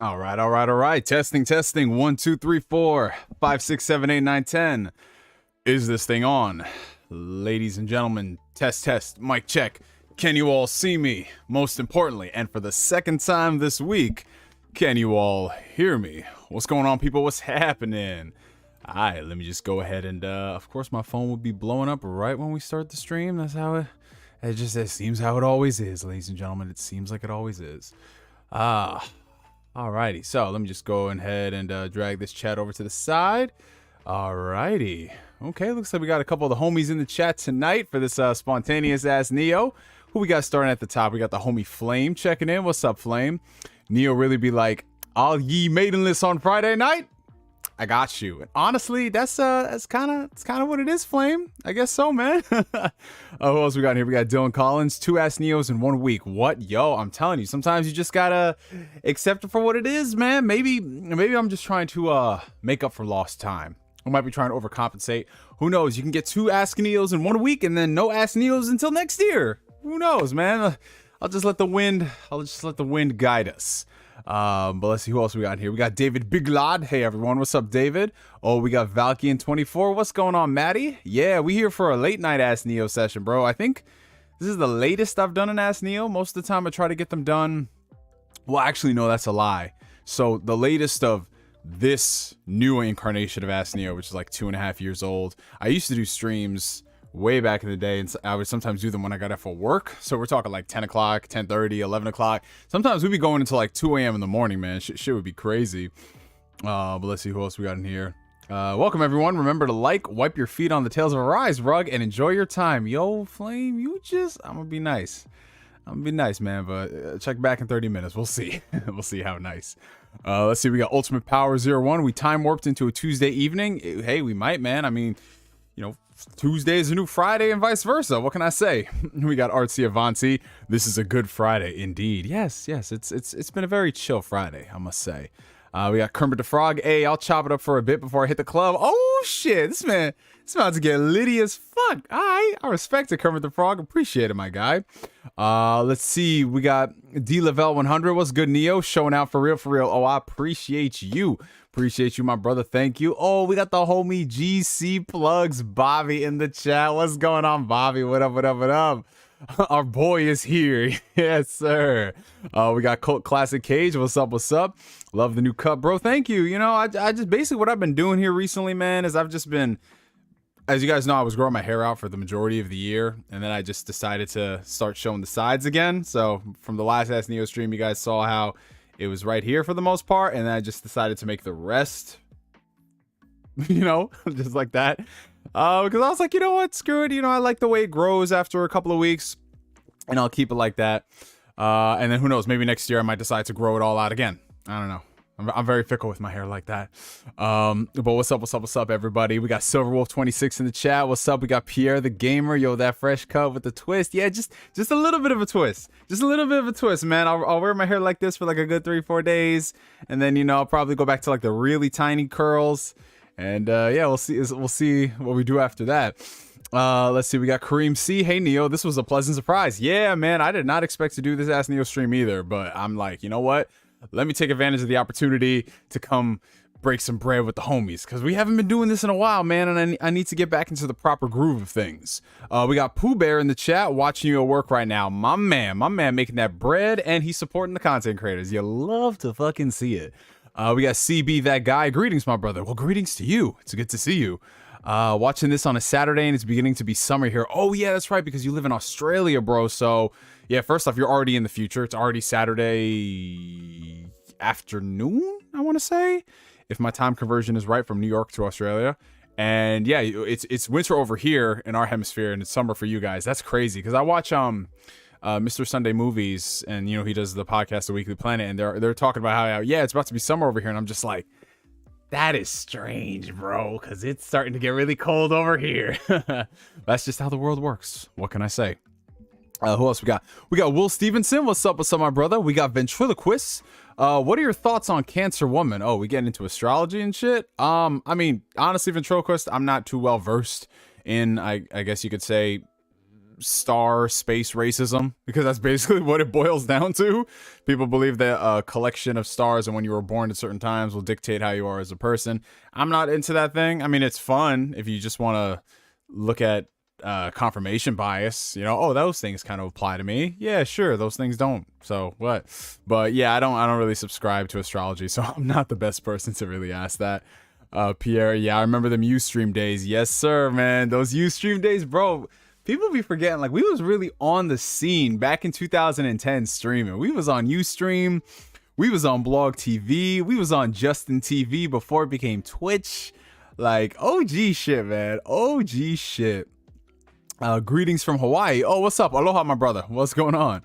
All right. Testing. 1, 2, 3, 4, 5, 6, 7, 8, 9, 10. Is this thing on? Ladies and gentlemen, test, mic check. Can you all see me? Most importantly, and for the second time this week, can you all hear me? What's going on, people? What's happening? All right, let me just go ahead and, of course, my phone will be blowing up right when we start the stream. That's how it seems how it always is, ladies and gentlemen. It seems like it always is. Alrighty, so let me just go ahead and drag this chat over to the side. Alrighty. Okay, looks like we got a couple of the homies in the chat tonight for this spontaneous ass Neo. Who we got starting at the top? We got the homie Flame checking in. What's up, Flame? Neo really be like, all ye maidenless on Friday night? I got you. And honestly, that's kind of what it is, Flame. I guess so, man. Who else we got here? We got Dylan Collins, 2 ass Neos in 1 week. What? Yo, I'm telling you, sometimes you just gotta accept it for what it is, man. Maybe I'm just trying to make up for lost time. I might be trying to overcompensate. Who knows? You can get 2 ass Neos in 1 week and then no ass Neos until next year. Who knows, man? I'll just let the wind guide us. But let's see who else we got here. We got David Biglad. Hey everyone, what's up, David? Oh, we got Valkian24. What's going on, Maddie? Yeah, we here for a late night Ask Neo session, bro. I think this is the latest I've done an Ask Neo. Most of the time I try to get them done. Well, actually, no, that's a lie. So the latest of this new incarnation of Ask Neo, which is like 2.5 years old. I used to do streams way back in the day, and I would sometimes do them when I got up for work. So we're talking like 10 o'clock, 10:30, 11 o'clock. Sometimes we'd be going until like 2 a.m. in the morning, man. Shit would be crazy. But let's see who else we got in here. Welcome, everyone. Remember to like, wipe your feet on the Tales of Arise rug, and enjoy your time. Yo, Flame, I'm gonna be nice. Man, but check back in 30 minutes. We'll see. We'll see how nice. Let's see. We got Ultimate Power 01. We time warped into a Tuesday evening. Hey, we might, man. I mean, you know, Tuesday is a new Friday and vice versa. What can I say? We got Artsy Avanti. This is a good Friday indeed. Yes. It's been a very chill Friday, I must say. We got Kermit the Frog. Hey, I'll chop it up for a bit before I hit the club. Oh shit, this man, it's about to get litty as fuck. I respect it, Kermit the Frog. Appreciate it, my guy. Let's see. We got D Level 100. What's good, Neo? Showing out for real. Oh, I appreciate you. Appreciate you, my brother. Thank you. Oh, we got the homie GC Plugs Bobby in the chat. What's going on, Bobby? What up? Our boy is here. Yes, sir. We got Cult Classic Cage. What's up? Love the new cup, bro. Thank you. You know, I just basically what I've been doing here recently, man, is I've just been, as you guys know, I was growing my hair out for the majority of the year, and then I just decided to start showing the sides again. So from the last Ask Neo stream, you guys saw how it was right here for the most part, and then I just decided to make the rest, you know, just like that. Because I was like, you know what, screw it. You know, I like the way it grows after a couple of weeks, and I'll keep it like that. And then who knows, maybe next year I might decide to grow it all out again. I don't know. I'm very fickle with my hair like that. But what's up, everybody? We got Silverwolf26 in the chat. What's up? We got PierretheGamer. Yo, that fresh cut with the twist. Yeah, just a little bit of a twist. Just a little bit of a twist, man. I'll wear my hair like this for like a good 3-4 days, and then, you know, I'll probably go back to like the really tiny curls. And yeah, we'll see what we do after that. Let's see. We got Kareem C. Hey, Neo, this was a pleasant surprise. Yeah, man, I did not expect to do this Ask Neo stream either, but I'm like, you know what? Let me take advantage of the opportunity to come break some bread with the homies, because we haven't been doing this in a while, man, and I need to get back into the proper groove of things. We got Pooh Bear in the chat watching you at work right now. My man making that bread, and he's supporting the content creators. You love to fucking see it. We got CB, that guy. Greetings, my brother. Well, greetings to you. It's good to see you. Watching this on a Saturday, and it's beginning to be summer here. Oh, yeah, that's right, because you live in Australia, bro. So, yeah, first off, you're already in the future. It's already Saturday afternoon, I want to say, if my time conversion is right, from New York to Australia. And yeah, it's winter over here in our hemisphere, and it's summer for you guys. That's crazy, because I watch Mr. Sunday Movies, and you know, he does the podcast The Weekly Planet, and they're talking about how, yeah, it's about to be summer over here, and I'm just like, that is strange, bro, because it's starting to get really cold over here. That's just how the world works. What can I say? Who else we got? We got Will Stevenson. What's up, my brother? We got Ventriloquist. What are your thoughts on Cancer Woman? Oh, we getting into astrology and shit? I mean, honestly, Ventriloquist, I'm not too well versed in, I guess you could say, space racism, because that's basically what it boils down to. People believe that a collection of stars and when you were born at certain times will dictate how you are as a person. I'm not into that thing. I mean, it's fun if you just want to look at confirmation bias, you know, oh, those things kind of apply to me. Yeah, sure, those things don't. So what? But yeah, I don't really subscribe to astrology, so I'm not the best person to really ask that. Pierre, yeah, I remember them Ustream days. Yes, sir, man. Those Ustream days, bro. People be forgetting, like, we was really on the scene back in 2010 streaming. We was on Ustream. We was on Blog TV. We was on Justin TV before it became Twitch. Like, OG shit, man. OG shit. Greetings from Hawaii. Oh, what's up? Aloha, my brother. What's going on?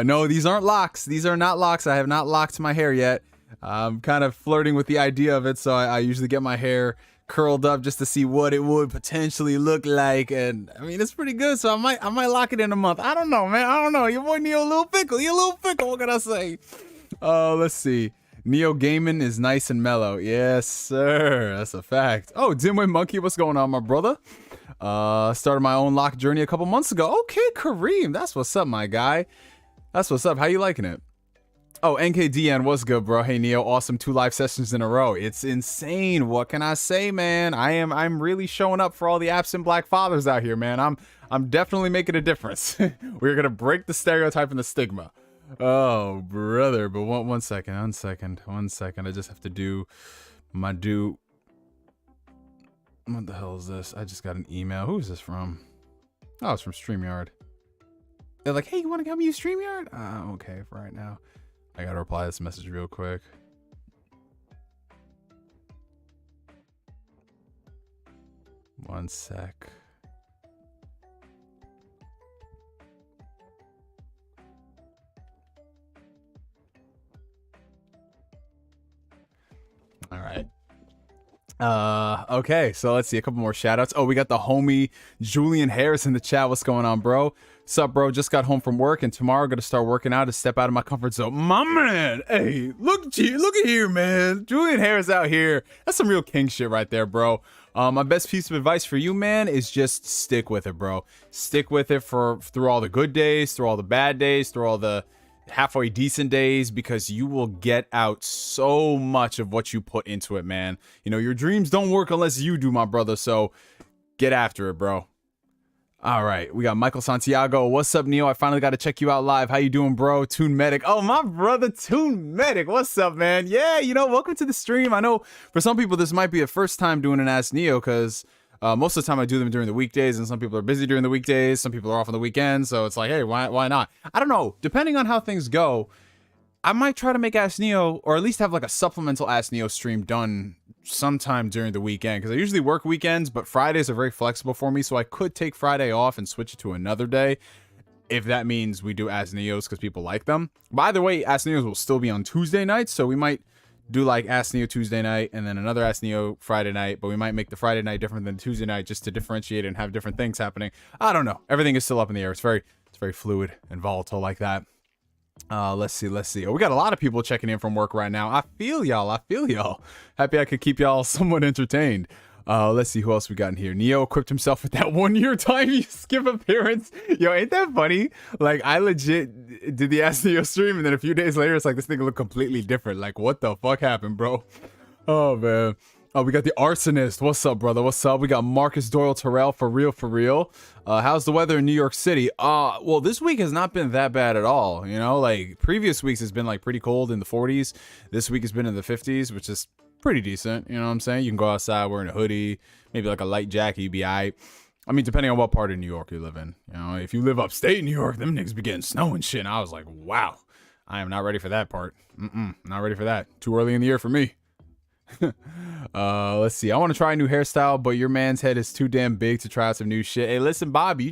No, these aren't locks. These are not locks. I have not locked my hair yet. I'm kind of flirting with the idea of it, so I usually get my hair curled up just to see what it would potentially look like, and I mean, it's pretty good, so I might lock it in a month. I don't know, man. I don't know. Your boy Neo a little fickle. You a little fickle. What can I say? Let's see. Neo Gaming is nice and mellow. Yes, sir. That's a fact. Oh, DIMWITMONKEY, what's going on, my brother? Started my own lock journey a couple months ago. Okay, Kareem, that's what's up, my guy. That's what's up. How you liking it? Oh, NKDN, what's good, bro? Hey, Neo, awesome 2 live sessions in a row. It's insane. What can I say, man? I'm really showing up for all the absent black fathers out here, man. I'm definitely making a difference. We're gonna break the stereotype and the stigma. Oh, brother, but one second. I just have to do my due. What the hell is this? I just got an email. Who is this from? Oh, it's from StreamYard. They're like, hey, you want to come use StreamYard? Okay, for right now. I gotta reply to this message real quick. One sec. All right. Okay, so let's see a couple more shout outs. Oh, we got the homie Julian Harris in the chat. What's going on, bro? Sup, bro? Just got home from work, and tomorrow gonna start working out to step out of my comfort zone. My man, hey, look at here, man. Julian Harris out here. That's some real king shit right there, bro. My best piece of advice for you, man, is just stick with it, bro. Stick with it through all the good days, through all the bad days, through all the halfway decent days, because you will get out so much of what you put into it, man. You know, your dreams don't work unless you do, my brother. So get after it, bro. All right, we got Michael Santiago. What's up, Neo? I finally got to check you out live. How you doing, bro? Toon Medic. Oh, my brother, Toon Medic. What's up, man? Yeah, you know, welcome to the stream. I know for some people this might be a first time doing an Ask Neo, because most of the time I do them during the weekdays, and some people are busy during the weekdays. Some people are off on the weekends, so it's like, hey, why not? I don't know. Depending on how things go, I might try to make Ask Neo, or at least have like a supplemental Ask Neo stream done sometime during the weekend, because I usually work weekends, but Fridays are very flexible for me, so I could take Friday off and switch it to another day, if that means we do Ask Neos because people like them. By the way, Ask Neos will still be on Tuesday nights, so we might do like Ask Neo Tuesday night and then another Ask Neo Friday night, but we might make the Friday night different than Tuesday night just to differentiate and have different things happening. I don't know. Everything is still up in the air. It's very fluid and volatile like that. Let's see. Oh, we got a lot of people checking in from work right now. I feel y'all. Happy I could keep y'all somewhat entertained. Let's see who else we got in here. Neo equipped himself with that 1 year time you skip appearance. Yo, ain't that funny? Like, I legit did the Ask Neo stream, and then a few days later, it's like this thing looked completely different. Like, what the fuck happened, bro? Oh, man. Oh, we got the arsonist. What's up, brother? What's up? We got Marcus Doyle Terrell, for real, for real. How's the weather in New York City? Well, this week has not been that bad at all. You know, like previous weeks has been like pretty cold in the 40s. This week has been in the 50s, which is pretty decent. You know what I'm saying? You can go outside wearing a hoodie, maybe like a light jacket, you'd be all right. I mean, depending on what part of New York you live in. You know, if you live upstate New York, them niggas be getting snow and shit. And I was like, wow, I am not ready for that part. Not ready for that. Too early in the year for me. Let's see. I want to try a new hairstyle, but your man's head is too damn big to try out some new shit. Hey, listen, Bobby,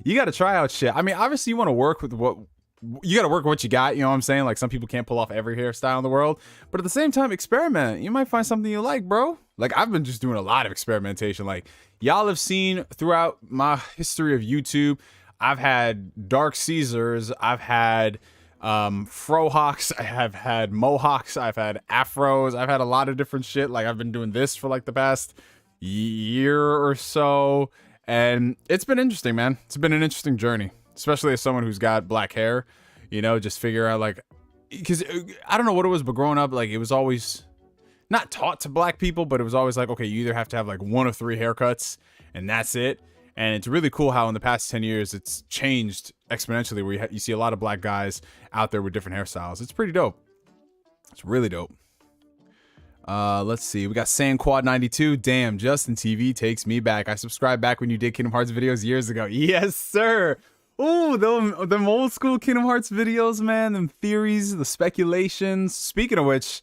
you got to try out shit. I mean, obviously you want to work with you got to work with what you got. You know what I'm saying? Like some people can't pull off every hairstyle in the world, but at the same time, experiment. You might find something you like, bro. Like I've been just doing a lot of experimentation. Like y'all have seen throughout my history of YouTube, I've had dark Caesars. I've had frohawks, I have had mohawks, I've had afros, I've had a lot of different shit. Like I've been doing this for like the past year or so, and it's been interesting, man. It's been an interesting journey, especially as someone who's got black hair, you know, just figure out like, because I don't know what it was, but growing up, like it was always not taught to black people, but it was always like, okay, you either have to have like 1 of 3 haircuts and that's it. And it's really cool how in the past 10 years, it's changed exponentially where you see a lot of black guys out there with different hairstyles. It's pretty dope. It's really dope. Let's see. We got SandQuad92. Damn, Justin TV takes me back. I subscribed back when you did Kingdom Hearts videos years ago. Yes, sir. Ooh, them old school Kingdom Hearts videos, man. Them theories, the speculations. Speaking of which,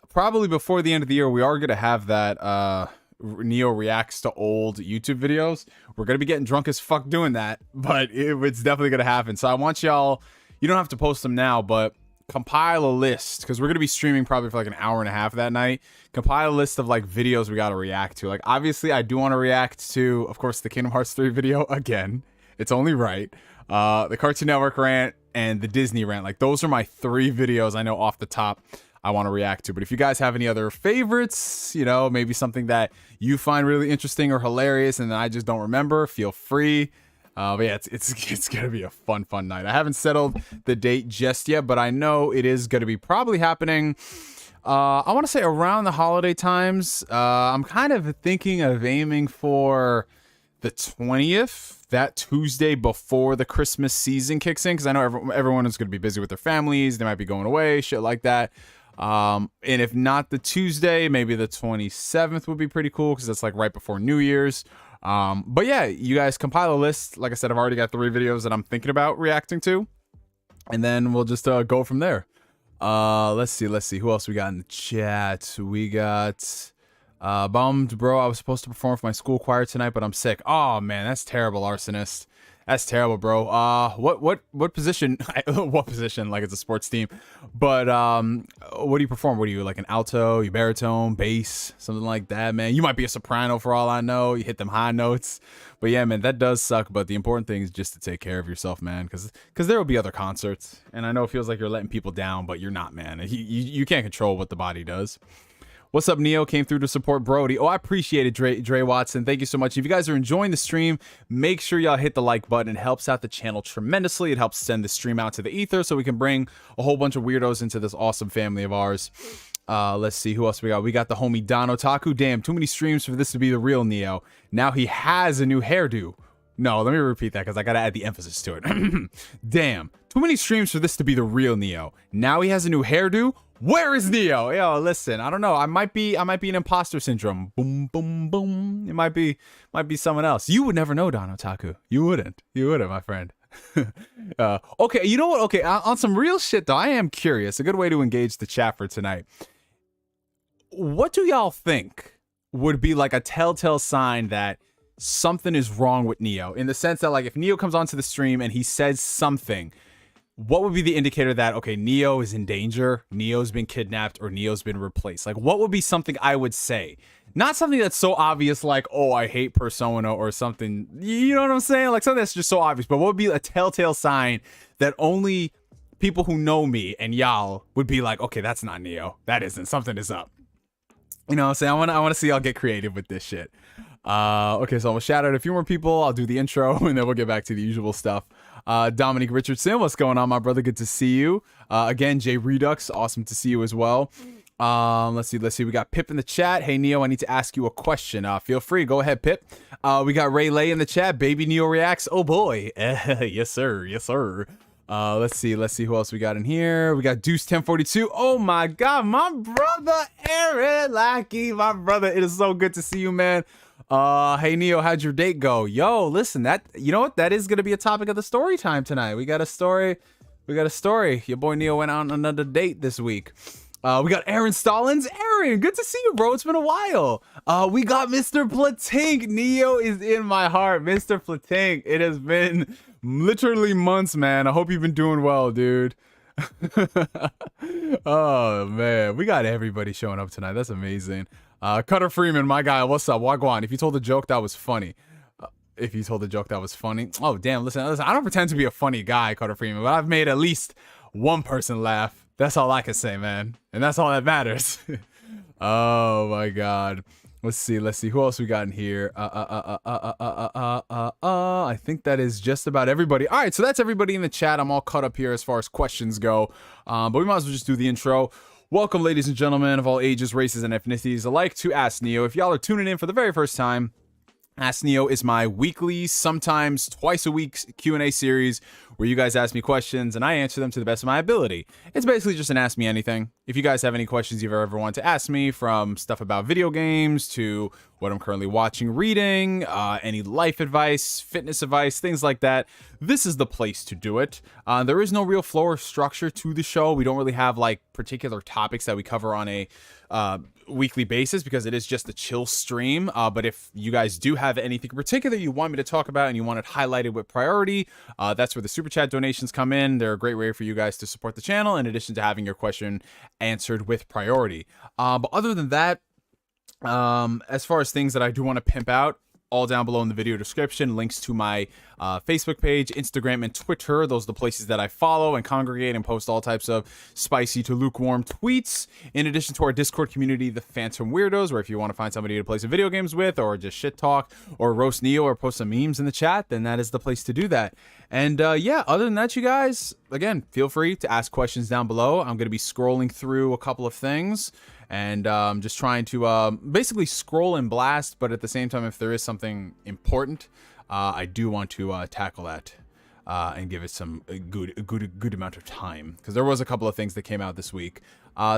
probably before the end of the year, we are going to have that Neo reacts to old YouTube videos. We're gonna be getting drunk as fuck doing that, but it's definitely gonna happen. So I want y'all, you don't have to post them now, but compile a list, because we're gonna be streaming probably for like an hour and a half that night. Compile a list of like videos we gotta react to. Like obviously I do want to react to, of course, the Kingdom Hearts 3 video again. It's only right. The Cartoon Network rant and the Disney rant. Like those are my 3 videos I know off the top I want to react to. But if you guys have any other favorites, you know, maybe something that you find really interesting or hilarious and I just don't remember, feel free. But yeah, it's gonna be a fun night. I haven't settled the date just yet, but I know it is gonna be probably happening I want to say around the holiday times. I'm kind of thinking of aiming for the 20th, that Tuesday before the Christmas season kicks in, because I know everyone is going to be busy with their families. They might be going away, shit like that. And if not the Tuesday, maybe the 27th would be pretty cool, because that's like right before New Year's. But yeah, you guys compile a list. Like I said, I've already got 3 videos that I'm thinking about reacting to, and then we'll just go from there. Let's see who else we got in the chat. We got bummed, bro. I was supposed to perform for my school choir tonight, but I'm sick. Oh man, that's terrible, arsonist. That's terrible, bro. What position? What position? Like it's a sports team. But what do you perform? What are you, like an alto, you baritone, bass, something like that, man? You might be a soprano for all I know. You hit them high notes. But yeah, man, that does suck. But the important thing is just to take care of yourself, man, because there will be other concerts. And I know it feels like you're letting people down, but you're not, man. You can't control what the body does. What's up, Neo? Came through to support Brody. Oh, I appreciate it, Dre Watson. Thank you so much. If you guys are enjoying the stream, make sure y'all hit the like button. It helps out the channel tremendously. It helps send the stream out to the ether so we can bring a whole bunch of weirdos into this awesome family of ours. Let's see who else we got. We got the homie Don Otaku. Damn, too many streams for this to be the real Neo. Now he has a new hairdo. No, let me repeat that because I gotta add the emphasis to it. Damn, too many streams for this to be the real Neo. Now he has a new hairdo. Where is Neo? Yo, listen, I don't know. I might be an imposter syndrome. Boom, boom, boom. It might be someone else. You would never know, Don Otaku. You wouldn't, my friend. Okay, you know what? Okay, on some real shit though, I am curious. A good way to engage the chat for tonight. What do y'all think would be like a telltale sign that something is wrong with Neo? In the sense that, like, if Neo comes onto the stream and he says something, what would be the indicator that, okay, Neo is in danger, Neo's been kidnapped, or Neo's been replaced? Like, what would be something I would say? Not something that's so obvious like, oh, I hate Persona or something. You know what I'm saying? Like, something that's just so obvious. But what would be a telltale sign that only people who know me and y'all would be like, okay, that's not Neo. That isn't. Something is up. You know what I'm saying? I want to see y'all get creative with this shit. Okay, so I'm gonna shout out a few more people. I'll do the intro and then we'll get back to the usual stuff. Dominic Richardson, what's going on, my brother? Good to see you. Again, Jay Redux, awesome to see you as well. Let's see. We got Pip in the chat. Hey Neo, I need to ask you a question. Feel free. Go ahead, Pip. We got Ray Lay in the chat. Baby Neo reacts. Oh boy. Yes, sir. Yes, sir. Let's see who else we got in here. We got Deuce 1042. Oh my God, my brother Aaron Lackey, my brother. It is so good to see you, man. Hey Neo, how'd your date go? Yo, listen, you know what? That is gonna be a topic of the story time tonight. We got a story. Your boy Neo went on another date this week. We got Aaron Stallings. Aaron, good to see you, bro. It's been a while. We got Mr. Platink. Neo is in my heart. Mr. Platink. It has been literally months, man. I hope you've been doing well, dude. Oh, man. We got everybody showing up tonight. That's amazing. Cutter Freeman, my guy. What's up? Wagwan. If you told a joke, that was funny. Oh, damn. Listen, I don't pretend to be a funny guy, Cutter Freeman, but I've made at least one person laugh. That's all I can say, man. And that's all that matters. Oh my God. Let's see. Who else we got in here? I think that is just about everybody. All right, so that's everybody in the chat. I'm all caught up here as far as questions go. But we might as well just do the intro. Welcome, ladies and gentlemen of all ages, races, and ethnicities alike to Ask Neo. If y'all are tuning in for the very first time, Ask Neo is my weekly, sometimes twice a week Q&A series where you guys ask me questions and I answer them to the best of my ability. It's basically just an Ask Me Anything. If you guys have any questions you've ever wanted to ask me, from stuff about video games to what I'm currently watching, reading, any life advice, fitness advice, things like that, this is the place to do it. There is no real flow or structure to the show. We don't really have like particular topics that we cover on a weekly basis because it is just a chill stream. But if you guys do have anything in particular you want me to talk about and you want it highlighted with priority, that's where the super chat donations come in. They're a great way for you guys to support the channel in addition to having your question answered with priority. But other than that, as far as things that I do want to pimp out, all down below in the video description, links to my Facebook page, Instagram, and Twitter. Those are the places that I follow and congregate and post all types of spicy to lukewarm tweets. In addition to our Discord community, the Phantom Weirdos, where if you want to find somebody to play some video games with, or just shit talk, or roast Neo, or post some memes in the chat, then that is the place to do that. And yeah, other than that, you guys, again, feel free to ask questions down below. I'm going to be scrolling through a couple of things and just trying to basically scroll and blast, but at the same time, if there is something important, I do want to tackle that and give it some good amount of time, because there was a couple of things that came out this week.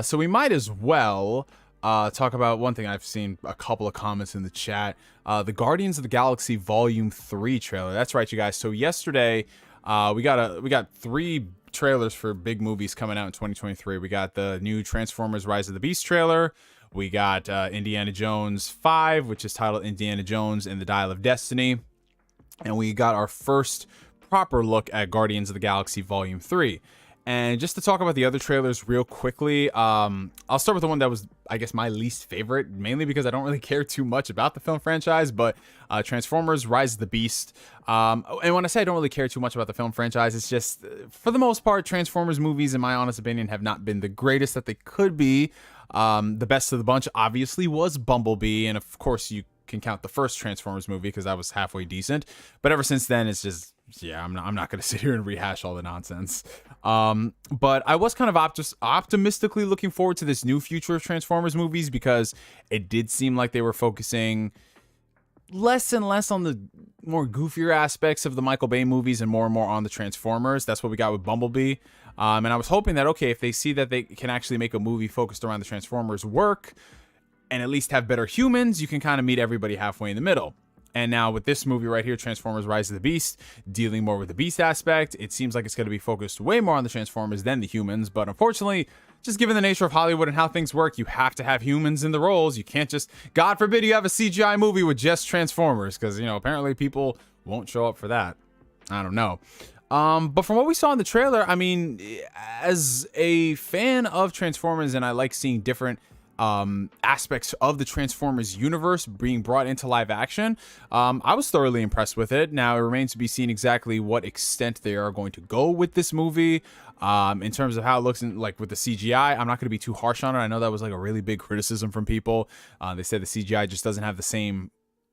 So we might as well talk about one thing. I've seen a couple of comments in the chat, the Guardians of the Galaxy Volume 3 trailer. That's right, you guys. So yesterday, we got 3 trailers for big movies coming out in 2023. We got the new Transformers Rise of the Beast trailer. We got Indiana Jones 5, which is titled Indiana Jones and the Dial of Destiny. And we got our first proper look at Guardians of the Galaxy Volume 3. And just to talk about the other trailers real quickly, I'll start with the one that was, I guess, my least favorite, mainly because I don't really care too much about the film franchise, but Transformers Rise of the Beast. And when I say I don't really care too much about the film franchise, it's just, for the most part, Transformers movies, in my honest opinion, have not been the greatest that they could be. The best of the bunch, obviously, was Bumblebee, and of course, you can count the first Transformers movie because that was halfway decent. But ever since then, it's just, yeah, I'm not going to sit here and rehash all the nonsense. But I was kind of optimistically looking forward to this new future of Transformers movies, because it did seem like they were focusing less and less on the more goofier aspects of the Michael Bay movies and more on the Transformers. That's what we got with Bumblebee. And I was hoping that, okay, if they see that they can actually make a movie focused around the Transformers work and at least have better humans, you can kind of meet everybody halfway in the middle. And now with this movie right here, Transformers Rise of the Beast, dealing more with the Beast aspect, it seems like it's going to be focused way more on the Transformers than the humans. But unfortunately, just given the nature of Hollywood and how things work, you have to have humans in the roles. You can't just, God forbid, you have a CGI movie with just Transformers, because, you know, apparently people won't show up for that. I don't know. But from what we saw in the trailer, I mean, as a fan of Transformers, and I like seeing different aspects of the Transformers universe being brought into live action, I was thoroughly impressed with it. Now it remains to be seen exactly what extent they are going to go with this movie, in terms of how it looks like with the CGI. I'm not going to be too harsh on it. I know that was like a really big criticism from people. They said the CGI just doesn't have the same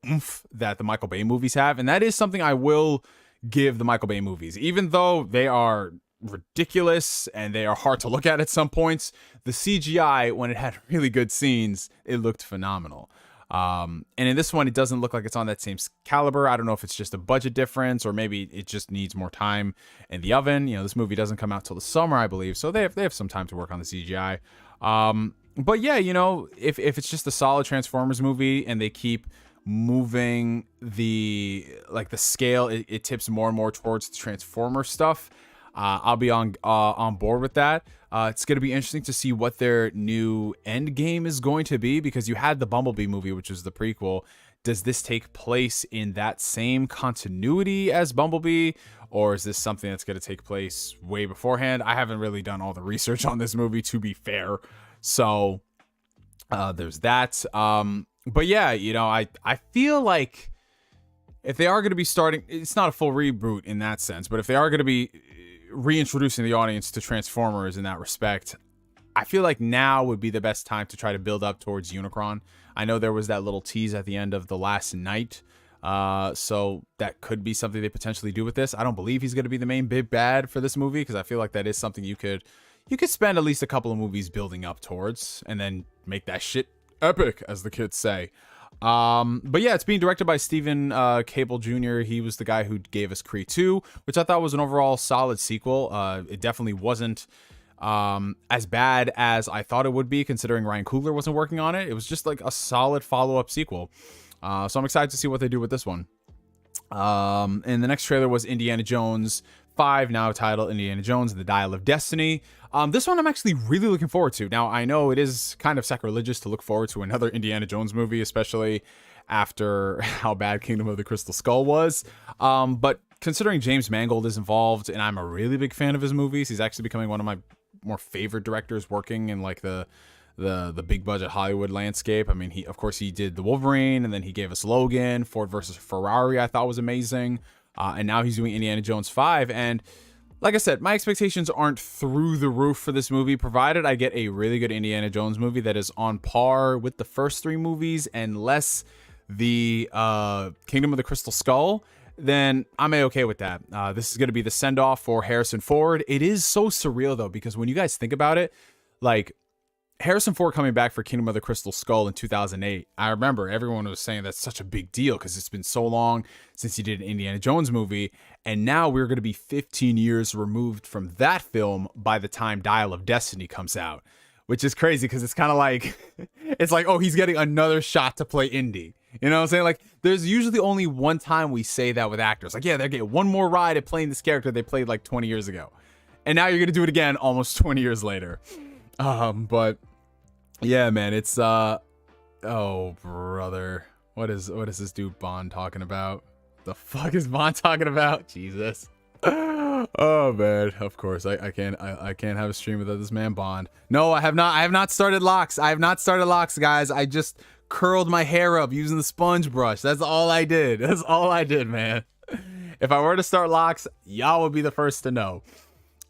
oomph that the Michael Bay movies have, and that is something I will give the Michael Bay movies, even though they are ridiculous and they are hard to look at some points. The CGI, when it had really good scenes, it looked phenomenal. And in this one, it doesn't look like it's on that same caliber. I don't know if it's just a budget difference or maybe it just needs more time in the oven. You know, this movie doesn't come out till the summer, I believe, so they have some time to work on the CGI. But yeah, you know, if it's just a solid Transformers movie and they keep moving the scale, it tips more and more towards the Transformer stuff, I'll be on board with that. It's going to be interesting to see what their new end game is going to be, because you had the Bumblebee movie, which was the prequel. Does this take place in that same continuity as Bumblebee, or is this something that's going to take place way beforehand? I haven't really done all the research on this movie, to be fair. So there's that. But yeah, you know, I feel like if they are going to be starting, it's not a full reboot in that sense, but if they are going to be reintroducing the audience to Transformers in that respect, I feel like now would be the best time to try to build up towards Unicron. I know there was that little tease at the end of The Last Night, so that could be something they potentially do with this. I don't believe he's going to be the main big bad for this movie, because I feel like that is something you could spend at least a couple of movies building up towards and then make that shit epic, as the kids say. But yeah, it's being directed by Stephen Cable Jr. He was the guy who gave us Creed 2, which I thought was an overall solid sequel. It definitely wasn't as bad as I thought it would be, considering Ryan Coogler wasn't working on it. It was just like a solid follow-up sequel. So I'm excited to see what they do with this one. And the next trailer was Indiana Jones 5, now titled Indiana Jones and the Dial of Destiny. This one I'm actually really looking forward to. Now, I know it is kind of sacrilegious to look forward to another Indiana Jones movie, especially after how bad Kingdom of the Crystal Skull was. But considering James Mangold is involved, and I'm a really big fan of his movies, he's actually becoming one of my more favorite directors working in like the big budget Hollywood landscape. I mean, of course he did the Wolverine, and then he gave us Logan. Ford versus Ferrari I thought was amazing. And now he's doing Indiana Jones 5. And like I said, my expectations aren't through the roof for this movie, provided I get a really good Indiana Jones movie that is on par with the first 3 movies and less the Kingdom of the Crystal Skull. Then I'm okay with that. This is going to be the send-off for Harrison Ford. It is so surreal, though, because when you guys think about it, like, Harrison Ford coming back for Kingdom of the Crystal Skull in 2008, I remember everyone was saying that's such a big deal because it's been so long since he did an Indiana Jones movie, and now we're going to be 15 years removed from that film by the time Dial of Destiny comes out, which is crazy because it's kind of like, it's like, oh, he's getting another shot to play Indy. You know what I'm saying? Like, there's usually only one time we say that with actors. Like, yeah, they're getting one more ride at playing this character they played like 20 years ago. And now you're going to do it again almost 20 years later. But yeah, man, it's, oh, brother. What is this dude Bond talking about? The fuck is Bond talking about? Jesus. Oh, man. Of course, I can't have a stream without this man Bond. No, I have not started locks. I have not started locks, guys. I just curled my hair up using the sponge brush. That's all I did. That's all I did, man. If I were to start locks, y'all would be the first to know.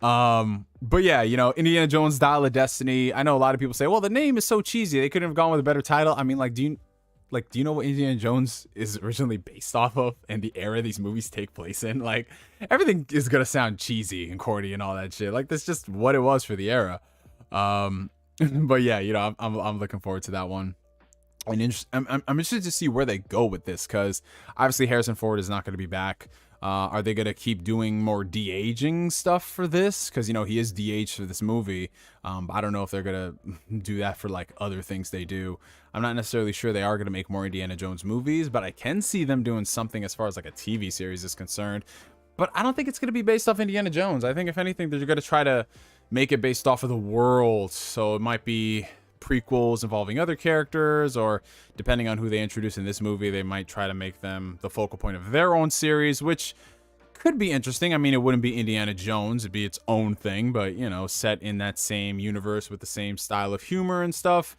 But yeah, you know, Indiana Jones Dial of Destiny. I know a lot of people say, well, the name is so cheesy. They couldn't have gone with a better title. I mean, like, do you know what Indiana Jones is originally based off of and the era these movies take place in? Like, everything is going to sound cheesy and corny and all that shit. Like, that's just what it was for the era. But yeah, you know, I'm looking forward to that one. And I'm interested to see where they go with this, because obviously Harrison Ford is not going to be back. Are they going to keep doing more de-aging stuff for this? Because, you know, he is de-aged for this movie. But I don't know if they're going to do that for, like, other things they do. I'm not necessarily sure they are going to make more Indiana Jones movies, but I can see them doing something as far as, like, a TV series is concerned. But I don't think it's going to be based off Indiana Jones. I think, if anything, they're going to try to make it based off of the world. So it might be prequels involving other characters, or depending on who they introduce in this movie, they might try to make them the focal point of their own series, which could be interesting. I mean, it wouldn't be Indiana Jones, it'd be its own thing, but, you know, set in that same universe with the same style of humor and stuff.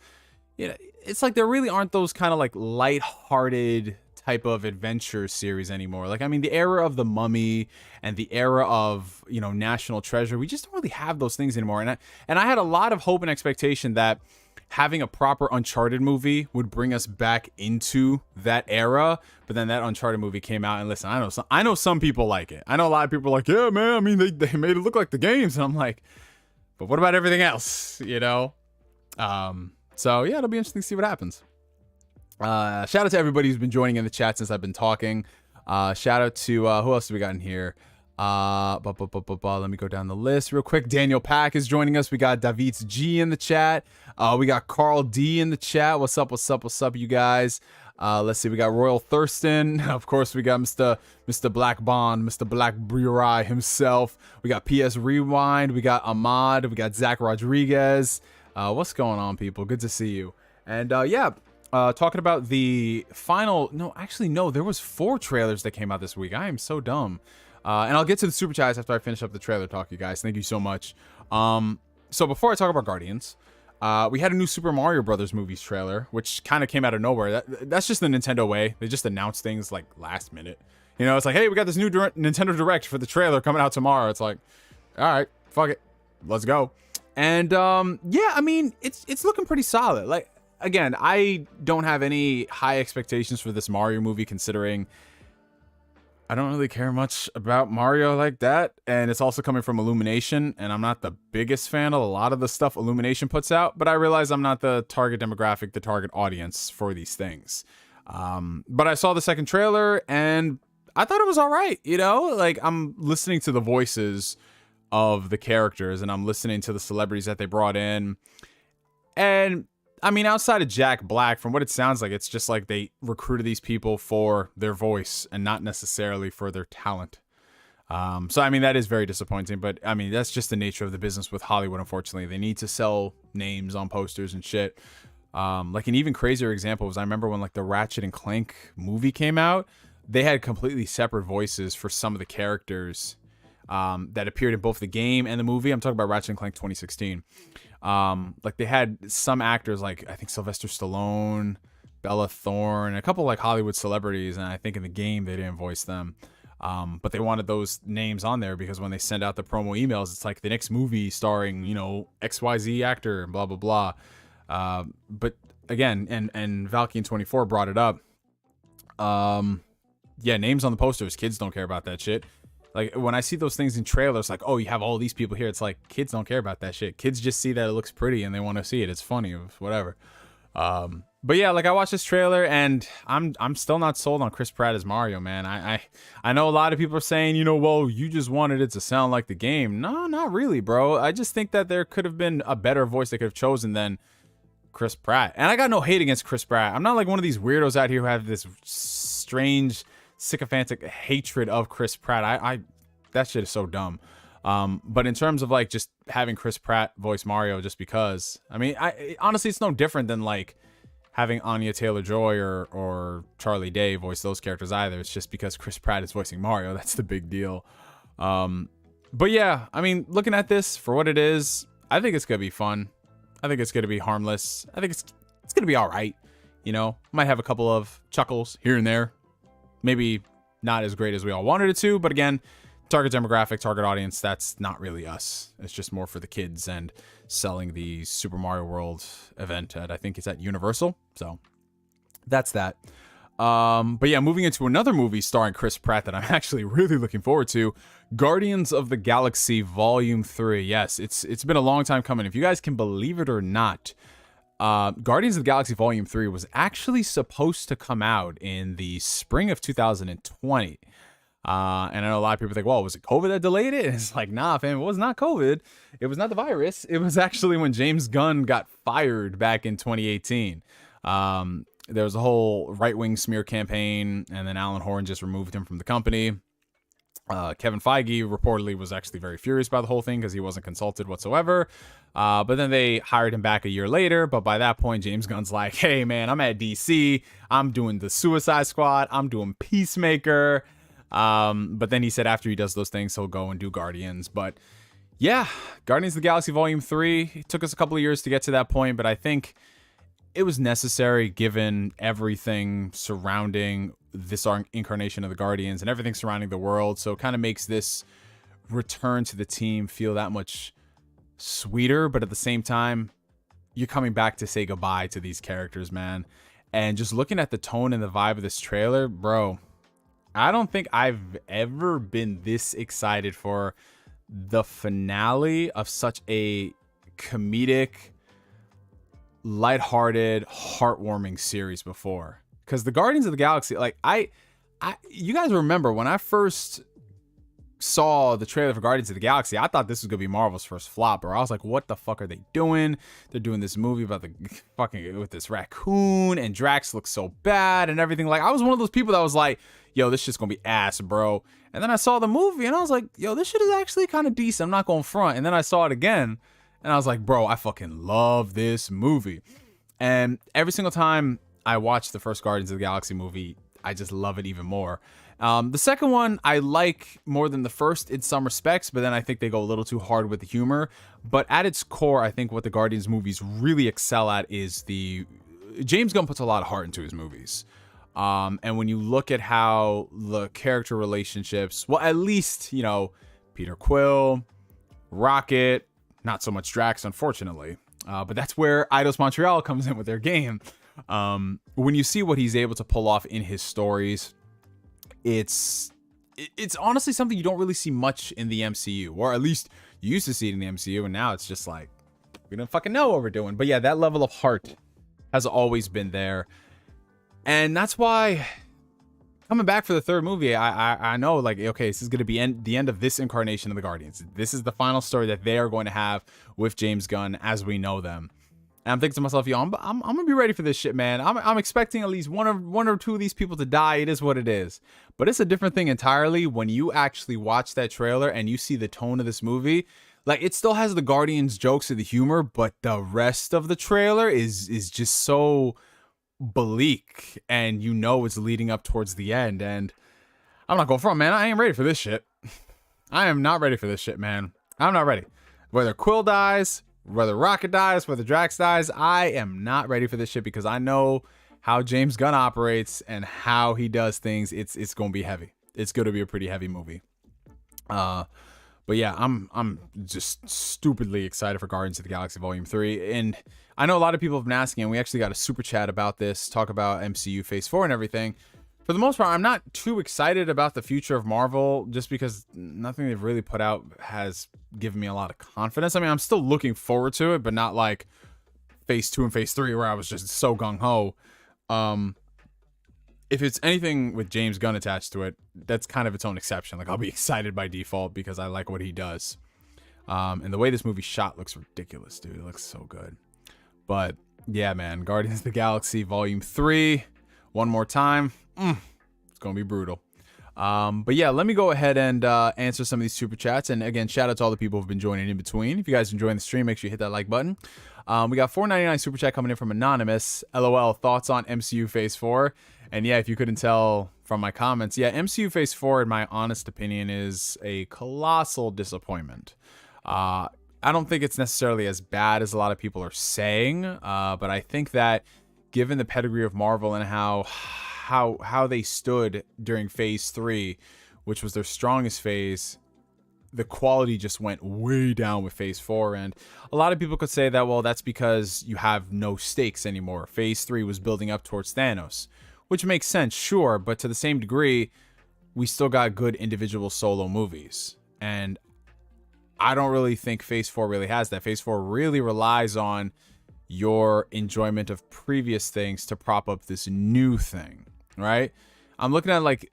You know, it's like there really aren't those kind of like light-hearted type of adventure series anymore. Like, I mean, the era of The Mummy and the era of, you know, National Treasure, we just don't really have those things anymore. And I had a lot of hope and expectation that having a proper Uncharted movie would bring us back into that era. But then that Uncharted movie came out, and listen, I know some people like it. I know a lot of people are like, yeah, man, I mean, they made it look like the games. And I'm like, but what about everything else, you know? So yeah, it'll be interesting to see what happens. Shout out to everybody who's been joining in the chat since I've been talking. Shout out to, who else do we got in here? Let me go down the list real quick. Daniel Pack is joining us. We got David's G in the chat. We got Carl D in the chat. What's up, you guys? Let's see. We got Royal Thurston. Of course, we got Mr. Black Bond, Mr. Black Burai himself. We got PS Rewind. We got Ahmad. We got Zack Rodriguez. What's going on, people? Good to see you. And yeah, talking about the final. No, actually, no. There was 4 trailers that came out this week. I am so dumb. And I'll get to the super chats after I finish up the trailer talk, you guys. Thank you so much. So before I talk about Guardians, we had a new Super Mario Brothers movies trailer, which kind of came out of nowhere. That's just the Nintendo way. They just announce things like last minute. You know, it's like, hey, we got this new Nintendo Direct for the trailer coming out tomorrow. It's like, all right, fuck it, let's go. And yeah, I mean, it's looking pretty solid. Like, again, I don't have any high expectations for this Mario movie, considering I don't really care much about Mario like that, and it's also coming from Illumination, and I'm not the biggest fan of a lot of the stuff Illumination puts out, but I realize I'm not the target demographic, the target audience for these things. But I saw the second trailer, and I thought it was all right, you know? Like, I'm listening to the voices of the characters, and I'm listening to the celebrities that they brought in, and I mean, outside of Jack Black, from what it sounds like, it's just like they recruited these people for their voice and not necessarily for their talent. So, I mean, that is very disappointing. But, I mean, that's just the nature of the business with Hollywood, unfortunately. They need to sell names on posters and shit. Like, an even crazier example was I remember when, like, the Ratchet and Clank movie came out, they had completely separate voices for some of the characters that appeared in both the game and the movie. I'm talking about Ratchet and Clank 2016. Like they had some actors, like I think Sylvester Stallone, Bella Thorne, a couple like Hollywood celebrities, and I think in the game they didn't voice them. But they wanted those names on there because when they send out the promo emails, it's like the next movie starring, you know, XYZ actor and blah blah blah. But again, and Valkyne24 brought it up. Yeah, names on the posters. Kids don't care about that shit. Like, when I see those things in trailers, like, oh, you have all these people here. It's like, kids don't care about that shit. Kids just see that it looks pretty and they want to see it. It's funny, whatever. But yeah, like, I watched this trailer and I'm still not sold on Chris Pratt as Mario, man. I know a lot of people are saying, you know, well, you just wanted it to sound like the game. No, not really, bro. I just think that there could have been a better voice they could have chosen than Chris Pratt. And I got no hate against Chris Pratt. I'm not like one of these weirdos out here who have this strange sycophantic hatred of Chris Pratt. I that shit is so dumb. But in terms of like just having Chris Pratt voice Mario just because, I mean, honestly, it's no different than like having Anya Taylor-Joy or Charlie Day voice those characters either. It's just because Chris Pratt is voicing Mario. That's the big deal. But yeah, I mean, looking at this for what it is, I think it's gonna be fun. I think it's gonna be harmless. I think it's gonna be all right. You know, might have a couple of chuckles here and there. Maybe not as great as we all wanted it to, but again, target demographic, target audience, that's not really us. It's just more for the kids and selling the Super Mario World event at, I think it's at Universal. So that's that. But yeah, moving into another movie starring Chris Pratt that I'm actually really looking forward to, Guardians of the Galaxy Volume 3. Yes, it's been a long time coming. If you guys can believe it or not, Guardians of the Galaxy Volume 3 was actually supposed to come out in the spring of 2020. And I know a lot of people think, well, was it COVID that delayed it? And it's like, nah, fam, it was not COVID. It was not the virus. It was actually when James Gunn got fired back in 2018. There was a whole right-wing smear campaign, and then Alan Horn just removed him from the company. Kevin Feige reportedly was actually very furious about the whole thing because he wasn't consulted whatsoever. But then they hired him back a year later. But by that point, James Gunn's like, hey, man, I'm at DC. I'm doing the Suicide Squad. I'm doing Peacemaker. But then he said after he does those things, he'll go and do Guardians. But yeah, Guardians of the Galaxy Volume 3. It took us a couple of years to get to that point, but I think it was necessary given everything surrounding this incarnation of the Guardians and everything surrounding the world. So it kind of makes this return to the team feel that much sweeter, but at the same time, you're coming back to say goodbye to these characters, man. And just looking at the tone and the vibe of this trailer, bro, I don't think I've ever been this excited for the finale of such a comedic, lighthearted, heartwarming series before. Because the Guardians of the Galaxy, like, you guys remember when I first saw the trailer for Guardians of the Galaxy, I thought this was gonna be Marvel's first flop, or I was like, what the fuck are they doing? They're doing this movie about the fucking with this raccoon, and Drax looks so bad and everything. Like, I was one of those people that was like, yo, this shit's gonna be ass, bro. And then I saw the movie and I was like, yo, this shit is actually kind of decent. I'm not going front. And then I saw it again and I was like, bro, I fucking love this movie. And every single time I watch the first Guardians of the Galaxy movie, I just love it even more. The second one I like more than the first in some respects, but then I think they go a little too hard with the humor. But at its core, I think what the Guardians movies really excel at is James Gunn puts a lot of heart into his movies. And when you look at how the character relationships, well, at least, you know, Peter Quill, Rocket, not so much Drax, unfortunately. But that's where Eidos Montreal comes in with their game. When you see what he's able to pull off in his stories, it's honestly something you don't really see much in the MCU, or at least you used to see it in the MCU, and now it's just like, we don't fucking know what we're doing. But yeah, that level of heart has always been there. And that's why coming back for the third movie, I know, like, okay, this is going to be the end of this incarnation of the Guardians. This is the final story that they are going to have with James Gunn as we know them. And I'm thinking to myself, yo, I'm gonna be ready for this shit, man. I'm expecting at least one or two of these people to die. It is what it is. But it's a different thing entirely when you actually watch that trailer and you see the tone of this movie. Like, it still has the Guardians jokes and the humor, but the rest of the trailer is just so bleak, and you know it's leading up towards the end. And I'm not going front, man. I ain't ready for this shit. I am not ready for this shit, man. I'm not ready. Whether Quill dies, whether Rocket dies, whether Drax dies, I am not ready for this shit because I know how James Gunn operates and how he does things. It's going to be heavy. It's going to be a pretty heavy movie. But yeah, I'm just stupidly excited for Guardians of the Galaxy Volume 3. And I know a lot of people have been asking, and we actually got a super chat about this, talk about MCU Phase 4 and everything. For the most part, I'm not too excited about the future of Marvel just because nothing they've really put out has given me a lot of confidence. I mean, I'm still looking forward to it, but not like Phase 2 and Phase 3 where I was just so gung-ho. If it's anything with James Gunn attached to it, that's kind of its own exception. Like, I'll be excited by default because I like what he does. And the way this movie shot looks ridiculous, dude. It looks so good. But yeah, man, Guardians of the Galaxy Volume 3, one more time. It's going to be brutal. But yeah, let me go ahead and answer some of these super chats. And again, shout out to all the people who've been joining in between. If you guys are enjoying the stream, make sure you hit that like button. We got $4.99 super chat coming in from Anonymous. LOL, thoughts on MCU Phase 4? And yeah, if you couldn't tell from my comments, yeah, MCU Phase 4, in my honest opinion, is a colossal disappointment. I don't think it's necessarily as bad as a lot of people are saying, but I think that given the pedigree of Marvel and how they stood during Phase 3, which was their strongest phase, the quality just went way down with Phase 4. And a lot of people could say that, well, that's because you have no stakes anymore. Phase 3 was building up towards Thanos, which makes sense, sure, but to the same degree, we still got good individual solo movies. And I don't really think Phase 4 really has that. Phase 4 really relies on your enjoyment of previous things to prop up this new thing, right? I'm looking at like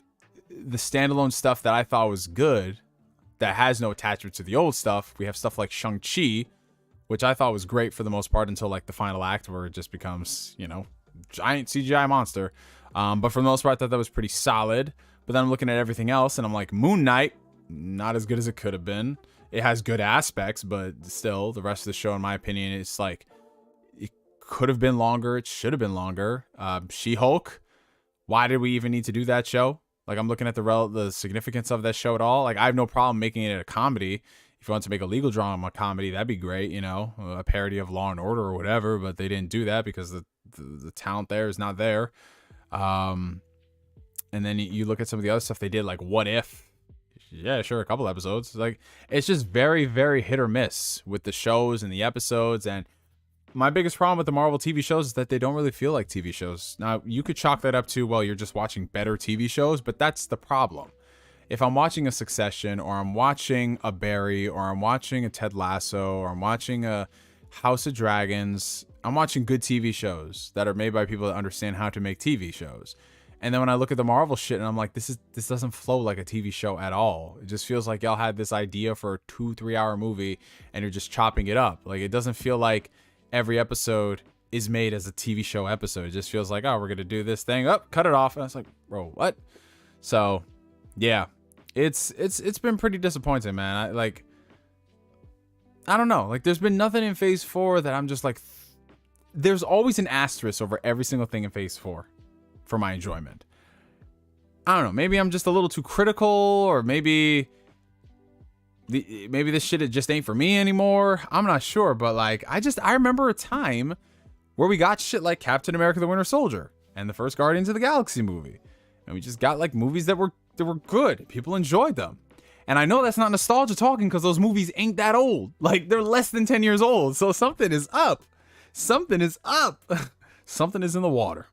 the standalone stuff that I thought was good that has no attachment to the old stuff. We have stuff like Shang-Chi, which I thought was great for the most part until like the final act where it just becomes, you know, giant CGI monster. But for the most part, I thought that was pretty solid. But then I'm looking at everything else and I'm like, Moon Knight, not as good as it could have been. It has good aspects, but still, the rest of the show, in my opinion, is like, it could have been longer. It should have been longer. She-Hulk, why did we even need to do that show? Like, I'm looking at the significance of that show at all. Like, I have no problem making it a comedy. If you want to make a legal drama comedy, that'd be great, you know, a parody of Law and Order or whatever, but they didn't do that because the talent there is not there. And then you look at some of the other stuff they did, like What If? Yeah, sure, a couple episodes. Like, it's just very, very hit or miss with the shows and the episodes. And my biggest problem with the Marvel TV shows is that they don't really feel like TV shows. Now, you could chalk that up to, well, you're just watching better TV shows, but that's the problem. If I'm watching a Succession, or I'm watching a Barry, or I'm watching a Ted Lasso, or I'm watching a House of Dragons, I'm watching good TV shows that are made by people that understand how to make TV shows. And then when I look at the Marvel shit and I'm like, this doesn't flow like a TV show at all. It just feels like y'all had this idea for a 2-3 hour movie and you're just chopping it up. Like, it doesn't feel like every episode is made as a TV show episode. It just feels like, oh, we're going to do this thing. Oh, cut it off. And it's like, bro, what? So, yeah, it's been pretty disappointing, man. I don't know. Like, there's been nothing in Phase 4 that I'm just like, there's always an asterisk over every single thing in Phase 4 for my enjoyment. I don't know. Maybe I'm just a little too critical, or maybe this shit, it just ain't for me anymore. I'm not sure, but like, I remember a time where we got shit like Captain America: The Winter Soldier and the first Guardians of the Galaxy movie, and we just got like movies that were good. People enjoyed them. And I know that's not nostalgia talking, because those movies ain't that old. Like, they're less than 10 years old. So something is up. Something is up. Something is in the water.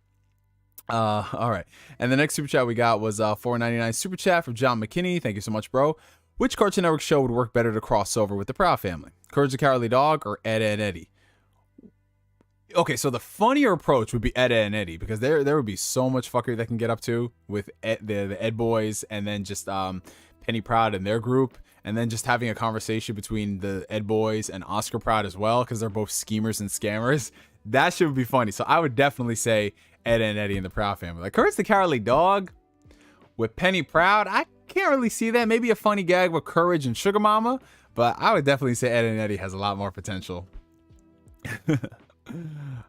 All right. And the next super chat we got was $4.99 super chat from John McKinney. Thank you so much, bro. Which Cartoon Network show would work better to cross over with the Proud Family? Courage the Cowardly Dog or Ed, Edd n Eddy? Okay, so the funnier approach would be Ed, Edd n Eddy, because there would be so much fuckery they can get up to with the Ed Boys, and then just Penny Proud and their group, and then just having a conversation between the Ed Boys and Oscar Proud as well, because they're both schemers and scammers. That shit would be funny. So I would definitely say Ed, Edd n Eddy and the Proud Family. Like, Courage the Cowardly Dog with Penny Proud, I can't really see that. Maybe a funny gag with Courage and Sugar Mama, but I would definitely say Ed, Edd n Eddy has a lot more potential.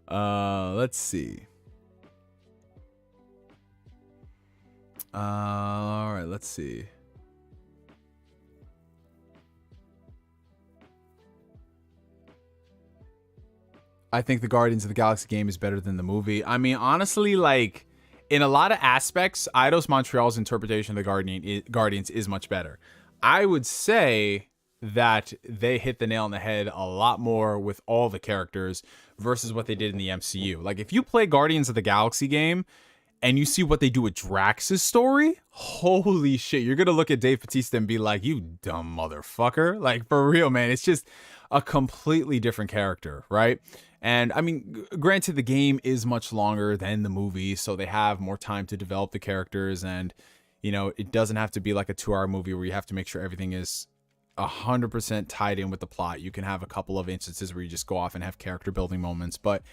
Let's see. All right, let's see. I think the Guardians of the Galaxy game is better than the movie. I mean, honestly, like, in a lot of aspects, Eidos Montreal's interpretation of the Guardians is much better. I would say that they hit the nail on the head a lot more with all the characters versus what they did in the MCU. Like, if you play Guardians of the Galaxy game and you see what they do with Drax's story, holy shit, you're gonna look at Dave Bautista and be like, you dumb motherfucker. Like, for real, man, it's just a completely different character, right? And I mean, granted, the game is much longer than the movie, so they have more time to develop the characters, and, you know, it doesn't have to be like a 2-hour movie where you have to make sure everything is 100% tied in with the plot. You can have a couple of instances where you just go off and have character building moments. But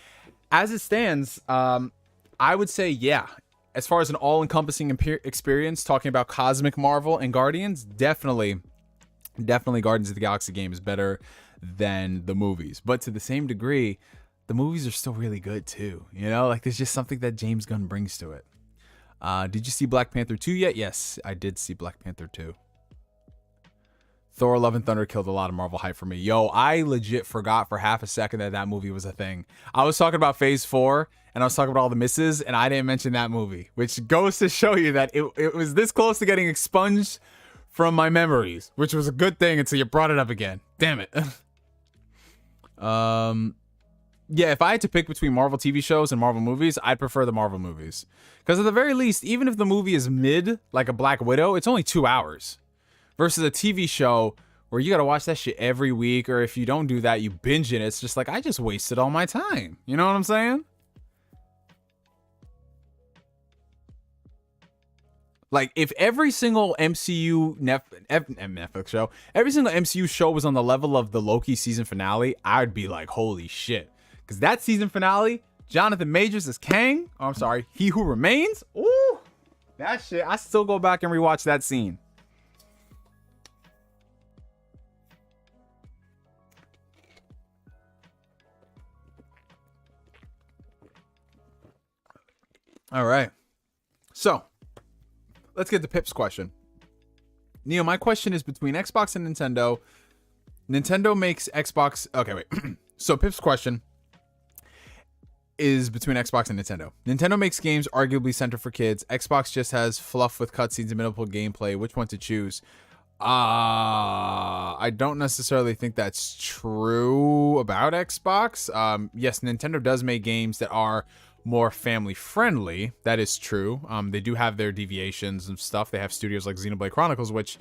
as it stands, I would say, yeah, as far as an all-encompassing experience, talking about Cosmic Marvel and Guardians, definitely Guardians of the Galaxy game is better than the movies. But to the same degree, the movies are still really good too. You know, like, there's just something that James Gunn brings to it. Did you see Black Panther 2 yet? Yes, I did see Black Panther 2. Thor: Love and Thunder killed a lot of Marvel hype for me. Yo, I legit forgot for half a second that movie was a thing. I was talking about Phase 4, and I was talking about all the misses, and I didn't mention that movie, which goes to show you that it was this close to getting expunged from my memories, which was a good thing until you brought it up again. Damn it. Yeah, if I had to pick between Marvel TV shows and Marvel movies, I'd prefer the Marvel movies. Because at the very least, even if the movie is mid, like a Black Widow, it's only 2 hours. Versus a TV show where you gotta watch that shit every week, or if you don't do that, you binge it. It's just like, I just wasted all my time. You know what I'm saying? Like, if every single MCU Netflix show, every single MCU show was on the level of the Loki season finale, I'd be like, holy shit. Because that season finale, Jonathan Majors as Kang, oh, I'm sorry, He Who Remains, ooh, that shit, I still go back and rewatch that scene. All right. So, let's get to Pip's question. Neo, my question is between Xbox and Nintendo. Nintendo makes Xbox... Okay, wait. So, Pip's question is between Xbox and Nintendo. Nintendo makes games arguably centered for kids. Xbox just has fluff with cutscenes and minimal gameplay. Which one to choose? I don't necessarily think that's true about Xbox. Yes, Nintendo does make games that are more family friendly. That is true. They do have their deviations and stuff. They have studios like Xenoblade Chronicles, which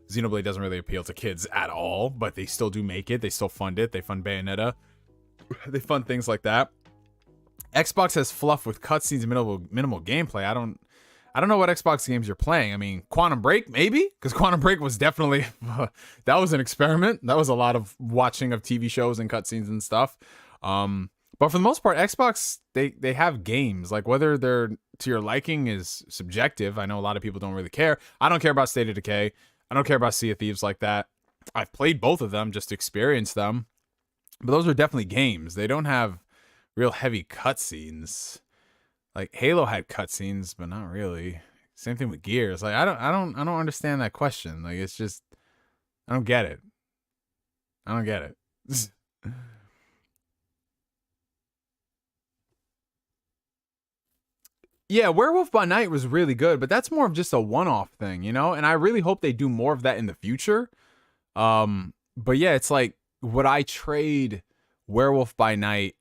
Xenoblade doesn't really appeal to kids at all, but they still do make it. They still fund it. They fund Bayonetta. They fund things like that. Xbox has fluff with cutscenes and minimal gameplay. I don't know what Xbox games you're playing. I mean, Quantum Break, maybe? Because Quantum Break was definitely... that was an experiment. That was a lot of watching of TV shows and cutscenes and stuff. But for the most part, Xbox, they have games. Like, whether they're to your liking is subjective. I know a lot of people don't really care. I don't care about State of Decay. I don't care about Sea of Thieves like that. I've played both of them just to experience them. But those are definitely games. They don't have real heavy cutscenes. Like Halo had cutscenes, but not really. Same thing with Gears. Like I don't understand that question. Like it's just I don't get it. I don't get it. Yeah, Werewolf by Night was really good, but that's more of just a one-off thing, you know? And I really hope they do more of that in the future. But yeah, it's like, would I trade Werewolf by Night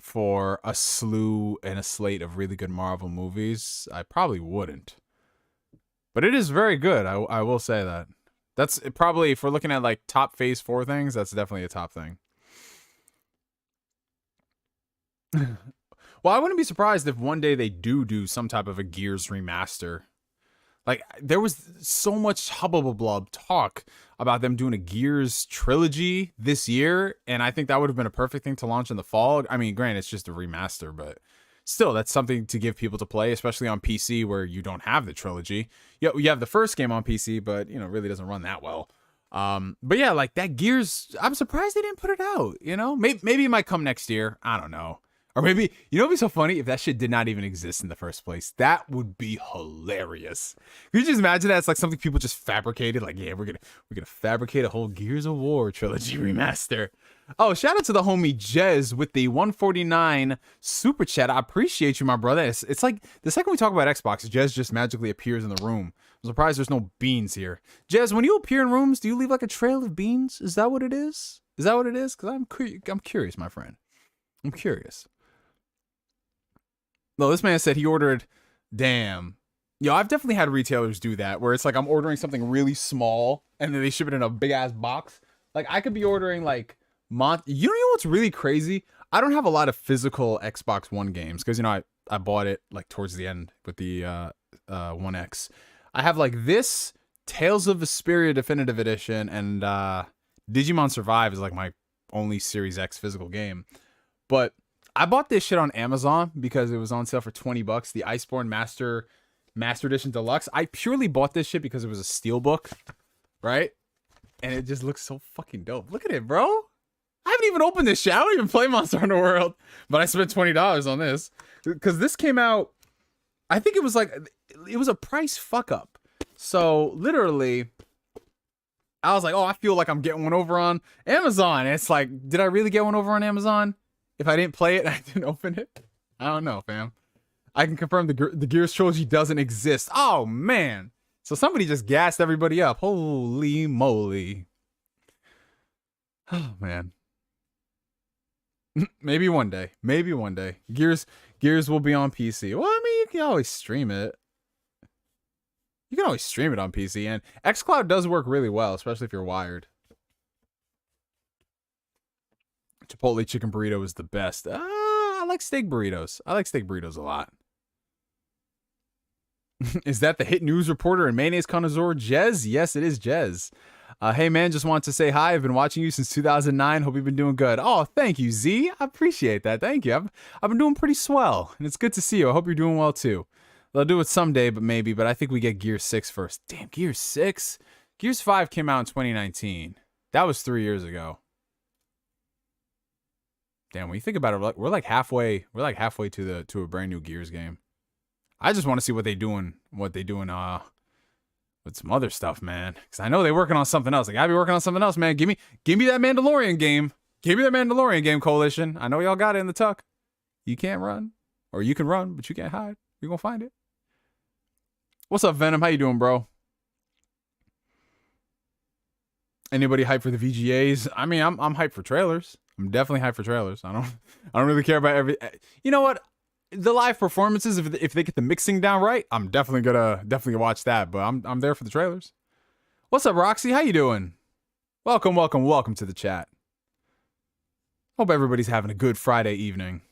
for a slew and a slate of really good Marvel movies? I probably wouldn't. But it is very good, I will say that. That's probably, if we're looking at like top Phase 4 things, that's definitely a top thing. Well, I wouldn't be surprised if one day they do some type of a Gears remaster. Like, there was so much hubbublub talk about them doing a Gears trilogy this year, and I think that would have been a perfect thing to launch in the fall. I mean, granted, it's just a remaster, but still, that's something to give people to play, especially on PC where you don't have the trilogy. You have the first game on PC, but, you know, it really doesn't run that well. But yeah, like that Gears, I'm surprised they didn't put it out, you know? Maybe it might come next year. I don't know. Or maybe, you know what'd be so funny? If that shit did not even exist in the first place. That would be hilarious. Could you just imagine that? It's like something people just fabricated. Like, yeah, we're gonna fabricate a whole Gears of War trilogy remaster. Oh, shout out to the homie Jez with the 149 super chat. I appreciate you, my brother. It's like the second we talk about Xbox, Jez just magically appears in the room. I'm surprised there's no beans here. Jez, when you appear in rooms, do you leave like a trail of beans? Is that what it is? Is that what it is? Because I'm curious, my friend. I'm curious. No, this man said he ordered, damn. Yo, I've definitely had retailers do that, where it's like I'm ordering something really small, and then they ship it in a big-ass box. Like, I could be ordering, like, you know what's really crazy? I don't have a lot of physical Xbox One games, because, you know, I bought it, like, towards the end with the One X. I have, like, this, Tales of Vesperia Definitive Edition, and Digimon Survive is, like, my only Series X physical game. But I bought this shit on Amazon because it was on sale for $20. The Iceborne Master Edition Deluxe. I purely bought this shit because it was a steelbook, right? And it just looks so fucking dope. Look at it, bro. I haven't even opened this shit. I don't even play Monster Hunter World, but I spent $20 on this because this came out. I think it was a price fuck up. So literally, I was like, oh, I feel like I'm getting one over on Amazon. And it's like, did I really get one over on Amazon? If I didn't play it and I didn't open it, I don't know, fam. I can confirm the Gears trilogy doesn't exist. Oh, man. So somebody just gassed everybody up. Holy moly. Oh, man. Maybe one day. Maybe one day. Gears will be on PC. Well, I mean, you can always stream it. You can always stream it on PC. And xCloud does work really well, especially if you're wired. Chipotle chicken burrito is the best. I like steak burritos. I like steak burritos a lot. Is that the hit news reporter and mayonnaise connoisseur, Jez? Yes, it is Jez. Hey, man, just want to say hi. I've been watching you since 2009. Hope you've been doing good. Oh, thank you, Z. I appreciate that. Thank you. I've been doing pretty swell, and it's good to see you. I hope you're doing well, too. They'll do it someday, but I think we get Gears 6 first. Damn, Gears 6? Gears 5 came out in 2019. That was 3 years ago. Damn, when you think about it, we're like halfway to a brand new Gears game. I just want to see what they doing with some other stuff, man. Because I know they're working on something else. They gotta be working on something else, man. Give me that Mandalorian game. Give me that Mandalorian game, Coalition. I know y'all got it in the tuck. You can't run. Or you can run, but you can't hide. You're gonna find it. What's up, Venom? How you doing, bro? Anybody hyped for the VGAs? I mean, I'm hyped for trailers. I'm definitely hyped for trailers. I don't really care about every. You know what? The live performances, if they get the mixing down right, I'm definitely gonna watch that. But I'm there for the trailers. What's up, Roxy? How you doing? Welcome to the chat. Hope everybody's having a good Friday evening.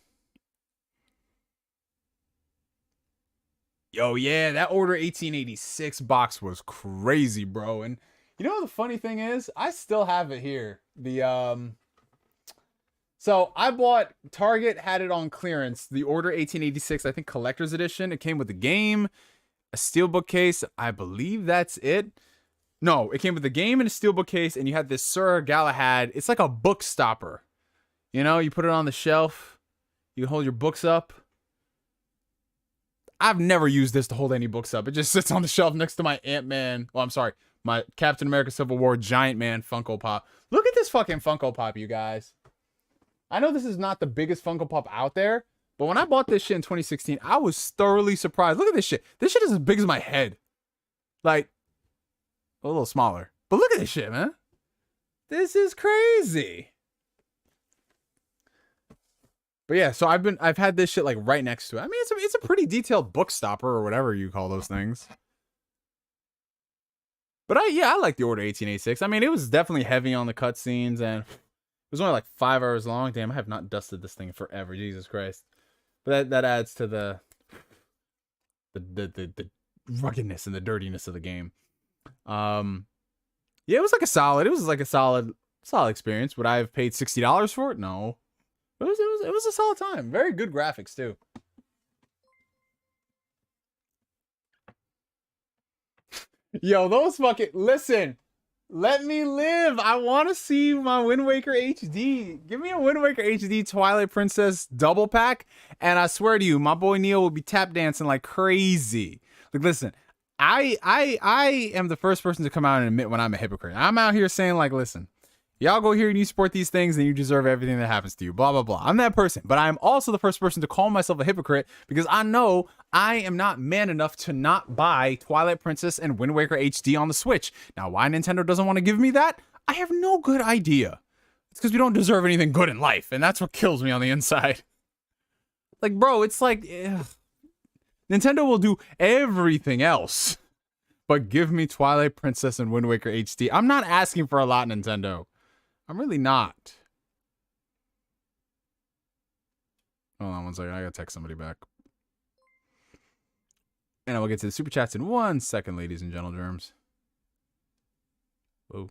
Yo, yeah, that Order 1886 box was crazy, bro. And you know what the funny thing is? I still have it here. So I bought, Target had it on clearance, the Order 1886, I think collector's edition. It came with the game, a steelbook case. I believe that's it. No, it came with the game and a steelbook case, and you had this Sir Galahad. It's like a book stopper. You know, you put it on the shelf. You can hold your books up. I've never used this to hold any books up. It just sits on the shelf next to my Ant-Man. Well, I'm sorry. My Captain America Civil War Giant Man Funko Pop. Look at this fucking Funko Pop, you guys. I know this is not the biggest Funko Pop out there, but when I bought this shit in 2016, I was thoroughly surprised. Look at this shit. This shit is as big as my head. Like, a little smaller. But look at this shit, man. This is crazy. But yeah, so I've had this shit like right next to it. I mean, it's a pretty detailed book stopper or whatever you call those things. But I like the Order 1886. I mean, it was definitely heavy on the cutscenes, and it was only like 5 hours long. Damn, I have not dusted this thing forever. Jesus Christ. But that adds to the ruggedness and the dirtiness of the game. Yeah, it was like a solid experience. Would I have paid $60 for it? No. It was a solid time. Very good graphics too. Yo, those fucking listen. Let me live. I want to see my Wind Waker HD. Give me a Wind Waker HD Twilight Princess double pack, and I swear to you, my boy Neo will be tap dancing like crazy. Like, listen, I am the first person to come out and admit when I'm a hypocrite. I'm out here saying like, listen. Y'all go here and you support these things and you deserve everything that happens to you. Blah, blah, blah. I'm that person. But I'm also the first person to call myself a hypocrite because I know I am not man enough to not buy Twilight Princess and Wind Waker HD on the Switch. Now, why Nintendo doesn't want to give me that? I have no good idea. It's because we don't deserve anything good in life. And that's what kills me on the inside. Like, bro, it's like... ugh. Nintendo will do everything else. But give me Twilight Princess and Wind Waker HD. I'm not asking for a lot, Nintendo. I'm really not. Hold on one second. I gotta text somebody back. And I will get to the super chats in 1 second, ladies and gentle germs. Whoa.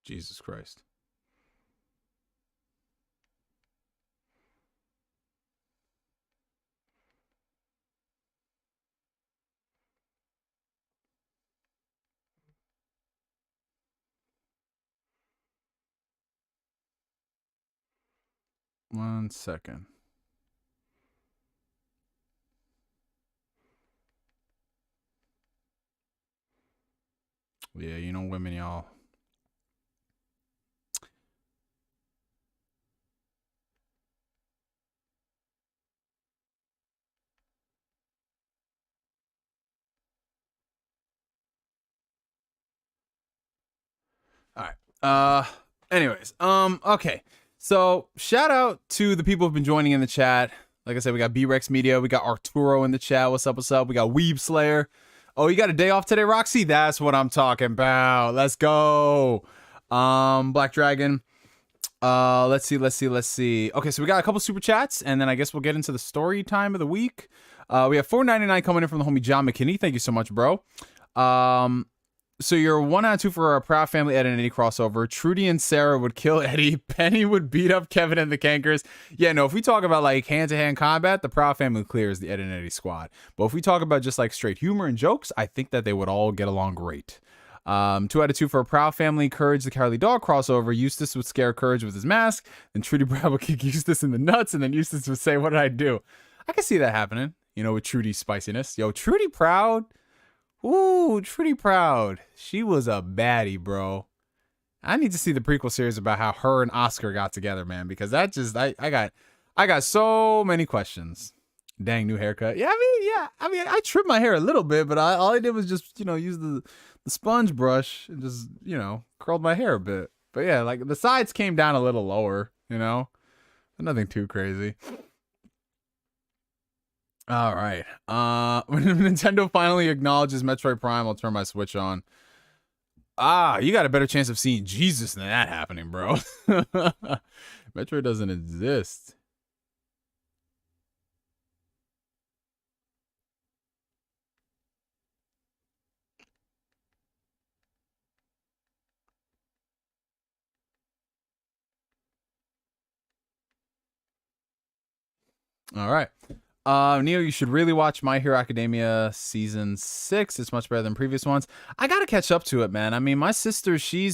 Jesus Christ. One second. Yeah, you know women, y'all. All right. Anyways, okay. So shout out to the people who've been joining in the chat. Like I said, we got B-Rex Media, we got Arturo in the chat. What's up? What's up? We got Weeb Slayer. Oh, you got a day off today, Roxy? That's what I'm talking about. Let's go. Black Dragon. Let's see. Okay, so we got a couple super chats, and then I guess we'll get into the story time of the week. We have $4.99 coming in from the homie John McKinney. Thank you so much, bro. So you're 1 out of 2 for a Proud Family Ed and Eddie crossover. Trudy and Sarah would kill Eddie. Penny would beat up Kevin and the Cankers. Yeah, no, if we talk about like hand-to-hand combat, the Proud Family clears the Ed and Eddie squad. But if we talk about just like straight humor and jokes, I think that they would all get along great. 2 out of 2 for a Proud Family Courage the Cowardly Dog crossover. Eustace would scare Courage with his mask. Then Trudy Brown would kick Eustace in the nuts. And then Eustace would say, what did I do? I can see that happening, you know, with Trudy's spiciness. Yo, Trudy Proud. Ooh, Trudy Proud. She was a baddie, bro. I need to see the prequel series about how her and Oscar got together, man, because that just I got so many questions. Dang, new haircut. Yeah, I trimmed my hair a little bit, but all I did was just, use the sponge brush and just, curled my hair a bit. But yeah, like the sides came down a little lower, nothing too crazy. All right. When Nintendo finally acknowledges Metroid Prime, I'll turn my Switch on. You got a better chance of seeing Jesus than that happening, bro. Metroid doesn't exist. All right. Neo, you should really watch My Hero Academia Season 6. It's much better than previous ones. I gotta catch up to it, man. I mean, my sister, she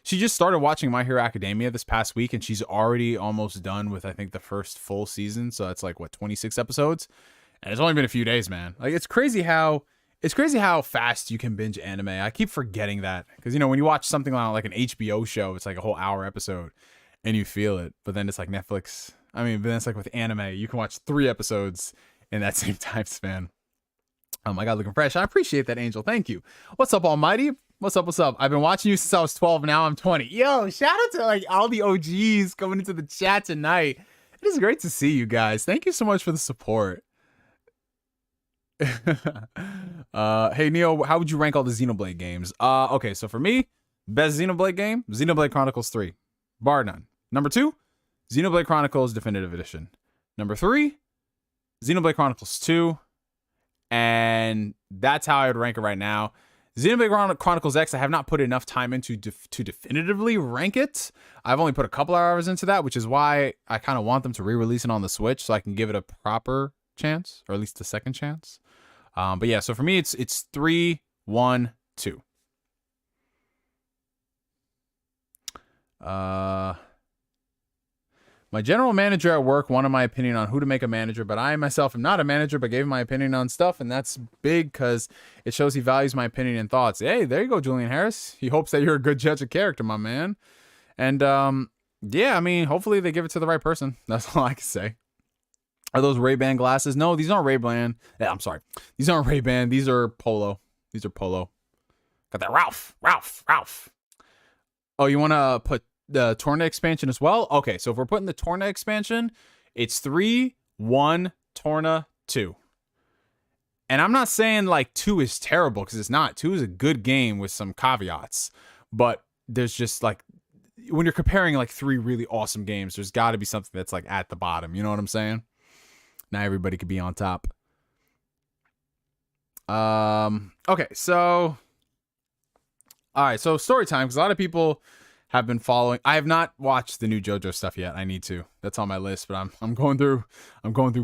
just started watching My Hero Academia this past week, and she's already almost done with, I think, the first full season. So that's like, 26 episodes? And it's only been a few days, man. Like, it's crazy how fast you can binge anime. I keep forgetting that. Because, when you watch something like an HBO show, it's like a whole hour episode, and you feel it. But then it's like Netflix. I mean, but then it's like with anime, you can watch 3 episodes in that same time span. I got looking fresh. I appreciate that, Angel. Thank you. What's up, Almighty? What's up? What's up? I've been watching you since I was 12. Now I'm 20. Yo, shout out to like all the OGs coming into the chat tonight. It is great to see you guys. Thank you so much for the support. Hey, Neo, how would you rank all the Xenoblade games? Okay, so for me, best Xenoblade game, Xenoblade Chronicles 3. Bar none. Number 2, Xenoblade Chronicles Definitive Edition. Number 3, Xenoblade Chronicles 2. And that's how I would rank it right now. Xenoblade Chronicles X, I have not put enough time into to definitively rank it. I've only put a couple hours into that, which is why I kind of want them to re-release it on the Switch so I can give it a proper chance, or at least a second chance. But yeah, so for me, it's 3, 1, 2. My general manager at work wanted my opinion on who to make a manager, but I myself am not a manager, but gave him my opinion on stuff, and that's big because it shows he values my opinion and thoughts. Hey, there you go, Julian Harris. He hopes that you're a good judge of character, my man. And yeah, I mean, hopefully they give it to the right person. That's all I can say. Are those Ray-Ban glasses? No, these aren't Ray-Ban. Yeah, I'm sorry. These aren't Ray-Ban. These are Polo. These are Polo. Got that Ralph. Oh, you want to put the Torna expansion as well? Okay, so if we're putting the Torna expansion, it's 3, 1, Torna, 2. And I'm not saying like 2 is terrible, because it's not. 2 is a good game with some caveats. But there's just like, when you're comparing like 3 really awesome games, there's got to be something that's like at the bottom. You know what I'm saying? Not everybody could be on top. Okay, so all right, so story time, because a lot of people have been following. I have not watched the new JoJo stuff yet. I need to. That's on my list, but I'm going through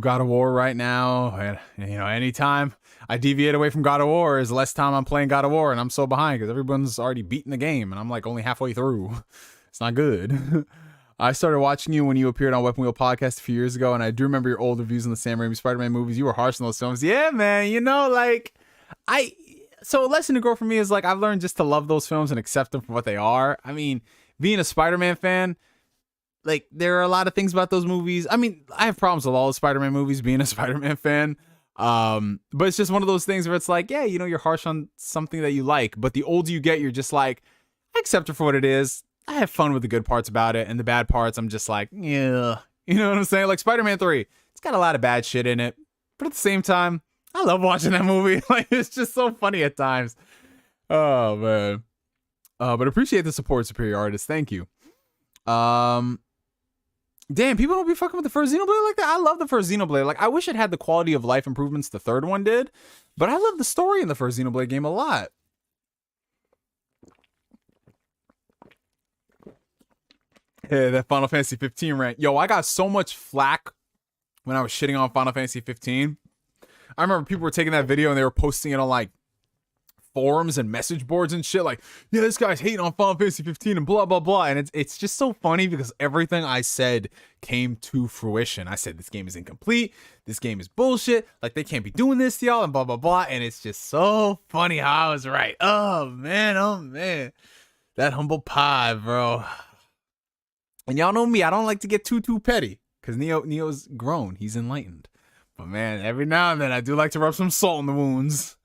God of War right now. And anytime I deviate away from God of War is less time I'm playing God of War, and I'm so behind because everyone's already beaten the game and I'm like only halfway through. It's not good. I started watching you when you appeared on Weapon Wheel Podcast a few years ago, and I do remember your old reviews on the Sam Raimi Spider-Man movies. You were harsh on those films. Yeah, man. So a lesson to grow for me is like I've learned just to love those films and accept them for what they are. I mean, being a Spider-Man fan, like there are a lot of things about those movies. I mean, I have problems with all the Spider-Man movies being a Spider-Man fan. But it's just one of those things where it's like, yeah, you're harsh on something that you like, but the older you get, you're just like, I accept it for what it is. I have fun with the good parts about it, and the bad parts, I'm just like, yeah. You know what I'm saying? Like Spider-Man 3, it's got a lot of bad shit in it, but at the same time, I love watching that movie. Like, it's just so funny at times. Oh, man. But appreciate the support, Superior Artist. Thank you. Damn, people don't be fucking with the first Xenoblade like that. I love the first Xenoblade. Like, I wish it had the quality of life improvements the third one did, but I love the story in the first Xenoblade game a lot. Yeah, that Final Fantasy 15 rant. Yo, I got so much flack when I was shitting on Final Fantasy 15. I remember people were taking that video and they were posting it on like forums and message boards and shit. Like, yeah, this guy's hating on Final Fantasy 15 and blah, blah, blah. And it's just so funny because everything I said came to fruition. I said, this game is incomplete. This game is bullshit. Like, they can't be doing this to y'all and blah, blah, blah. And it's just so funny how I was right. Oh, man. Oh, man. That humble pie, bro. And y'all know me, I don't like to get too petty. Because Neo's grown. He's enlightened. But man, every now and then I do like to rub some salt in the wounds.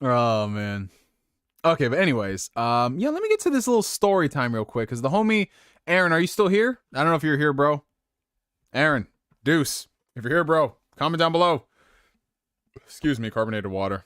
Oh man. Okay, but anyways, yeah, let me get to this little story time real quick. Because the homie, Aaron, are you still here? I don't know if you're here, bro. Aaron, Deuce, if you're here, bro, comment down below. Excuse me, carbonated water.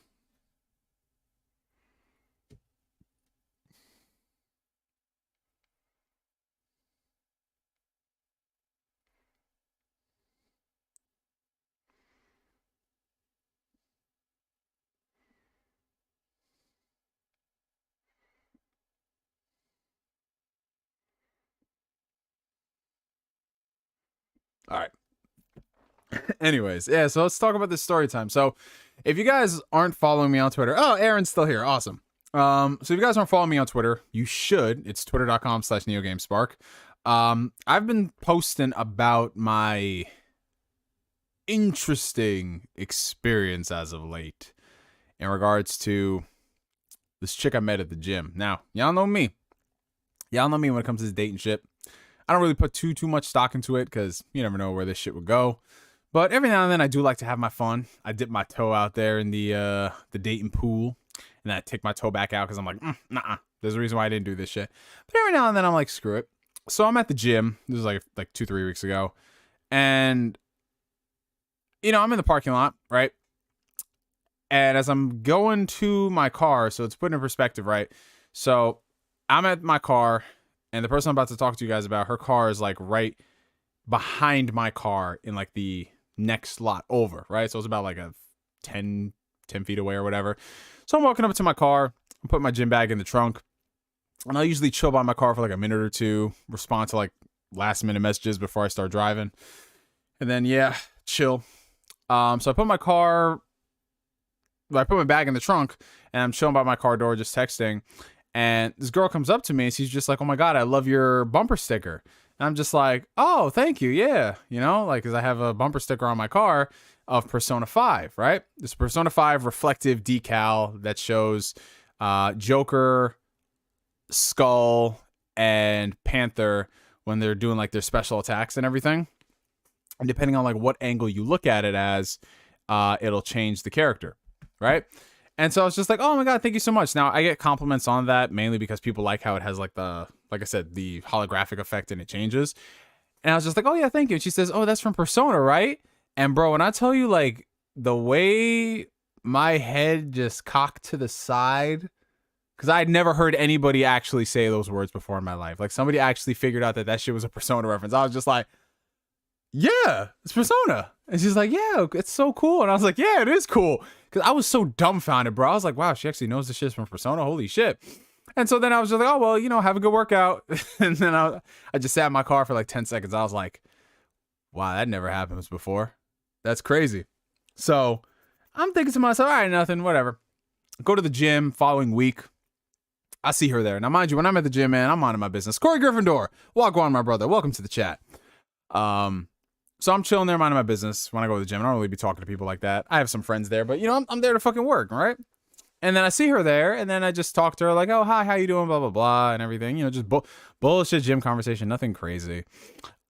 All right. Anyways, yeah, so let's talk about this story time. So if you guys aren't following me on Twitter, oh, Aaron's still here. Awesome. So if you guys aren't following me on Twitter, you should. It's twitter.com/NeoGameSpark. I've been posting about my interesting experience as of late in regards to this chick I met at the gym. Now, y'all know me. Y'all know me when it comes to this dating shit. I don't really put too much stock into it because you never know where this shit would go. But every now and then I do like to have my fun. I dip my toe out there in the dating pool, and then I take my toe back out because I'm like, nah. There's a reason why I didn't do this shit. But every now and then I'm like, screw it. So I'm at the gym. This was like 2-3 weeks ago, and you know I'm in the parking lot, right? And as I'm going to my car, so it's put in perspective, right? So I'm at my car, and the person I'm about to talk to you guys about, her car is like right behind my car in like the next lot over, right? So it's about like a 10 feet away or whatever. So I'm walking up to my car, I'm putting my gym bag in the trunk, and I usually chill by my car for like a minute or two, respond to like last minute messages before I start driving. And then, yeah, chill. So I put my bag in the trunk, and I'm chilling by my car door, just texting. And this girl comes up to me, and she's just like, "Oh my God, I love your bumper sticker." And I'm just like, "Oh, thank you. Yeah." You know, like, because I have a bumper sticker on my car of Persona 5, right? This Persona 5 reflective decal that shows Joker, Skull, and Panther when they're doing like their special attacks and everything. And depending on like what angle you look at it as, it'll change the character, right? And so I was just like, "Oh my God, thank you so much." Now I get compliments on that mainly because people like how it has like like I said, the holographic effect and it changes. And I was just like, "Oh yeah, thank you." And she says, "Oh, that's from Persona, right?" And bro, when I tell you like the way my head just cocked to the side, because I'd never heard anybody actually say those words before in my life. Like somebody actually figured out that shit was a Persona reference. I was just like, "Yeah, it's Persona." And she's like, "Yeah, it's so cool." And I was like, "Yeah, it is cool." Because I was so dumbfounded, bro. I was like, wow, she actually knows this shit's from Persona. Holy shit. And so then I was just like, "Oh, well, you know, have a good workout." And then I just sat in my car for like 10 seconds. I was like, wow, that never happens before. That's crazy. So I'm thinking to myself, all right, nothing, whatever. Go to the gym following week. I see her there. Now, mind you, when I'm at the gym, man, I'm minding my business. Corey Gryffindor, walk on, my brother. Welcome to the chat. So I'm chilling there, minding my business when I go to the gym. I don't really be talking to people like that. I have some friends there, but you know, I'm there to fucking work, right? And then I see her there, and then I just talk to her like, "Oh, hi, how you doing?" Blah blah blah, and everything. You know, just bullshit gym conversation, nothing crazy.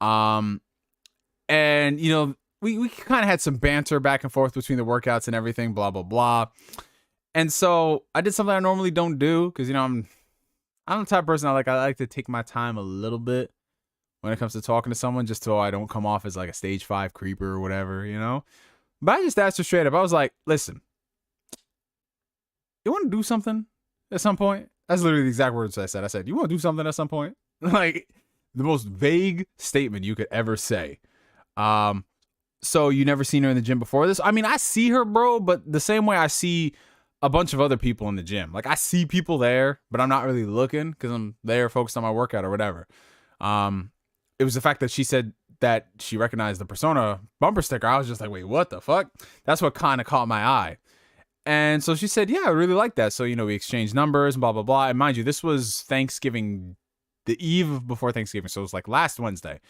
And you know, we kind of had some banter back and forth between the workouts and everything, blah blah blah. And so I did something I normally don't do because you know I'm the type of person I like to take my time a little bit when it comes to talking to someone, just so I don't come off as like a stage 5 creeper or whatever, you know? But I just asked her straight up. I was like, "Listen, you want to do something at some point?" That's literally the exact words I said. I said, "You want to do something at some point?" Like, the most vague statement you could ever say. So you never seen her in the gym before this? I mean, I see her, bro, but the same way I see a bunch of other people in the gym. Like, I see people there, but I'm not really looking because I'm there focused on my workout or whatever. It was the fact that she said that she recognized the Persona bumper sticker. I was just like, wait, what the fuck? That's what kind of caught my eye. And so she said, "Yeah, I really like that." So, you know, we exchanged numbers and blah, blah, blah. And mind you, this was Thanksgiving, the eve before Thanksgiving. So it was like last Wednesday.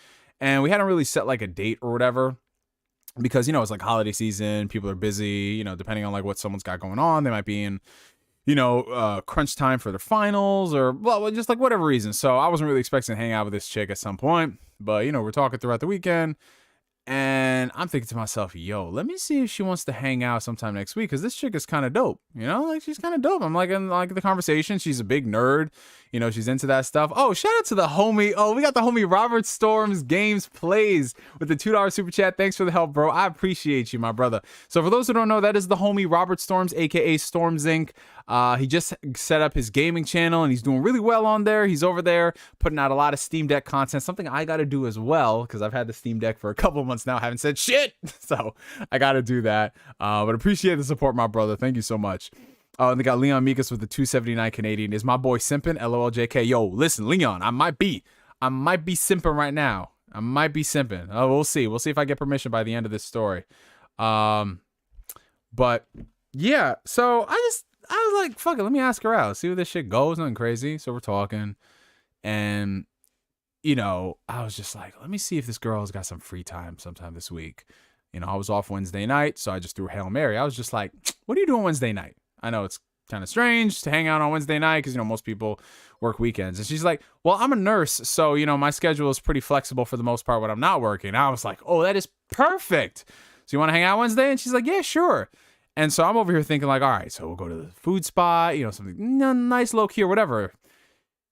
And we hadn't really set like a date or whatever because, you know, it's like holiday season. People are busy, you know, depending on like what someone's got going on. They might be in, crunch time for their finals or well, just like whatever reason. So I wasn't really expecting to hang out with this chick at some point, but we're talking throughout the weekend. And I'm thinking to myself, yo, let me see if she wants to hang out sometime next week, because this chick is kind of dope, like she's kind of dope. I'm like in like the conversation. She's a big nerd, she's into that stuff. Oh, shout out to the homie. Oh, we got the homie Robert Storms Games Plays with the $2 super chat. Thanks for the help, bro. I appreciate you, my brother. So for those who don't know, that is the homie Robert Storms, aka Storms Inc. He just set up his gaming channel and he's doing really well on there. He's over there putting out a lot of Steam Deck content, something I got to do as well, because I've had the Steam Deck for a couple of months now. I haven't said shit. So I got to do that. But appreciate the support, my brother. Thank you so much. And they got Leon Mikas with the 279 Canadian. Is my boy simping? LOLJK. Yo, listen, Leon, I might be simping right now. I might be simping. Oh, we'll see. We'll see if I get permission by the end of this story. But yeah, so I was like, fuck it, let me ask her out. See where this shit goes. Nothing crazy. So we're talking. And, I was just like, let me see if this girl has got some free time sometime this week. I was off Wednesday night, so I just threw Hail Mary. I was just like, what are you doing Wednesday night? I know it's kind of strange to hang out on Wednesday night because, most people work weekends. And she's like, well, I'm a nurse, so, my schedule is pretty flexible for the most part when I'm not working. I was like, oh, that is perfect. So you want to hang out Wednesday? And she's like, yeah, sure. And so I'm over here thinking like, all right, so we'll go to the food spot, something nice, low key or whatever.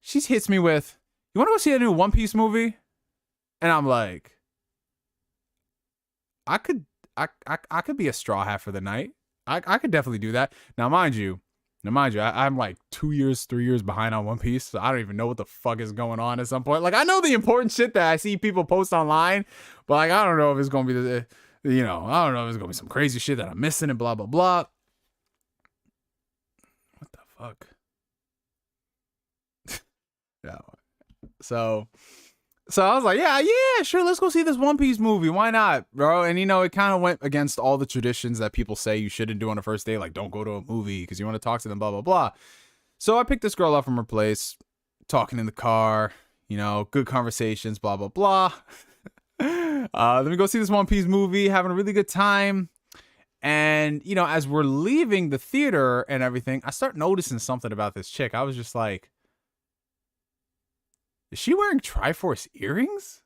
She hits me with, you want to go see a new One Piece movie? And I'm like, I could be a straw hat for the night. I could definitely do that. Now, mind you, I'm like 2 years, 3 years behind on One Piece, so I don't even know what the fuck is going on at some point. Like, I know the important shit that I see people post online, but like, I don't know if it's going to be I don't know if it's going to be some crazy shit that I'm missing and blah, blah, blah. What the fuck? Yeah. So I was like, yeah, sure, let's go see this One Piece movie. Why not, bro? And, it kind of went against all the traditions that people say you shouldn't do on a first date. Like, don't go to a movie because you want to talk to them, blah, blah, blah. So I picked this girl up from her place, talking in the car, good conversations, blah, blah, blah. Then we go see this One Piece movie, having a really good time. And, as we're leaving the theater and everything, I start noticing something about this chick. I was just like, is she wearing Triforce earrings?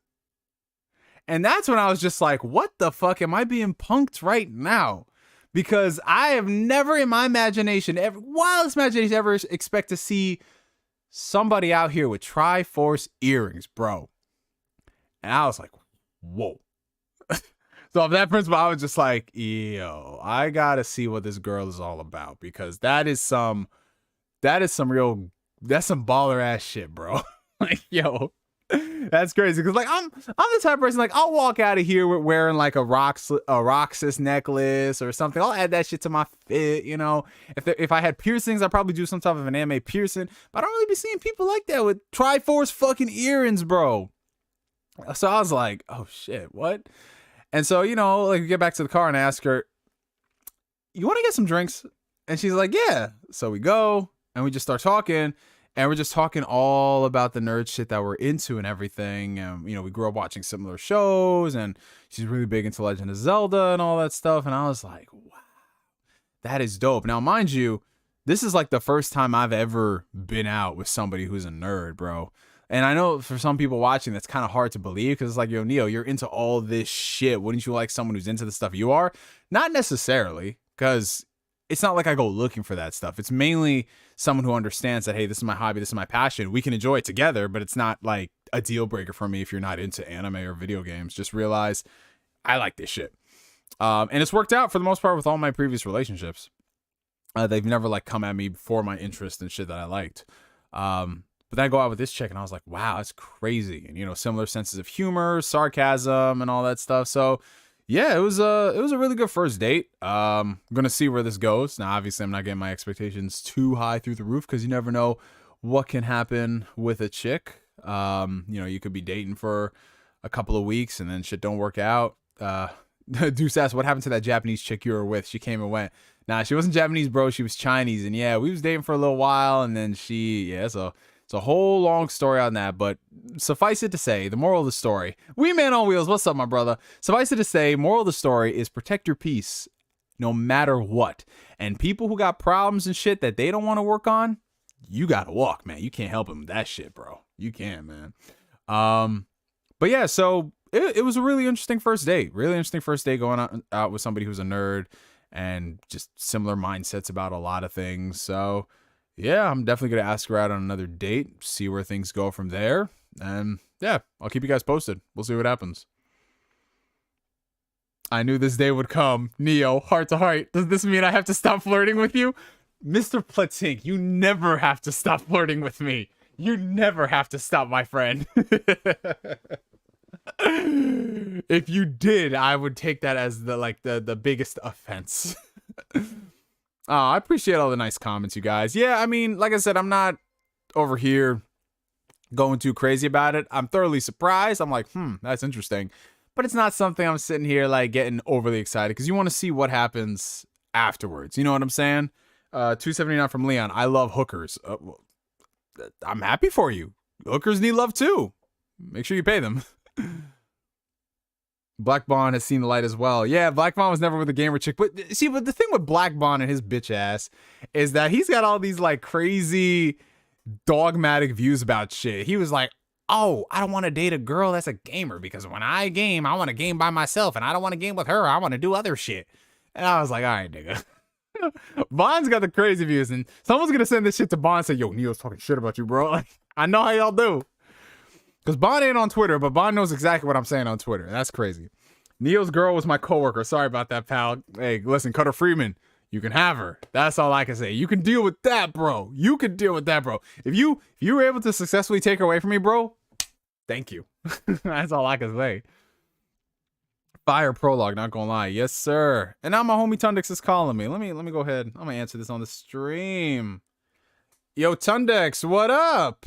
And that's when I was just like, what the fuck? Am I being punked right now? Because I have never in my imagination, wildest imagination, ever expect to see somebody out here with Triforce earrings, bro. And I was like, whoa. So of that principle, I was just like, yo, I gotta see what this girl is all about, because that's some baller ass shit, bro. Like, yo, that's crazy. Cause like I'm the type of person, like, I'll walk out of here with wearing like a Roxas necklace or something. I'll add that shit to my fit, If I had piercings, I'd probably do some type of an anime piercing. But I don't really be seeing people like that with Triforce fucking earrings, bro. So I was like, oh shit, what? And so, like, we get back to the car and I ask her, you want to get some drinks? And she's like, yeah. So we go and we just start talking, and we're just talking all about the nerd shit that we're into and everything. And, we grew up watching similar shows, and she's really big into Legend of Zelda and all that stuff. And I was like, wow, that is dope. Now, mind you, this is like the first time I've ever been out with somebody who's a nerd, bro. And I know for some people watching, that's kind of hard to believe, because it's like, yo, Neo, you're into all this shit. Wouldn't you like someone who's into the stuff you are? Not necessarily, because it's not like I go looking for that stuff. It's mainly someone who understands that, hey, this is my hobby, this is my passion. We can enjoy it together, but it's not like a deal breaker for me if you're not into anime or video games. Just realize I like this shit. And it's worked out for the most part with all my previous relationships. They've never like come at me for my interest and shit that I liked. But then I go out with this chick and I was like, wow, that's crazy. And, similar senses of humor, sarcasm, and all that stuff. So yeah, it was a really good first date. I'm going to see where this goes. Now, obviously, I'm not getting my expectations too high through the roof, because you never know what can happen with a chick. You could be dating for a couple of weeks and then shit don't work out. Deuce asked, what happened to that Japanese chick you were with? She came and went. Nah, she wasn't Japanese, bro. She was Chinese. And yeah, we was dating for a little while, and then so it's a whole long story on that, but suffice it to say, the moral of the story, Wee Man on Wheels, what's up, my brother? Suffice it to say, moral of the story is protect your peace no matter what. And people who got problems and shit that they don't want to work on, you gotta walk, man. You can't help them with that shit, bro. You can, man. But yeah, so it was a really interesting first date. Really interesting first date going out with somebody who's a nerd and just similar mindsets about a lot of things. So yeah, I'm definitely gonna ask her out on another date, see where things go from there. And yeah, I'll keep you guys posted. We'll see what happens. I knew this day would come. Neo, heart to heart. Does this mean I have to stop flirting with you? Mr. Platink, you never have to stop flirting with me. You never have to stop, my friend. If you did, I would take that as the biggest offense. I appreciate all the nice comments, you guys. Yeah, I mean, like I said, I'm not over here going too crazy about it. I'm thoroughly surprised. I'm like, that's interesting. But it's not something I'm sitting here like getting overly excited because you want to see what happens afterwards. You know what I'm saying? 279 from Leon. I love hookers. Well, I'm happy for you. Hookers need love too. Make sure you pay them. Black Bond has seen the light as well. Yeah, Black Bond was never with a gamer chick. But see, but the thing with Black Bond and his bitch ass is that he's got all these like crazy dogmatic views about shit. He was like, oh, I don't want to date a girl that's a gamer because when I game, I want to game by myself and I don't want to game with her. I want to do other shit. And I was like, all right, nigga. Bond's got the crazy views and someone's going to send this shit to Bond and say, yo, Neo's talking shit about you, bro. Like, I know how y'all do. Because Bond ain't on Twitter, but Bond knows exactly what I'm saying on Twitter. That's crazy. Neo's girl was my coworker. Sorry about that, pal. Hey, listen, Cutter Freeman, you can have her. That's all I can say. You can deal with that, bro. You can deal with that, bro. If you were able to successfully take her away from me, bro, thank you. That's all I can say. Fire prologue, not gonna lie. Yes, sir. And now my homie Tundex is calling me. Let me go ahead. I'm gonna answer this on the stream. Yo, Tundex, what up?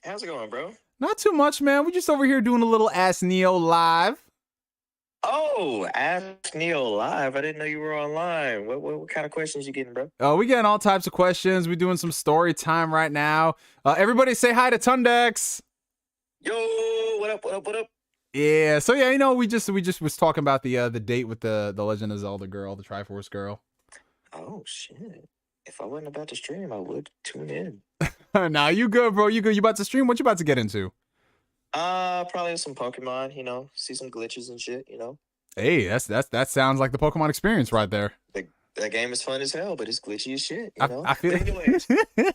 How's it going, bro? Not too much, man. We just over here doing a little Ask Neo live. Oh, Ask Neo live. I didn't know you were online. What kind of questions you getting, bro? Oh, we getting all types of questions. We're doing some story time right now. Everybody say hi to Tundex. Yo, what up, what up, what up? Yeah, so yeah, you know, we just was talking about the date with the Legend of Zelda girl, the Triforce girl. Oh shit. If I wasn't about to stream, I would tune in. Nah, you good, bro. You good. You about to stream? What you about to get into? Probably some Pokemon, you know, see some glitches and shit, you know. Hey, that sounds like the Pokemon experience right there. That game is fun as hell, but it's glitchy as shit, you know. I feel but anyways,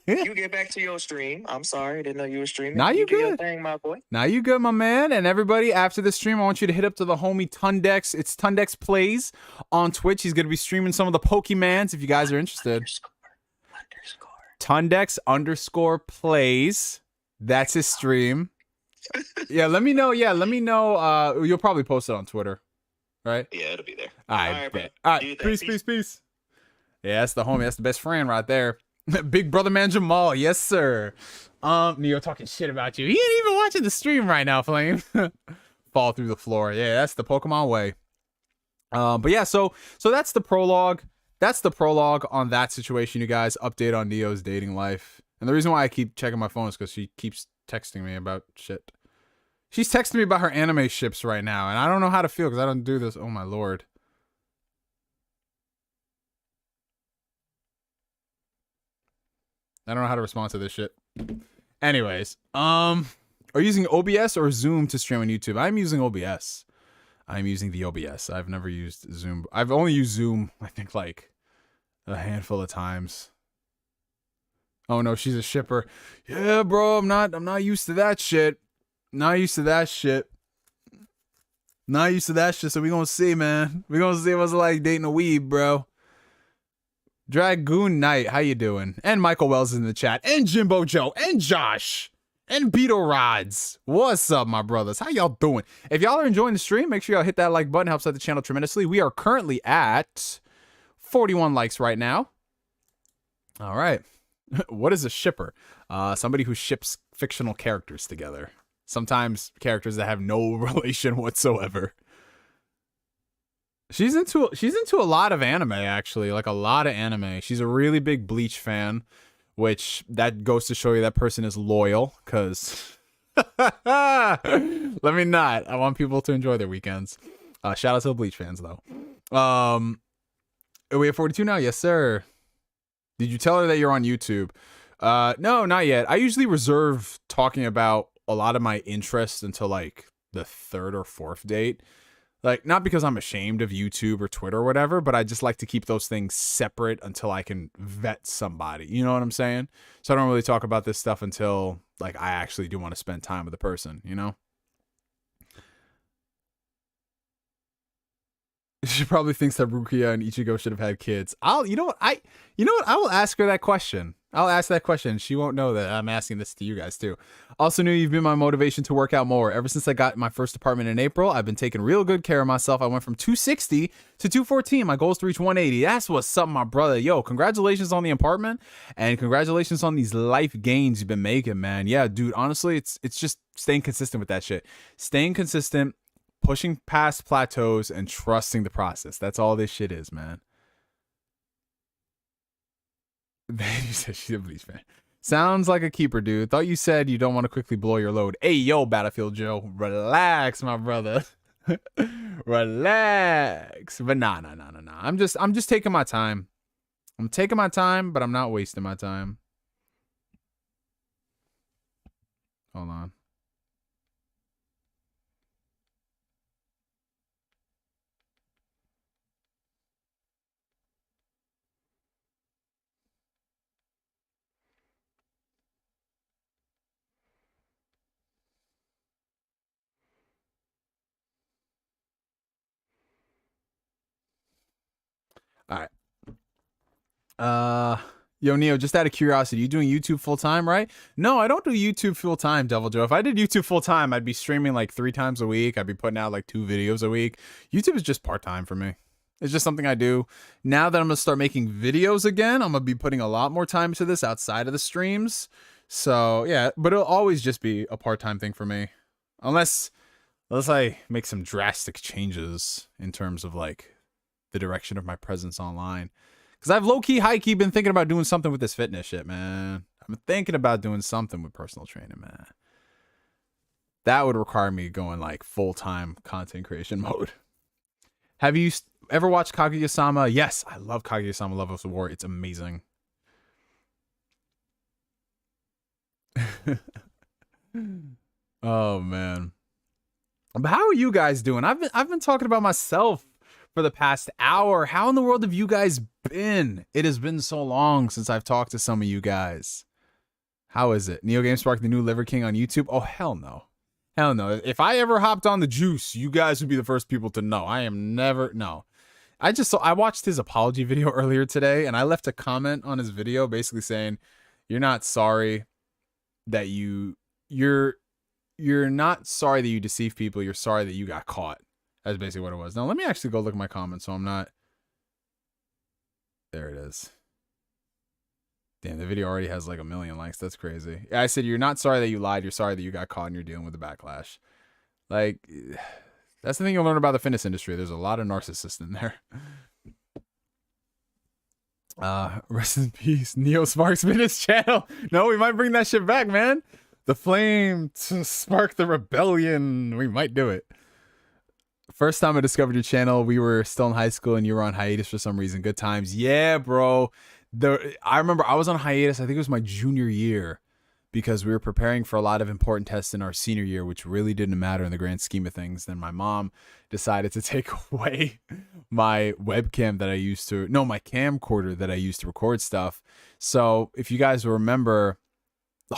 you get back to your stream. I'm sorry, didn't know you were streaming. Now you do good. Your thing, my boy. Now you good, my man. And everybody, after the stream, I want you to hit up to the homie Tundex. It's Tundex Plays on Twitch. He's gonna be streaming some of the Pokemans if you guys are interested. Tundex_Plays. That's his stream. Yeah, let me know. Yeah, let me know. You'll probably post it on Twitter, right? Yeah, it'll be there. All right, bet. All right, peace. Yeah, that's the homie. That's the best friend right there. Big brother man Jamal. Yes, sir. Neo talking shit about you. He ain't even watching the stream right now, Flame. Fall through the floor. Yeah, that's the Pokemon way. But yeah, so that's the prologue. That's the prologue on that situation, you guys. Update on Neo's dating life. And the reason why I keep checking my phone is because she keeps texting me about shit. She's texting me about her anime ships right now, and I don't know how to feel because I don't do this. Oh my lord. I don't know how to respond to this shit. Anyways, are you using OBS or Zoom to stream on YouTube? I'm using OBS. I'm using the OBS. I've never used Zoom. I've only used Zoom, I think, like a handful of times. Oh no, she's a shipper. Yeah, bro, I'm not used to that shit. Not used to that shit. Not used to that shit, so we gonna see, man. We gonna see what's it like dating a weeb, bro. Dragoon Knight, how you doing? And Michael Wells is in the chat. And Jimbo Joe. And Josh. And Beetle Rods. What's up, my brothers? How y'all doing? If y'all are enjoying the stream, make sure y'all hit that like button. Helps out the channel tremendously. We are currently at 41 likes right now. All right. What is a shipper? Somebody who ships fictional characters together. Sometimes characters that have no relation whatsoever. She's into a lot of anime, actually, like a lot of anime. She's a really big Bleach fan, which that goes to show you that person is loyal, because let me not. I want people to enjoy their weekends. Shout out to the Bleach fans, though. Oh, we have 42 now? Yes, sir. Did you tell her that you're on YouTube? No, not yet. I usually reserve talking about a lot of my interests until like the third or fourth date. Like, not because I'm ashamed of YouTube or Twitter or whatever, but I just like to keep those things separate until I can vet somebody. You know what I'm saying? So I don't really talk about this stuff until like I actually do want to spend time with the person, you know? She probably thinks that Rukia and Ichigo should have had kids. You know what? I will ask her that question. I'll ask that question. She won't know that I'm asking this to you guys too. Also knew you've been my motivation to work out more. Ever since I got my first apartment in April, I've been taking real good care of myself. I went from 260 to 214. My goal is to reach 180. That's what's up, my brother. Yo, congratulations on the apartment and congratulations on these life gains you've been making, man. Yeah, dude, honestly, it's just staying consistent with that shit. Staying consistent, pushing past plateaus, and trusting the process. That's all this shit is, man. You said she's a Bleach fan. Sounds like a keeper, dude. Thought you said you don't want to quickly blow your load. Hey, yo, Battlefield Joe. Relax, my brother. Relax. But nah. I'm just taking my time. I'm taking my time, but I'm not wasting my time. Hold on. All right. Yo, Neo, just out of curiosity, you doing YouTube full time, right? No, I don't do YouTube full time, Devil Joe. If I did YouTube full time, I'd be streaming like 3 times a week. I'd be putting out like 2 videos a week. YouTube is just part time for me. It's just something I do. Now that I'm gonna start making videos again, I'm gonna be putting a lot more time into this outside of the streams. So yeah, but it'll always just be a part time thing for me, unless I make some drastic changes in terms of like the direction of my presence online. Because I've low-key, high-key been thinking about doing something with this fitness shit, man. I've been thinking about doing something with personal training, man. That would require me going like full-time content creation mode. Have you ever watched Kaguya-sama? Yes, I love Kaguya-sama Love of War. It's amazing. Oh, man. But how are you guys doing? I've been talking about myself for the past hour. How in the world have you guys been? It has been so long since I've talked to some of you guys. How is it? NeoGameSpark, the new Liver King on YouTube? Oh, hell no. Hell no. If I ever hopped on the juice, you guys would be the first people to know. I am never, no. I watched his apology video earlier today, and I left a comment on his video basically saying, you're not sorry that you're not sorry that you deceive people. You're sorry that you got caught. That's basically what it was. Now, let me actually go look at my comments so I'm not... There it is. Damn, the video already has like 1 million likes. That's crazy. Yeah, I said, you're not sorry that you lied. You're sorry that you got caught and you're dealing with the backlash. Like, that's the thing you'll learn about the fitness industry. There's a lot of narcissists in there. Rest in peace, NeoSpark's fitness channel. No, we might bring that shit back, man. The flame to spark the rebellion. We might do it. First time I discovered your channel, we were still in high school and you were on hiatus for some reason. Good times. Yeah, bro. I remember I was on hiatus. I think it was my junior year because we were preparing for a lot of important tests in our senior year, which really didn't matter in the grand scheme of things. Then my mom decided to take away my webcam that I used to, no, my camcorder that I used to record stuff. So if you guys remember,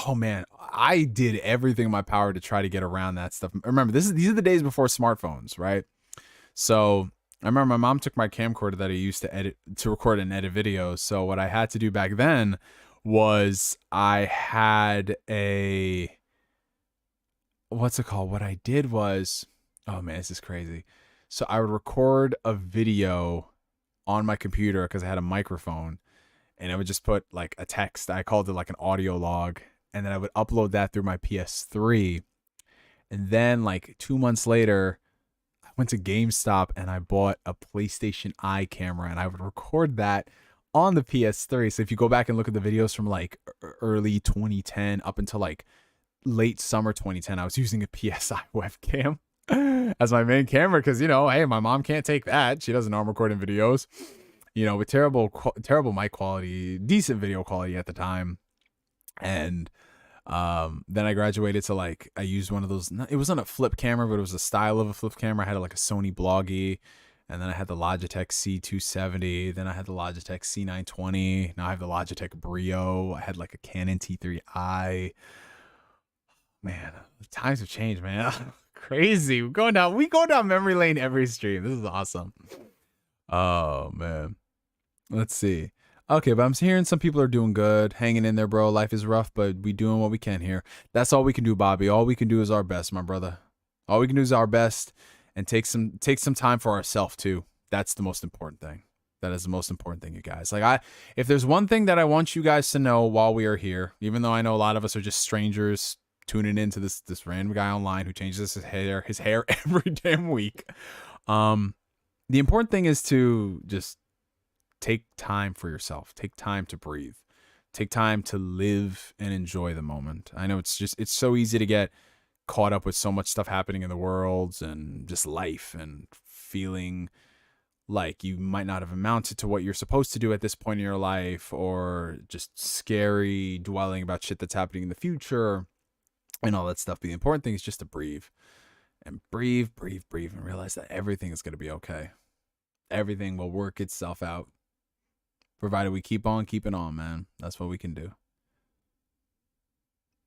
oh man, I did everything in my power to try to get around that stuff. Remember, these are the days before smartphones, right? So I remember my mom took my camcorder that I used to record and edit videos. So what I had to do back then was I had a, what's it called? What I did was, oh man, this is crazy. So I would record a video on my computer because I had a microphone, and I would just put like a text. I called it like an audio log. And then I would upload that through my PS3. And then like 2 months later, I went to GameStop and I bought a PlayStation Eye camera, and I would record that on the PS3. So if you go back and look at the videos from like early 2010 up until like late summer 2010, I was using a PSI webcam as my main camera because, you know, hey, my mom can't take that. She doesn't know I'm recording videos. you know, with terrible mic quality, decent video quality at the time. And then I graduated to like, I used one of those, it wasn't a flip camera, but it was a style of a flip camera. I had like a Sony Bloggie, and then I had the Logitech C270. Then I had the Logitech C920. Now I have the Logitech Brio. I had like a Canon T3i. Man, the times have changed, man. Crazy. We go down memory lane every stream. This is awesome. Oh man. Let's see. Okay, but I'm hearing some people are doing good, hanging in there, bro. Life is rough, but we doing what we can here. That's all we can do, Bobby. All we can do is our best, my brother. All we can do is our best, and take some time for ourselves too. That's the most important thing. That is the most important thing, you guys. Like if there's one thing that I want you guys to know while we are here, even though I know a lot of us are just strangers tuning into this random guy online who changes his hair every damn week. The important thing is to just take time for yourself. Take time to breathe. Take time to live and enjoy the moment. I know it's so easy to get caught up with so much stuff happening in the world and just life, and feeling like you might not have amounted to what you're supposed to do at this point in your life, or just scary dwelling about shit that's happening in the future and all that stuff. But the important thing is just to breathe, and breathe, and realize that everything is going to be okay. Everything will work itself out, provided we keep on keeping on, man. That's what we can do.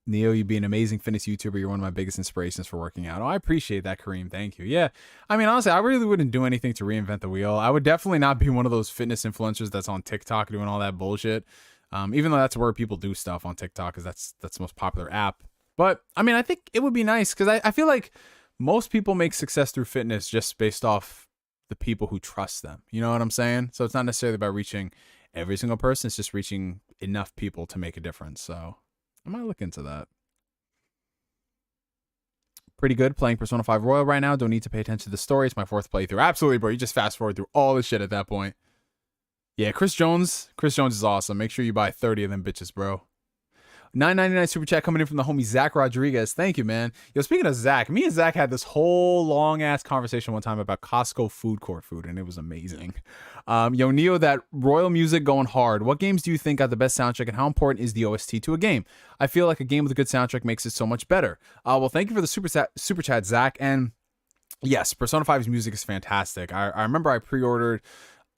Neo, you'd be an amazing fitness YouTuber. You're one of my biggest inspirations for working out. Oh, I appreciate that, Kareem. Thank you. Yeah. I mean, honestly, I really wouldn't do anything to reinvent the wheel. I would definitely not be one of those fitness influencers that's on TikTok doing all that bullshit. Even though that's where people do stuff on TikTok, because that's the most popular app. But, I mean, I think it would be nice, because I feel like most people make success through fitness just based off the people who trust them. You know what I'm saying? So it's not necessarily about reaching every single person. It's just reaching enough people to make a difference. So I might look into that. Pretty good playing Persona 5 Royal right now. Don't need to pay attention to the story. It's my 4th playthrough. Absolutely, bro. You just fast forward through all this shit at that point. Yeah, Chris Jones is awesome. Make sure you buy 30 of them bitches, bro. $9.99 super chat coming in from the homie Zack Rodriguez. Thank you, man. Yo, speaking of Zack, me and Zack had this whole long ass conversation one time about Costco food court food, and it was amazing. Yo, Neo, that royal music going hard. What games do you think got the best soundtrack, and how important is the OST to a game? I feel like a game with a good soundtrack makes it so much better. Well, thank you for the super chat, Zack. And yes, Persona 5's music is fantastic. I remember I pre-ordered.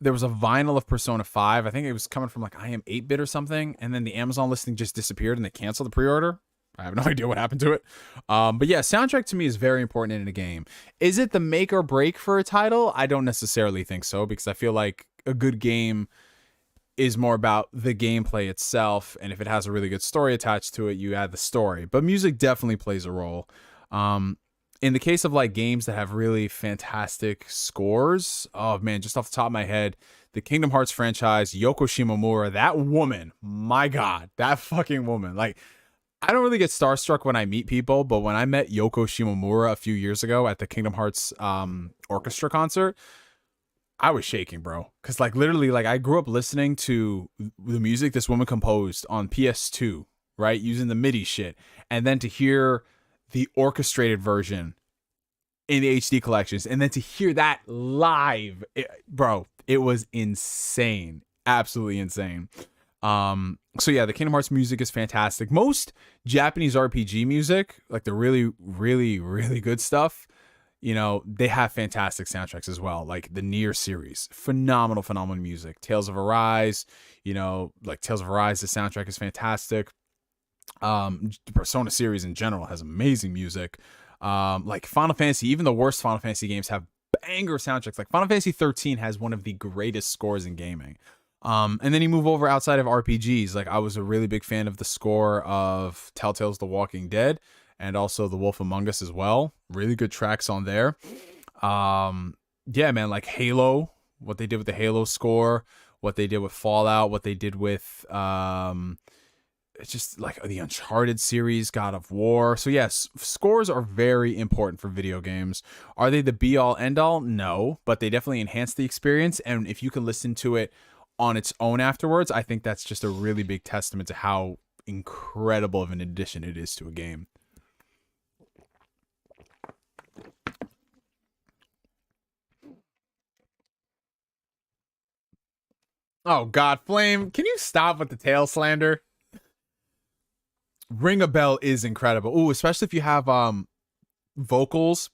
There was a vinyl of Persona 5. I think it was coming from like I Am 8-Bit or something. And then the Amazon listing just disappeared and they canceled the pre-order. I have no idea what happened to it. But yeah, soundtrack to me is very important in a game. Is it the make or break for a title? I don't necessarily think so, because I feel like a good game is more about the gameplay itself. And if it has a really good story attached to it, you add the story. But music definitely plays a role. In the case of like games that have really fantastic scores, oh man, just off the top of my head, the Kingdom Hearts franchise, Yoko Shimomura, that woman, my God, that fucking woman. Like, I don't really get starstruck when I meet people, but when I met Yoko Shimomura a few years ago at the Kingdom Hearts orchestra concert, I was shaking, bro. Because like literally, like I grew up listening to the music this woman composed on PS2, right? Using the MIDI shit. And then to hear the orchestrated version in the HD collections, and then to hear that live, bro, it was insane. Absolutely insane. So yeah, the Kingdom Hearts music is fantastic. Most Japanese RPG music, like the really, really, really good stuff, you know, they have fantastic soundtracks as well. Like the Nier series, phenomenal music. Tales of Arise, you know, like Tales of Arise, the soundtrack is fantastic. The Persona series in general has amazing music. Like Final Fantasy, even the worst Final Fantasy games have banger soundtracks. Like Final Fantasy 13 has one of the greatest scores in gaming. And then you move over outside of RPGs. Like I was a really big fan of the score of Telltale's The Walking Dead, and also The Wolf Among Us as well. Really good tracks on there. Yeah, man, like Halo, what they did with the Halo score, what they did with Fallout, what they did with it's just like the Uncharted series, God of War. So yes, scores are very important for video games. Are they the be all end all? No, but they definitely enhance the experience. And if you can listen to it on its own afterwards, I think that's just a really big testament to how incredible of an addition it is to a game. Oh God, Flame, can you stop with the tail slander? Ring a Bell is incredible. Ooh, especially if you have vocals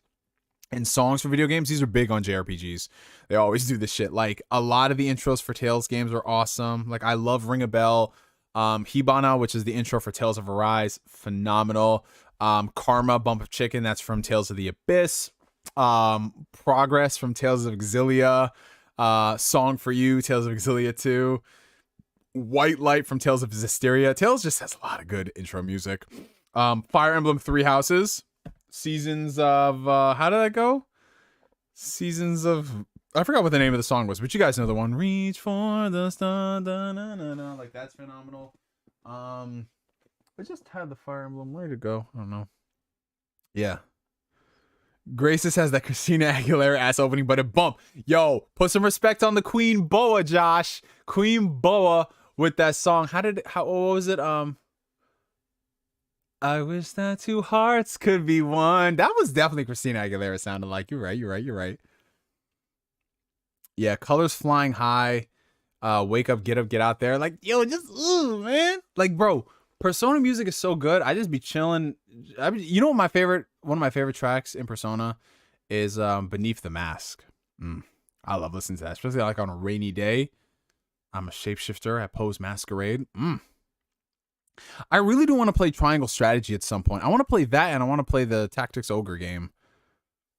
and songs for video games. These are big on JRPGs. They always do this shit. Like a lot of the intros for Tales games are awesome. Like I love Ring a Bell. Hibana, which is the intro for Tales of Arise, phenomenal. Karma, Bump of Chicken, that's from Tales of the Abyss. Progress from Tales of Exilia. Song for You, Tales of Exilia 2. White Light from Tales of Zestiria. Tales just has a lot of good intro music. Fire Emblem Three Houses. Seasons of how did that go? Seasons of, I forgot what the name of the song was, but you guys know the one. Reach for the star, da, na, na, na. Like that's phenomenal. I just had the Fire Emblem. Where'd it go? I don't know. Yeah. Graces has that Christina Aguilera ass opening, but a bump. Yo, put some respect on the Queen Boa, Josh. Queen Boa with that song. What was it? I wish that two hearts could be one. That was definitely Christina Aguilera sounded like. You're right. Yeah, Colors Flying High. Wake Up, Get Out There. Like, yo, just, ooh, man. Like, bro, Persona music is so good. I just be chilling. You know what one of my favorite tracks in Persona is Beneath the Mask. I love listening to that, especially like on a rainy day. I'm a shapeshifter at Poe's Masquerade. I really do want to play Triangle Strategy at some point. I want to play that, and I want to play the Tactics Ogre game.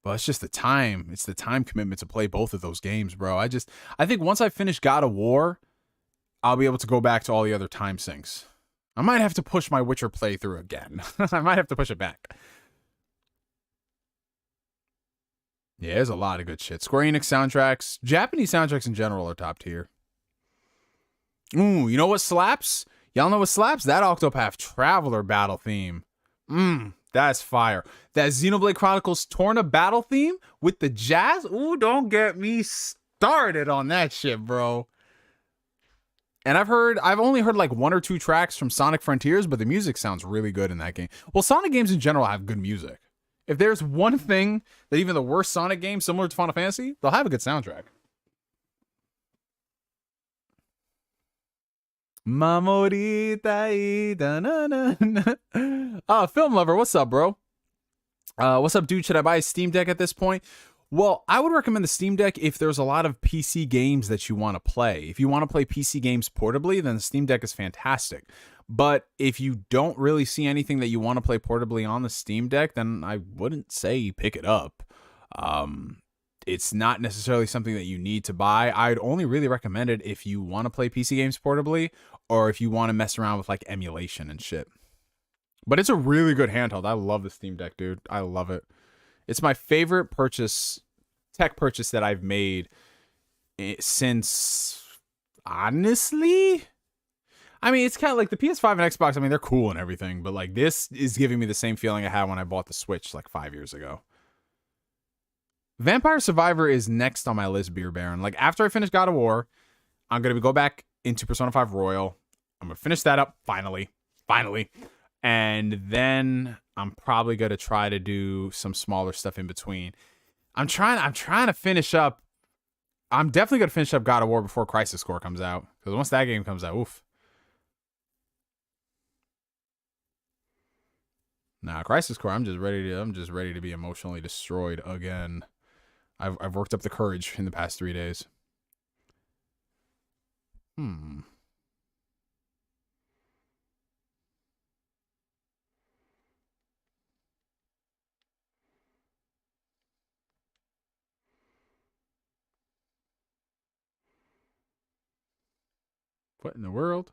But it's just the time. It's the time commitment to play both of those games, bro. I think once I finish God of War, I'll be able to go back to all the other time sinks. I might have to push my Witcher playthrough again. I might have to push it back. Yeah, there's a lot of good shit. Square Enix soundtracks. Japanese soundtracks in general are top tier. Ooh, you know what slaps? Y'all know what slaps? That Octopath Traveler battle theme. That's fire. That Xenoblade Chronicles Torna battle theme with the jazz. Ooh, don't get me started on that shit, bro. And I've only heard like one or two tracks from Sonic Frontiers, but the music sounds really good in that game. Well, Sonic games in general have good music. If there's one thing that even the worst Sonic game, similar to Final Fantasy, they'll have a good soundtrack. Mamorita, Film Lover, what's up, bro? What's up, dude? Should I buy a Steam Deck at this point? Well, I would recommend the Steam Deck if there's a lot of PC games that you want to play. If you want to play PC games portably, then the Steam Deck is fantastic. But if you don't really see anything that you want to play portably on the Steam Deck, then I wouldn't say pick it up. It's not necessarily something that you need to buy. I'd only really recommend it if you want to play PC games portably or if you want to mess around with like emulation and shit. But it's a really good handheld. I love the Steam Deck, dude. I love it. It's my favorite tech purchase that I've made since, honestly, I mean, it's kind of like the PS5 and Xbox. I mean, they're cool and everything, but like this is giving me the same feeling I had when I bought the Switch like 5 years ago. Vampire Survivor is next on my list, Beer Baron. Like after I finish God of War, I'm going to go back into Persona 5 Royal. I'm going to finish that up finally. And then I'm probably going to try to do some smaller stuff in between. I'm trying to finish up. I'm definitely going to finish up God of War before Crisis Core comes out. Because once that game comes out, oof. Nah, Crisis Core, I'm just ready to be emotionally destroyed again. I've worked up the courage in the past 3 days. What in the world?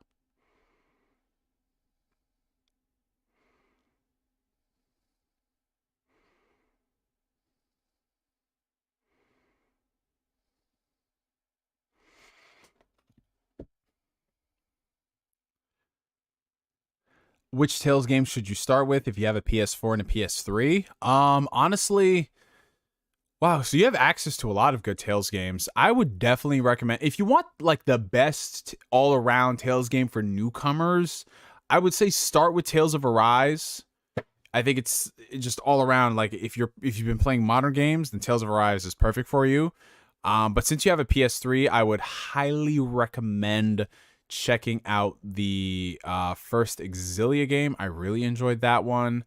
Which Tales game should you start with if you have a PS4 and a PS3? Honestly, wow, so you have access to a lot of good Tales games. I would definitely recommend, if you want like the best all-around Tales game for newcomers, I would say start with Tales of Arise. I think it's just all around, like if you've been playing modern games, then Tales of Arise is perfect for you. But since you have a PS3, I would highly recommend checking out the first Exilia game. I really enjoyed that one.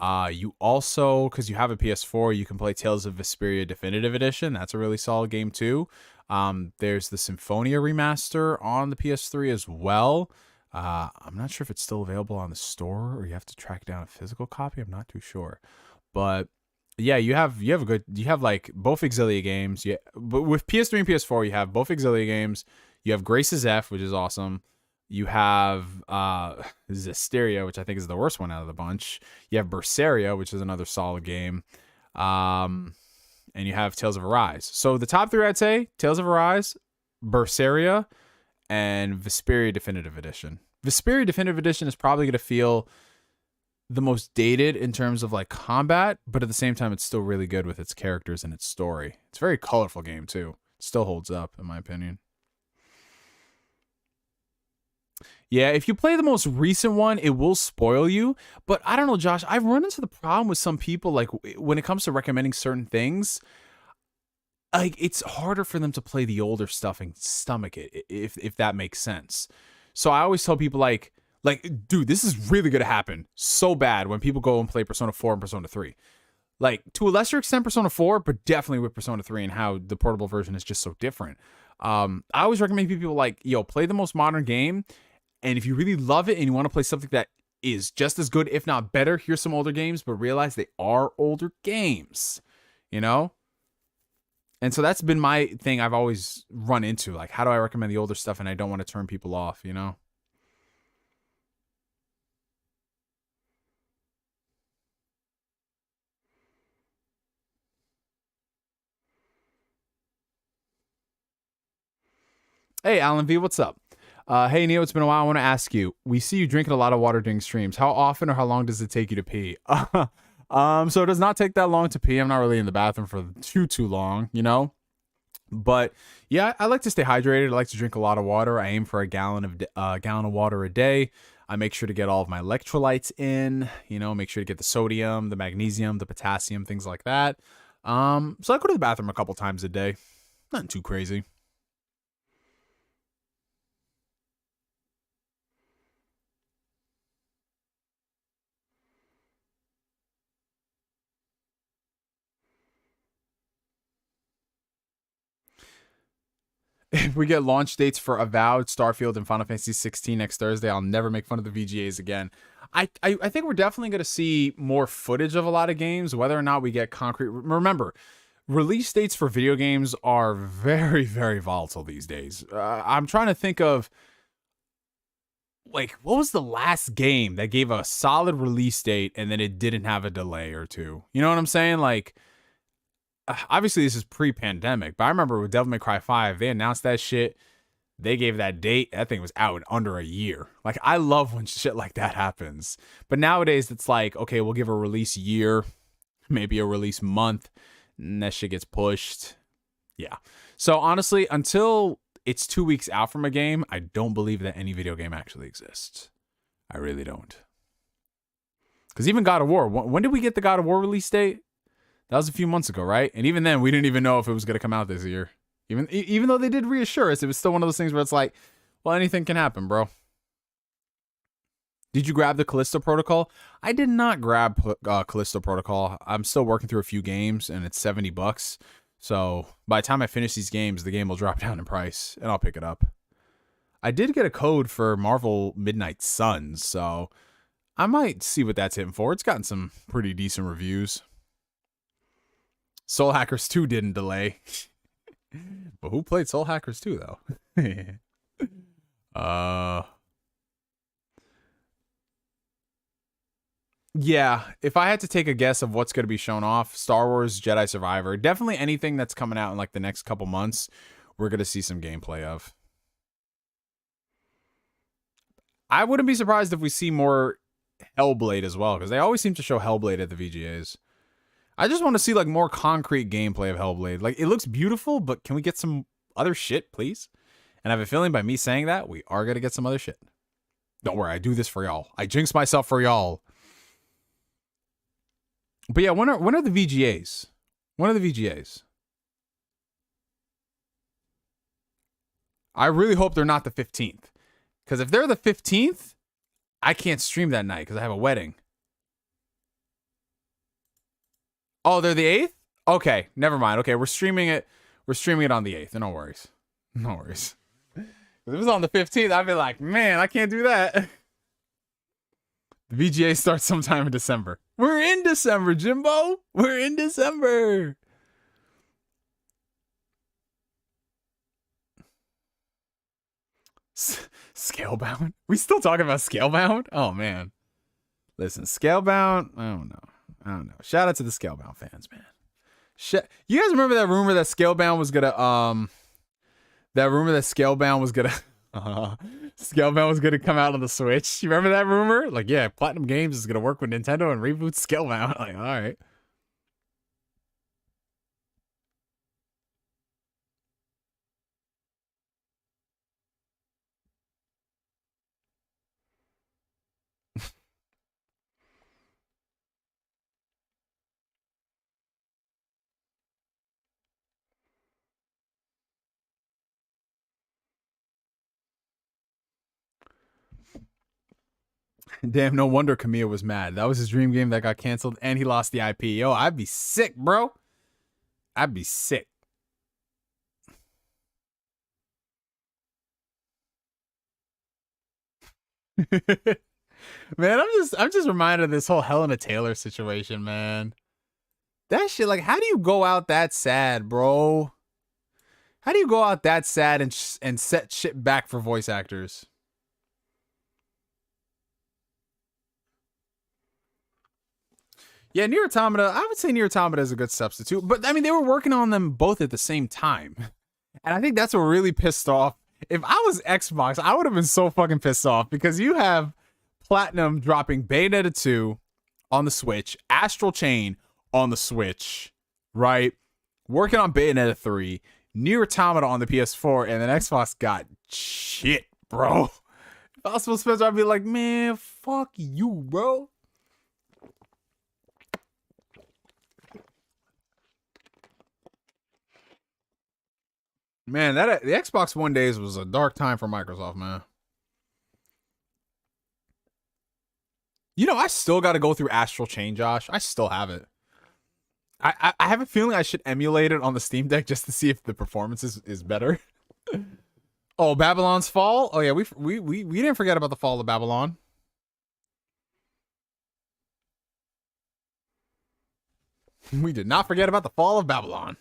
You also, because you have a PS4, you can play Tales of Vesperia Definitive Edition. That's a really solid game too. There's the Symphonia remaster on the PS3 as well. I'm not sure if it's still available on the store or you have to track down a physical copy. I'm not too sure, but yeah, you have like both Exilia games. Yeah, but with PS3 and PS4, you have both Exilia games. You have Grace's F, which is awesome. You have Zestiria, which I think is the worst one out of the bunch. You have Berseria, which is another solid game. And you have Tales of Arise. So the top three, I'd say, Tales of Arise, Berseria, and Vesperia Definitive Edition. Vesperia Definitive Edition is probably going to feel the most dated in terms of like combat, but at the same time, it's still really good with its characters and its story. It's a very colorful game, too. It still holds up, in my opinion. Yeah, if you play the most recent one, it will spoil you. But I don't know, Josh, I've run into the problem with some people, like, when it comes to recommending certain things, like, it's harder for them to play the older stuff and stomach it, if that makes sense. So I always tell people, like, dude, this is really going to happen so bad when people go and play Persona 4 and Persona 3. Like, to a lesser extent, Persona 4, but definitely with Persona 3 and how the portable version is just so different. I always recommend people, like, yo, play the most modern game. And if you really love it and you want to play something that is just as good, if not better, here's some older games, but realize they are older games, you know? And so that's been my thing I've always run into. Like, how do I recommend the older stuff and I don't want to turn people off, you know? Hey, Alan V, what's up? Hey, Neo, it's been a while. I want to ask you. We see you drinking a lot of water during streams. How often or how long does it take you to pee? So it does not take that long to pee. I'm not really in the bathroom for too long, you know? But yeah, I like to stay hydrated. I like to drink a lot of water. I aim for a gallon of water a day. I make sure to get all of my electrolytes in, you know, make sure to get the sodium, the magnesium, the potassium, things like that. So I go to the bathroom a couple times a day. Nothing too crazy. If we get launch dates for Avowed, Starfield, and Final Fantasy 16 next Thursday, I'll never make fun of the VGAs again. I think we're definitely going to see more footage of a lot of games, whether or not we get concrete. Remember, release dates for video games are very, very volatile these days. I'm trying to think of, like, what was the last game that gave a solid release date and then it didn't have a delay or two? You know what I'm saying? Like, obviously this is pre-pandemic, but I remember with Devil May Cry 5, they announced that shit. They gave that date. That thing was out in under a year. Like, I love when shit like that happens. But nowadays it's like, okay, we'll give a release year, maybe a release month, and that shit gets pushed. Yeah. So honestly, until it's 2 weeks out from a game, I don't believe that any video game actually exists. I really don't. Because even God of War, when did we get the God of War release date? That was a few months ago, right? And even then, we didn't even know if it was going to come out this year. Even though they did reassure us, it was still one of those things where it's like, well, anything can happen, bro. Did you grab the Callisto Protocol? I did not grab Callisto Protocol. I'm still working through a few games, and it's $70. So by the time I finish these games, the game will drop down in price, and I'll pick it up. I did get a code for Marvel Midnight Suns, so I might see what that's hitting for. It's gotten some pretty decent reviews. Soul Hackers 2 didn't delay. But who played Soul Hackers 2, though? Yeah, if I had to take a guess of what's going to be shown off, Star Wars Jedi Survivor. Definitely anything that's coming out in like the next couple months, we're going to see some gameplay of. I wouldn't be surprised if we see more Hellblade as well, because they always seem to show Hellblade at the VGAs. I just want to see like more concrete gameplay of Hellblade. Like, it looks beautiful, but can we get some other shit, please? And I have a feeling by me saying that, we are going to get some other shit. Don't worry, I do this for y'all. I jinx myself for y'all. But yeah, when are the VGAs? When are the VGAs? I really hope they're not the 15th. Because if they're the 15th, I can't stream that night because I have a wedding. Oh, they're the 8th? Okay, never mind. Okay, we're streaming it. We're streaming it on the 8th. No worries. No worries. If it was on the 15th, I'd be like, man, I can't do that. The VGA starts sometime in December. We're in December, Jimbo. We're in December. Scalebound? We still talking about Scalebound? Oh, man. Listen, Scalebound, I don't know. Shout out to the Scalebound fans, man. You guys remember that rumor that Scalebound was gonna Scalebound was gonna come out on the Switch? You remember that rumor? Like, yeah, Platinum Games is gonna work with Nintendo and reboot Scalebound. Like, all right. Damn, no wonder Kamiya was mad. That was his dream game that got canceled, and he lost the IP. Yo, I'd be sick, bro. I'd be sick. Man, I'm just reminded of this whole Helena Taylor situation, man. That shit, like, how do you go out that sad, bro? How do you go out that sad and set shit back for voice actors? Yeah, Nier Automata, I would say Nier Automata is a good substitute, but I mean, they were working on them both at the same time. And I think that's what really pissed off. If I was Xbox, I would have been so fucking pissed off because you have Platinum dropping Bayonetta 2 on the Switch, Astral Chain on the Switch, right? Working on Bayonetta 3, Nier Automata on the PS4, and then Xbox got shit, bro. If I was Phil Spencer, I'd be like, man, fuck you, bro. Man, the Xbox One days was a dark time for Microsoft, man. You know, I still got to go through Astral Chain, Josh. I still have it. I have a feeling I should emulate it on the Steam Deck just to see if the performance is better. Oh, Babylon's Fall? Oh yeah, we didn't forget about the fall of Babylon. We did not forget about the fall of Babylon.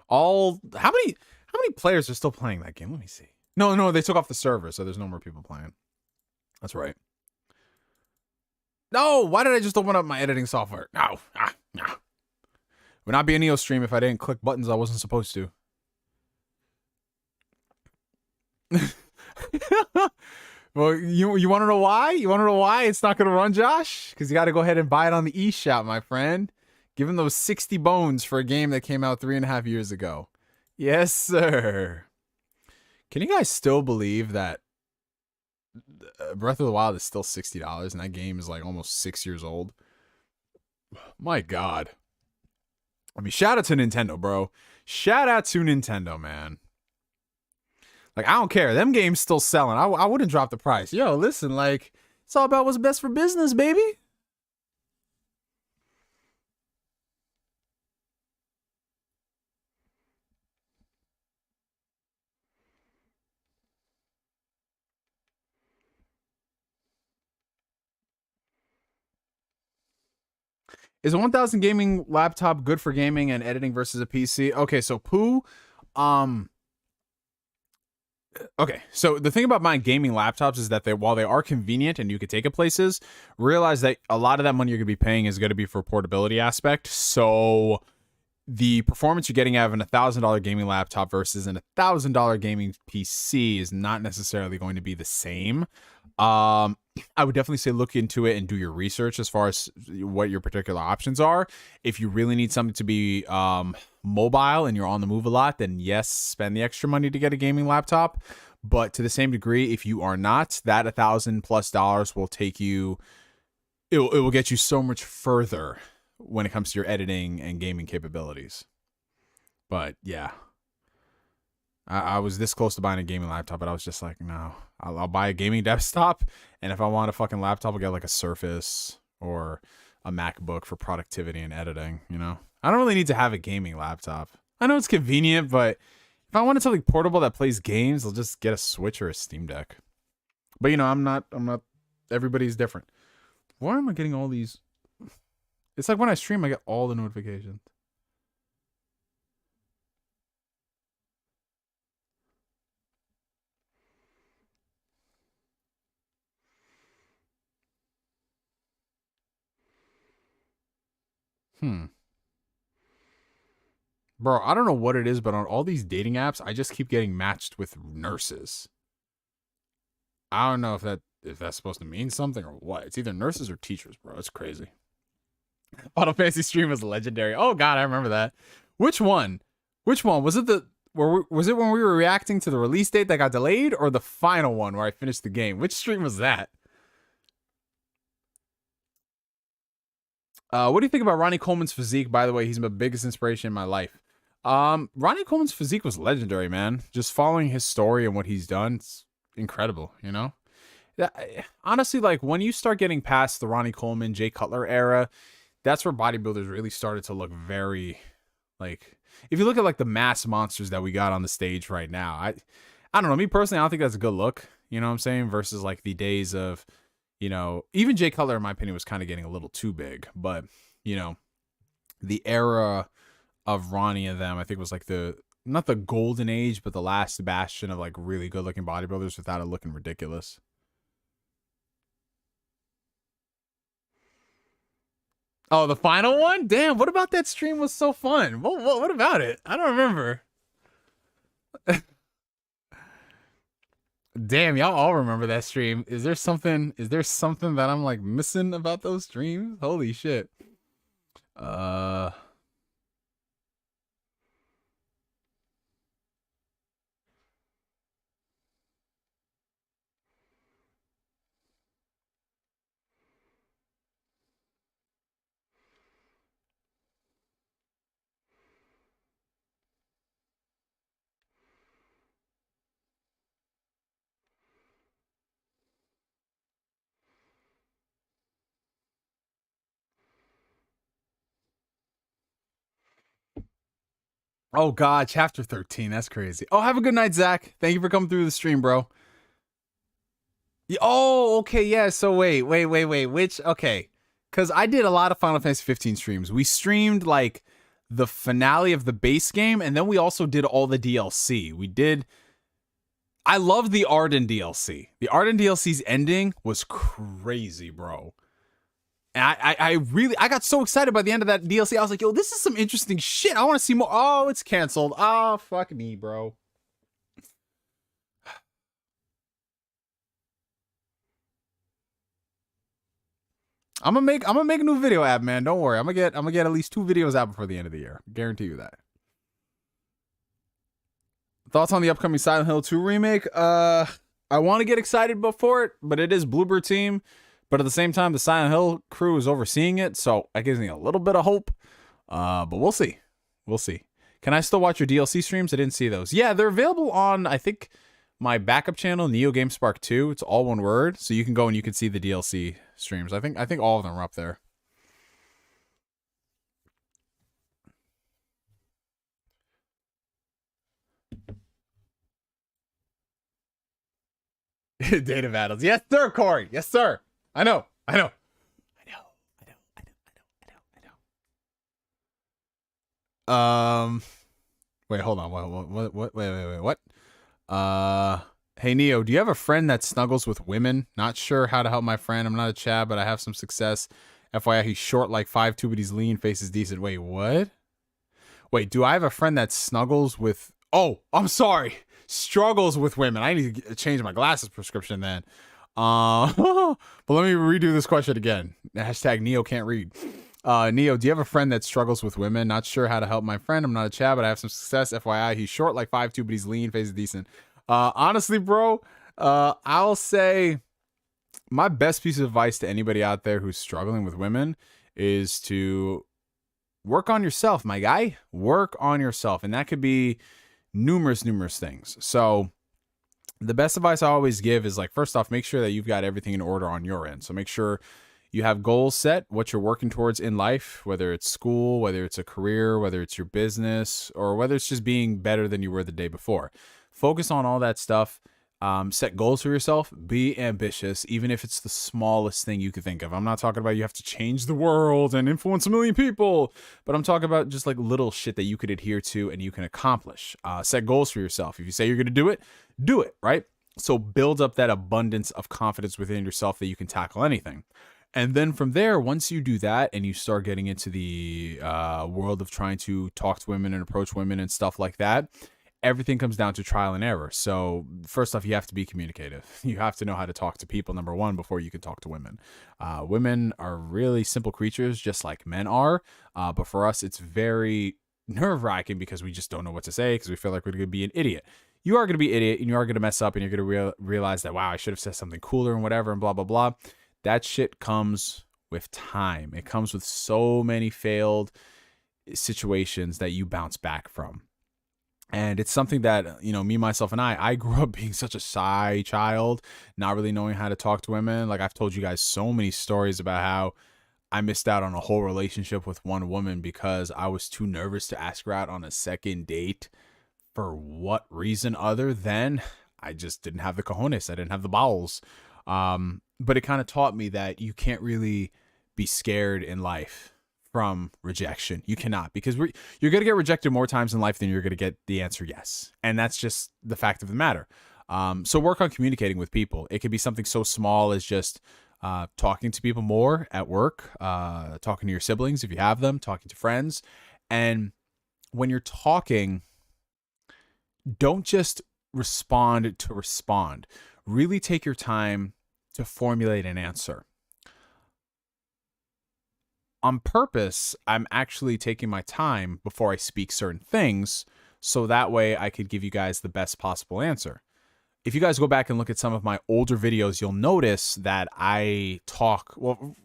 How many players are still playing that game? Let me see. No, they took off the server, so there's no more people playing. That's right. No, why did I just open up my editing software? No. Would not be a Neo stream if I didn't click buttons I wasn't supposed to. Well, you want to know why? You want to know why it's not going to run, Josh? Because you got to go ahead and buy it on the eShop, my friend. Give him those 60 bones for a game that came out 3.5 years ago. Yes, sir. Can you guys still believe that Breath of the Wild is still $60 and that game is like almost 6 years old? My God. I mean, shout out to Nintendo, bro. Shout out to Nintendo, man. Like, I don't care. Them games still selling. I wouldn't drop the price. Yo, listen, like, it's all about what's best for business, baby. Is a 1000 gaming laptop good for gaming and editing versus a PC? Okay, so Pooh, okay, so the thing about buying gaming laptops is that while they are convenient and you could take it places, realize that a lot of that money you're going to be paying is going to be for portability aspect. So the performance you're getting out of an $1,000 gaming laptop versus an $1,000 gaming PC is not necessarily going to be the same. I would definitely say look into it and do your research as far as what your particular options are. If you really need something to be mobile and you're on the move a lot, then yes, spend the extra money to get a gaming laptop. But to the same degree, if you are not, that $1,000+ will take you, it will get you so much further when it comes to your editing and gaming capabilities. But yeah. I was this close to buying a gaming laptop, but I was just like, no, I'll buy a gaming desktop. And if I want a fucking laptop, I'll get like a Surface or a MacBook for productivity and editing, you know? I don't really need to have a gaming laptop. I know it's convenient, but if I wanted something portable that plays games, I'll just get a Switch or a Steam Deck. But, you know, I'm not, everybody's different. Why am I getting all these? It's like when I stream, I get all the notifications. Bro, I don't know what it is, but on all these dating apps, I just keep getting matched with nurses. I don't know if that's supposed to mean something or what. It's either nurses or teachers, bro. It's crazy. Final Fantasy stream was legendary. Oh god, I remember that. Which one? Was it was it when we were reacting to the release date that got delayed, or the final one where I finished the game? Which stream was that? What do you think about Ronnie Coleman's physique? By the way, he's my biggest inspiration in my life. Ronnie Coleman's physique was legendary, man. Just following his story and what he's done, it's incredible, you know? Honestly, like, when you start getting past the Ronnie Coleman, Jay Cutler era, that's where bodybuilders really started to look very, like, if you look at, like, the mass monsters that we got on the stage right now, I don't know, me personally, I don't think that's a good look, you know what I'm saying? Versus, like, the days of, you know, even Jay Cutler, in my opinion, was kind of getting a little too big, but, you know, the era of Ronnie and them, I think was like not the golden age, but the last bastion of like really good looking bodybuilders without it looking ridiculous. Oh, the final one? Damn, what about that stream was so fun? What about it? I don't remember. Damn, y'all all remember that stream. Is there something that I'm like missing about those streams? Holy shit. Oh god, chapter 13. That's crazy. Oh, have a good night, Zach. Thank you for coming through the stream, bro. Oh, okay, yeah. So wait. Which okay. Cause I did a lot of Final Fantasy 15 streams. We streamed like the finale of the base game, and then we also did all the DLC. I love the Arden DLC. The Arden DLC's ending was crazy, bro. And I got so excited by the end of that DLC. I was like, yo, this is some interesting shit. I want to see more. Oh, it's canceled. Oh, fuck me, bro. I'm gonna make a new video app, man. Don't worry. I'm gonna get at least 2 videos out before the end of the year. Guarantee you that. Thoughts on the upcoming Silent Hill 2 remake? I want to get excited before it, but it is Bloober Team. But at the same time, the Silent Hill crew is overseeing it, so that gives me a little bit of hope. But we'll see. We'll see. Can I still watch your DLC streams? I didn't see those. Yeah, they're available on, I think, my backup channel, NeoGameSpark 2. It's all one word, so you can go and you can see the DLC streams. I think all of them are up there. Data battles. Yes, sir, Corey. Yes, sir. I know. Wait, hold on. What? Wait, what? Hey, Neo, do you have a friend that snuggles with women? Not sure how to help my friend. I'm not a Chad, but I have some success. FYI, he's short like 5'2", but he's lean, face is decent. Wait, what? Wait, do I have a friend that snuggles with... Oh, I'm sorry. Struggles with women. I need to change my glasses prescription then. But let me redo this question again. Hashtag Neo can't read. Neo, do you have a friend that struggles with women? Not sure how to help my friend. I'm not a Chad, but I have some success. FYI, he's short like 5'2", but he's lean, face is decent. Honestly, bro, I'll say my best piece of advice to anybody out there who's struggling with women is to work on yourself, my guy. Work on yourself. And that could be numerous things. So the best advice I always give is, like, first off, make sure that you've got everything in order on your end. So make sure you have goals set, what you're working towards in life, whether it's school, whether it's a career, whether it's your business, or whether it's just being better than you were the day before. Focus on all that stuff. Set goals for yourself. Be ambitious, even if it's the smallest thing you could think of. I'm not talking about you have to change the world and influence 1 million people, but I'm talking about just like little shit that you could adhere to and you can accomplish. Set goals for yourself. If you say you're going to do it, right? So build up that abundance of confidence within yourself that you can tackle anything. And then from there, once you do that and you start getting into the world of trying to talk to women and approach women and stuff like that, everything comes down to trial and error. So first off, you have to be communicative. You have to know how to talk to people, number one, before you can talk to women. Women are really simple creatures, just like men are. But for us, it's very nerve-wracking because we just don't know what to say because we feel like we're going to be an idiot. You are going to be an idiot and you are going to mess up and you're going to realize that, wow, I should have said something cooler and whatever and blah, blah, blah. That shit comes with time. It comes with so many failed situations that you bounce back from. And it's something that, you know, me, myself, and I grew up being such a shy child, not really knowing how to talk to women. Like, I've told you guys so many stories about how I missed out on a whole relationship with one woman because I was too nervous to ask her out on a second date. For what reason other than I just didn't have the cojones. I didn't have the balls. But it kind of taught me that you can't really be scared in life from rejection. You cannot, because you're going to get rejected more times in life than you're going to get the answer yes. And that's just the fact of the matter. So work on communicating with people. It could be something so small as just talking to people more at work, talking to your siblings if you have them, talking to friends. And when you're talking, don't just respond to respond. Really take your time to formulate an answer. On purpose, I'm actually taking my time before I speak certain things, so that way I could give you guys the best possible answer. If you guys go back and look at some of my older videos, you'll notice that I talk, well,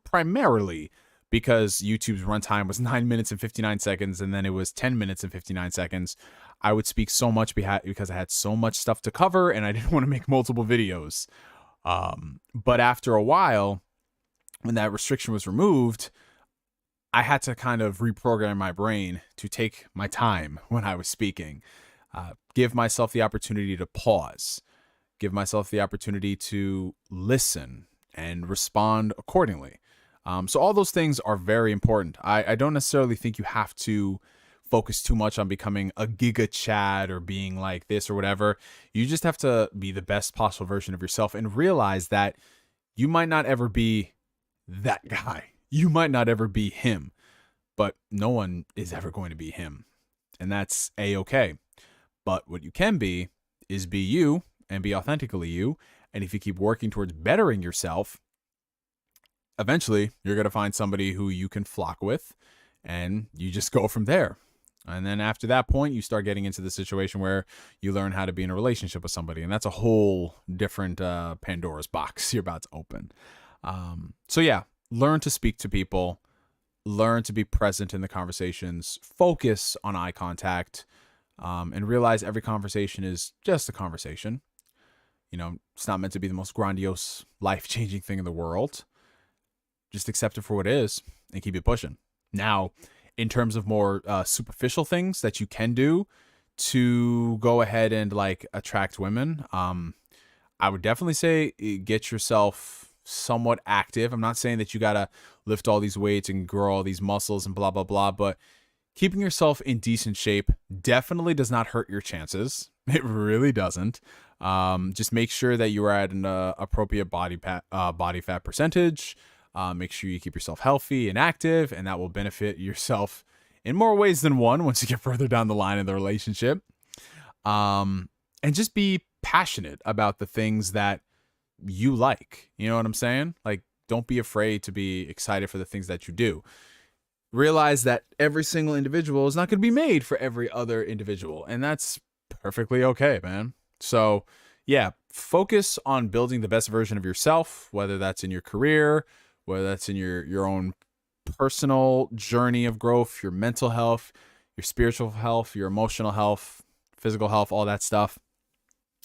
primarily because YouTube's runtime was 9 minutes and 59 seconds, and then it was 10 minutes and 59 seconds. I would speak so much because I had so much stuff to cover, and I didn't want to make multiple videos. But after a while, when that restriction was removed, I had to kind of reprogram my brain to take my time when I was speaking, give myself the opportunity to pause, give myself the opportunity to listen and respond accordingly. So all those things are very important. I don't necessarily think you have to focus too much on becoming a Giga Chad or being like this or whatever. You just have to be the best possible version of yourself and realize that you might not ever be that guy. You might not ever be him, but no one is ever going to be him. And that's A-okay. But what you can be is be you and be authentically you. And if you keep working towards bettering yourself, eventually you're going to find somebody who you can flock with and you just go from there. And then after that point, you start getting into the situation where you learn how to be in a relationship with somebody. And that's a whole different Pandora's box you're about to open. So yeah, learn to speak to people, learn to be present in the conversations, focus on eye contact, and realize every conversation is just a conversation. You know, it's not meant to be the most grandiose, life-changing thing in the world. Just accept it for what it is and keep it pushing. Now, in terms of more superficial things that you can do to go ahead and like attract women, I would definitely say get yourself somewhat active. I'm not saying that you gotta lift all these weights and grow all these muscles and blah blah blah, but keeping yourself in decent shape definitely does not hurt your chances. It really doesn't. Just make sure that you are at an appropriate body fat percentage. Make sure you keep yourself healthy and active, and that will benefit yourself in more ways than one once you get further down the line in the relationship. And just be passionate about the things that you like. You know what I'm saying? Like, don't be afraid to be excited for the things that you do. Realize that every single individual is not going to be made for every other individual, and that's perfectly okay, man. So yeah, focus on building the best version of yourself, whether that's in your career, whether that's in your own personal journey of growth, your mental health, your spiritual health, your emotional health. physical health, all that stuff.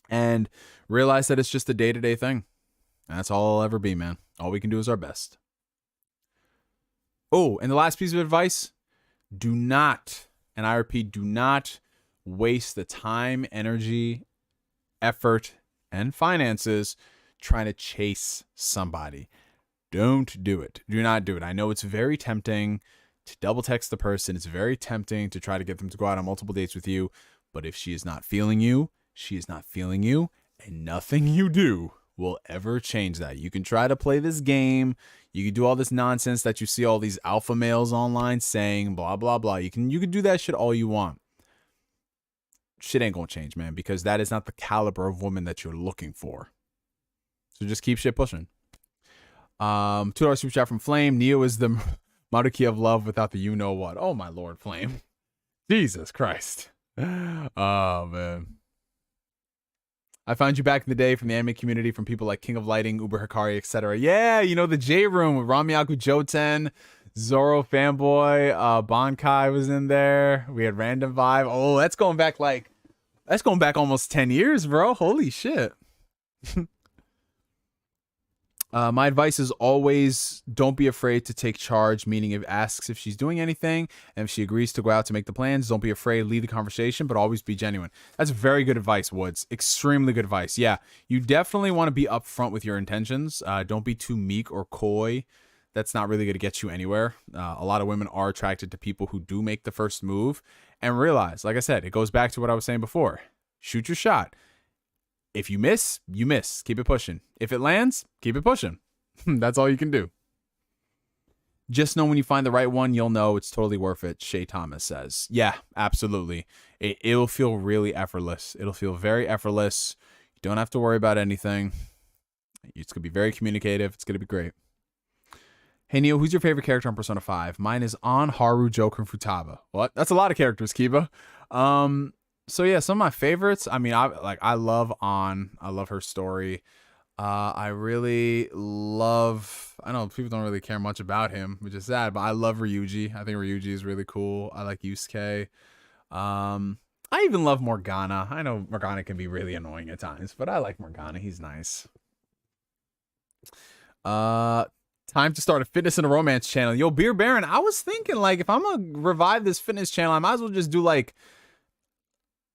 And realize that it's just a day-to-day thing. And that's all it'll ever be, man. All we can do is our best. Oh, and the last piece of advice, do not, and I repeat, do not waste the time, energy, effort, and finances trying to chase somebody. Don't do it. Do not do it. I know it's very tempting to double text the person. It's very tempting to try to get them to go out on multiple dates with you. But if she is not feeling you, she is not feeling you, and nothing you do will ever change that. You can try to play this game. You can do all this nonsense that you see all these alpha males online saying, blah, blah, blah. You can do that shit all you want. Shit ain't gonna change, man, because that is not the caliber of woman that you're looking for. So just keep shit pushing. $2 super chat from Flame. Neo is the monarchy of love without the you know what. Oh my lord, Flame. Jesus Christ. Oh man. I found you back in the day from the anime community, from people like King of Lighting, Uber Hikari, etc. Yeah, you know, the J Room with Ramyaku Joten, Zoro Fanboy, Bankai was in there. We had Random Vibe. Oh, that's going back almost 10 years, bro. Holy shit. My advice is always don't be afraid to take charge, meaning if asks if she's doing anything, and if she agrees to go out to make the plans, don't be afraid, lead the conversation, but always be genuine. That's very good advice, Woods. Extremely good advice. Yeah, you definitely want to be upfront with your intentions. Don't be too meek or coy. That's not really going to get you anywhere. A lot of women are attracted to people who do make the first move, and realize, like I said, it goes back to what I was saying before. Shoot your shot. If you miss, you miss. Keep it pushing. If it lands, keep it pushing. That's all you can do. Just know when you find the right one, you'll know it's totally worth it, Shay Thomas says. Yeah, absolutely. It'll feel really effortless. It'll feel very effortless. You don't have to worry about anything. It's going to be very communicative. It's going to be great. Hey, Neil, who's your favorite character on Persona 5? Mine is On, Haru, Joker, and Futaba. What? That's a lot of characters, Kiba. So yeah, some of my favorites. I mean, I love On. I love her story. I really love. I know people don't really care much about him, which is sad. But I love Ryuji. I think Ryuji is really cool. I like Yusuke. I even love Morgana. I know Morgana can be really annoying at times, but I like Morgana. He's nice. Time to start a fitness and a romance channel. Yo, Beer Baron. I was thinking, like, if I'm gonna revive this fitness channel, I might as well just do like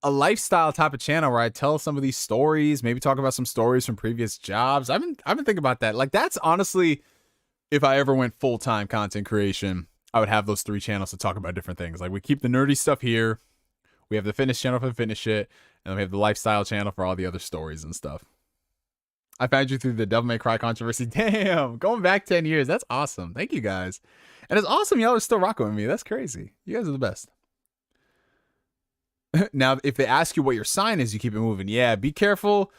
a lifestyle type of channel where I tell some of these stories, maybe talk about some stories from previous jobs. I've been thinking about that. Like, that's honestly, if I ever went full-time content creation, I would have those 3 channels to talk about different things. Like, we keep the nerdy stuff here. We have the fitness channel for the fitness shit. And then we have the lifestyle channel for all the other stories and stuff. I found you through the Devil May Cry controversy. Damn, going back 10 years. That's awesome. Thank you guys. And it's awesome y'all are still rocking with me. That's crazy. You guys are the best. Now, if they ask you what your sign is, you keep it moving. Yeah, be careful.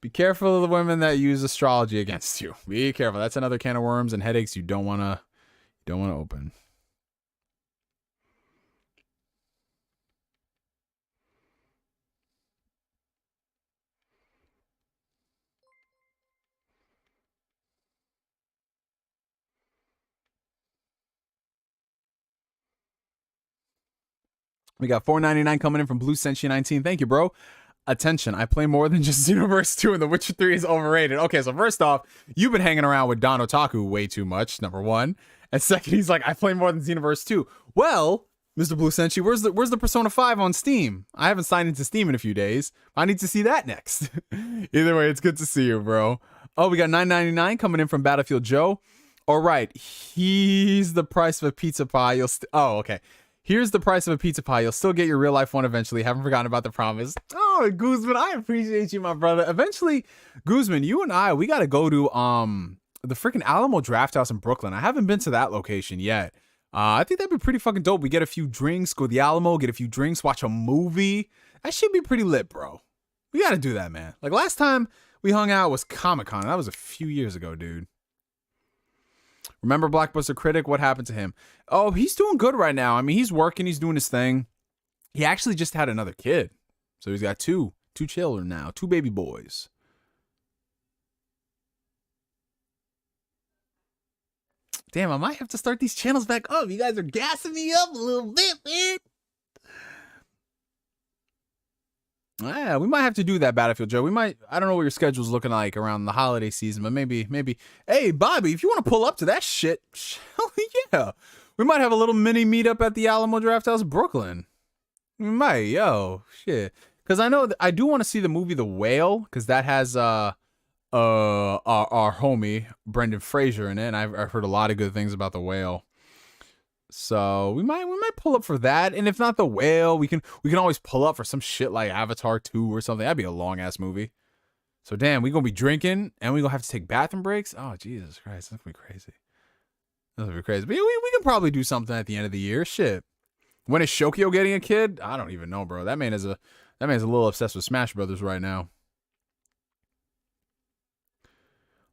Be careful of the women that use astrology against you. Be careful. That's another can of worms and headaches you don't want to open. We got $4.99 coming in from Blue Senshi 19. Thank you, bro. Attention, I play more than just Xenoverse 2 and The Witcher 3 is overrated. Okay, so first off, you've been hanging around with Don Otaku way too much, number one. And second, he's like, I play more than Xenoverse 2. Well, Mr. Blue Senshi, where's the Persona 5 on Steam? I haven't signed into Steam in a few days. I need to see that next. Either way, it's good to see you, bro. Oh, we got $9.99 coming in from Battlefield Joe. All right, he's the price of a pizza pie. Oh, okay. Here's the price of a pizza pie. You'll still get your real life one eventually. Haven't forgotten about the promise. Oh, Guzman, I appreciate you, my brother. Eventually, Guzman, you and I, we got to go to the freaking Alamo Draft House in Brooklyn. I haven't been to that location yet. I think that'd be pretty fucking dope. We get a few drinks, go to the Alamo, get a few drinks, watch a movie. That should be pretty lit, bro. We got to do that, man. Like, last time we hung out was Comic-Con. That was a few years ago, dude. Remember Blockbuster Critic? What happened to him? Oh, he's doing good right now. I mean, he's working. He's doing his thing. He actually just had another kid. So he's got two children now. 2 baby boys. Damn, I might have to start these channels back up. You guys are gassing me up a little bit, man. Yeah, we might have to do that, Battlefield Joe. We might. I don't know what your schedule's looking like around the holiday season, but maybe. Hey, Bobby, if you want to pull up to that shit, hell yeah. We might have a little mini meetup at the Alamo Drafthouse, Brooklyn. We might, shit. Because I know I do want to see the movie The Whale, because that has our homie Brendan Fraser in it, and I've heard a lot of good things about The Whale. So we might pull up for that, and if not The Whale, we can always pull up for some shit like Avatar 2 or something. That'd be a long ass movie. So damn, we gonna be drinking and we gonna have to take bathroom breaks. Oh Jesus Christ, that's gonna be crazy. That's gonna be crazy. But we can probably do something at the end of the year. Shit. When is Shokyo getting a kid? I don't even know, bro. That man's a little obsessed with Smash Brothers right now.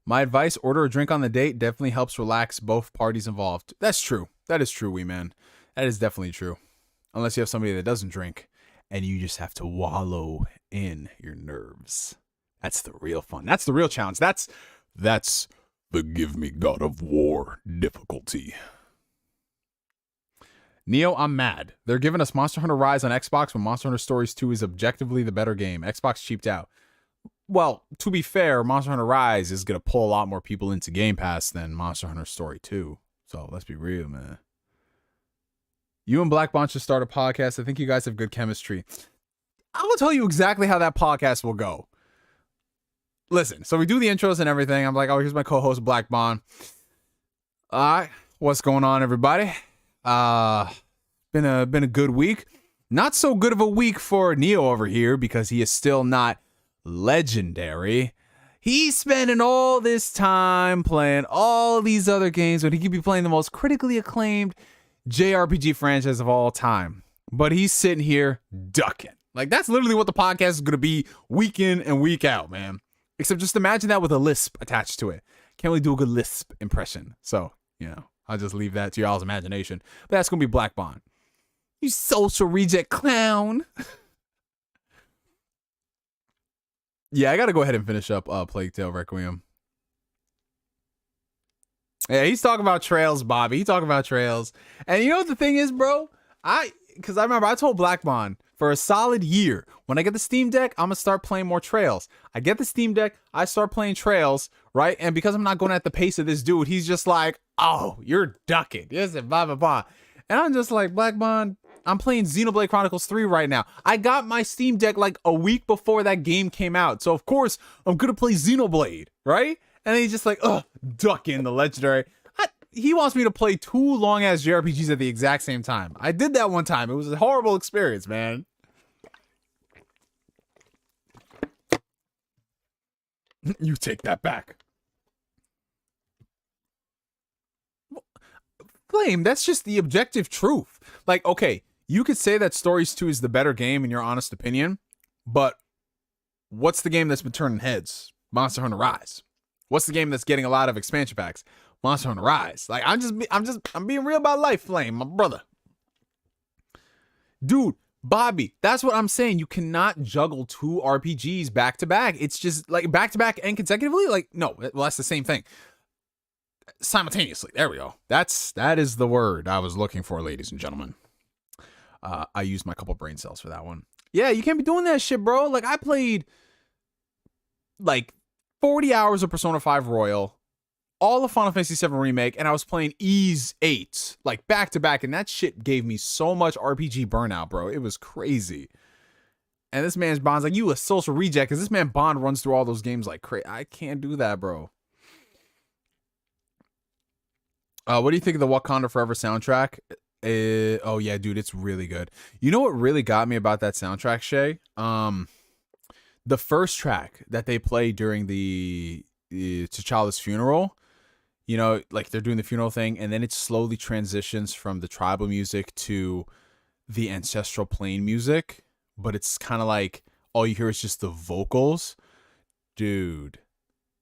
My advice: order a drink on the date. Definitely helps relax both parties involved. That's true. That is true, wee man. That is definitely true. Unless you have somebody that doesn't drink and you just have to wallow in your nerves. That's the real fun. That's the real challenge. That's the give me God of War difficulty. Neo, I'm mad. They're giving us Monster Hunter Rise on Xbox when Monster Hunter Stories 2 is objectively the better game. Xbox cheaped out. Well, to be fair, Monster Hunter Rise is going to pull a lot more people into Game Pass than Monster Hunter Story 2. So let's be real, man. You and Black Bond should start a podcast. I think you guys have good chemistry. I will tell you exactly how that podcast will go. Listen, so we do the intros and everything. I'm like, oh, here's my co-host, Black Bond. All right, what's going on, everybody? Been a good week. Not so good of a week for Neo over here because he is still not legendary. He's spending all this time playing all these other games when he could be playing the most critically acclaimed JRPG franchise of all time. But he's sitting here ducking. Like, that's literally what the podcast is going to be week in and week out, man. Except just imagine that with a lisp attached to it. Can't really do a good lisp impression. So, I'll just leave that to y'all's imagination. But that's going to be Black Bond. You social reject clown. Yeah, I got to go ahead and finish up Plague Tale Requiem. Yeah, he's talking about Trails, Bobby. He's talking about Trails. And you know what the thing is, bro? Because I remember I told Black Bond for a solid year, when I get the Steam Deck, I'm going to start playing more Trails. I get the Steam Deck, I start playing Trails, right? And because I'm not going at the pace of this dude, he's just like, oh, you're ducking. Yes, blah, blah, blah. And I'm just like, Black Bond, I'm playing Xenoblade Chronicles 3 right now. I got my Steam Deck like a week before that game came out. So, of course, I'm going to play Xenoblade, right? And then he's just like, ducking the legendary. He wants me to play 2 long-ass JRPGs at the exact same time. I did that one time. It was a horrible experience, man. You take that back. Flame, that's just the objective truth. Like, okay, you could say that Stories 2 is the better game in your honest opinion, but what's the game that's been turning heads? Monster Hunter Rise. What's the game that's getting a lot of expansion packs? Monster Hunter Rise. Like, I'm being real about life, Flame, my brother. Dude, Bobby, that's what I'm saying. You cannot juggle 2 RPGs back to back. It's just like back to back and consecutively. Like, no, well, that's the same thing. Simultaneously. There we go. That is the word I was looking for, ladies and gentlemen. I used my couple brain cells for that one. Yeah, you can't be doing that shit, bro. Like, I played like 40 hours of Persona 5 Royal, all of Final Fantasy 7 Remake, and I was playing Ys 8, like back to back, and that shit gave me so much RPG burnout, bro. It was crazy. And this man's Bond's like, you a social reject, because this man Bond runs through all those games like crazy. I can't do that, bro. What do you think of the Wakanda Forever soundtrack? Oh yeah, dude, it's really good. You know what really got me about that soundtrack, Shay? The first track that they play during the T'Challa's funeral, you know, like they're doing the funeral thing, and then it slowly transitions from the tribal music to the ancestral plane music, but it's kind of like all you hear is just the vocals. Dude,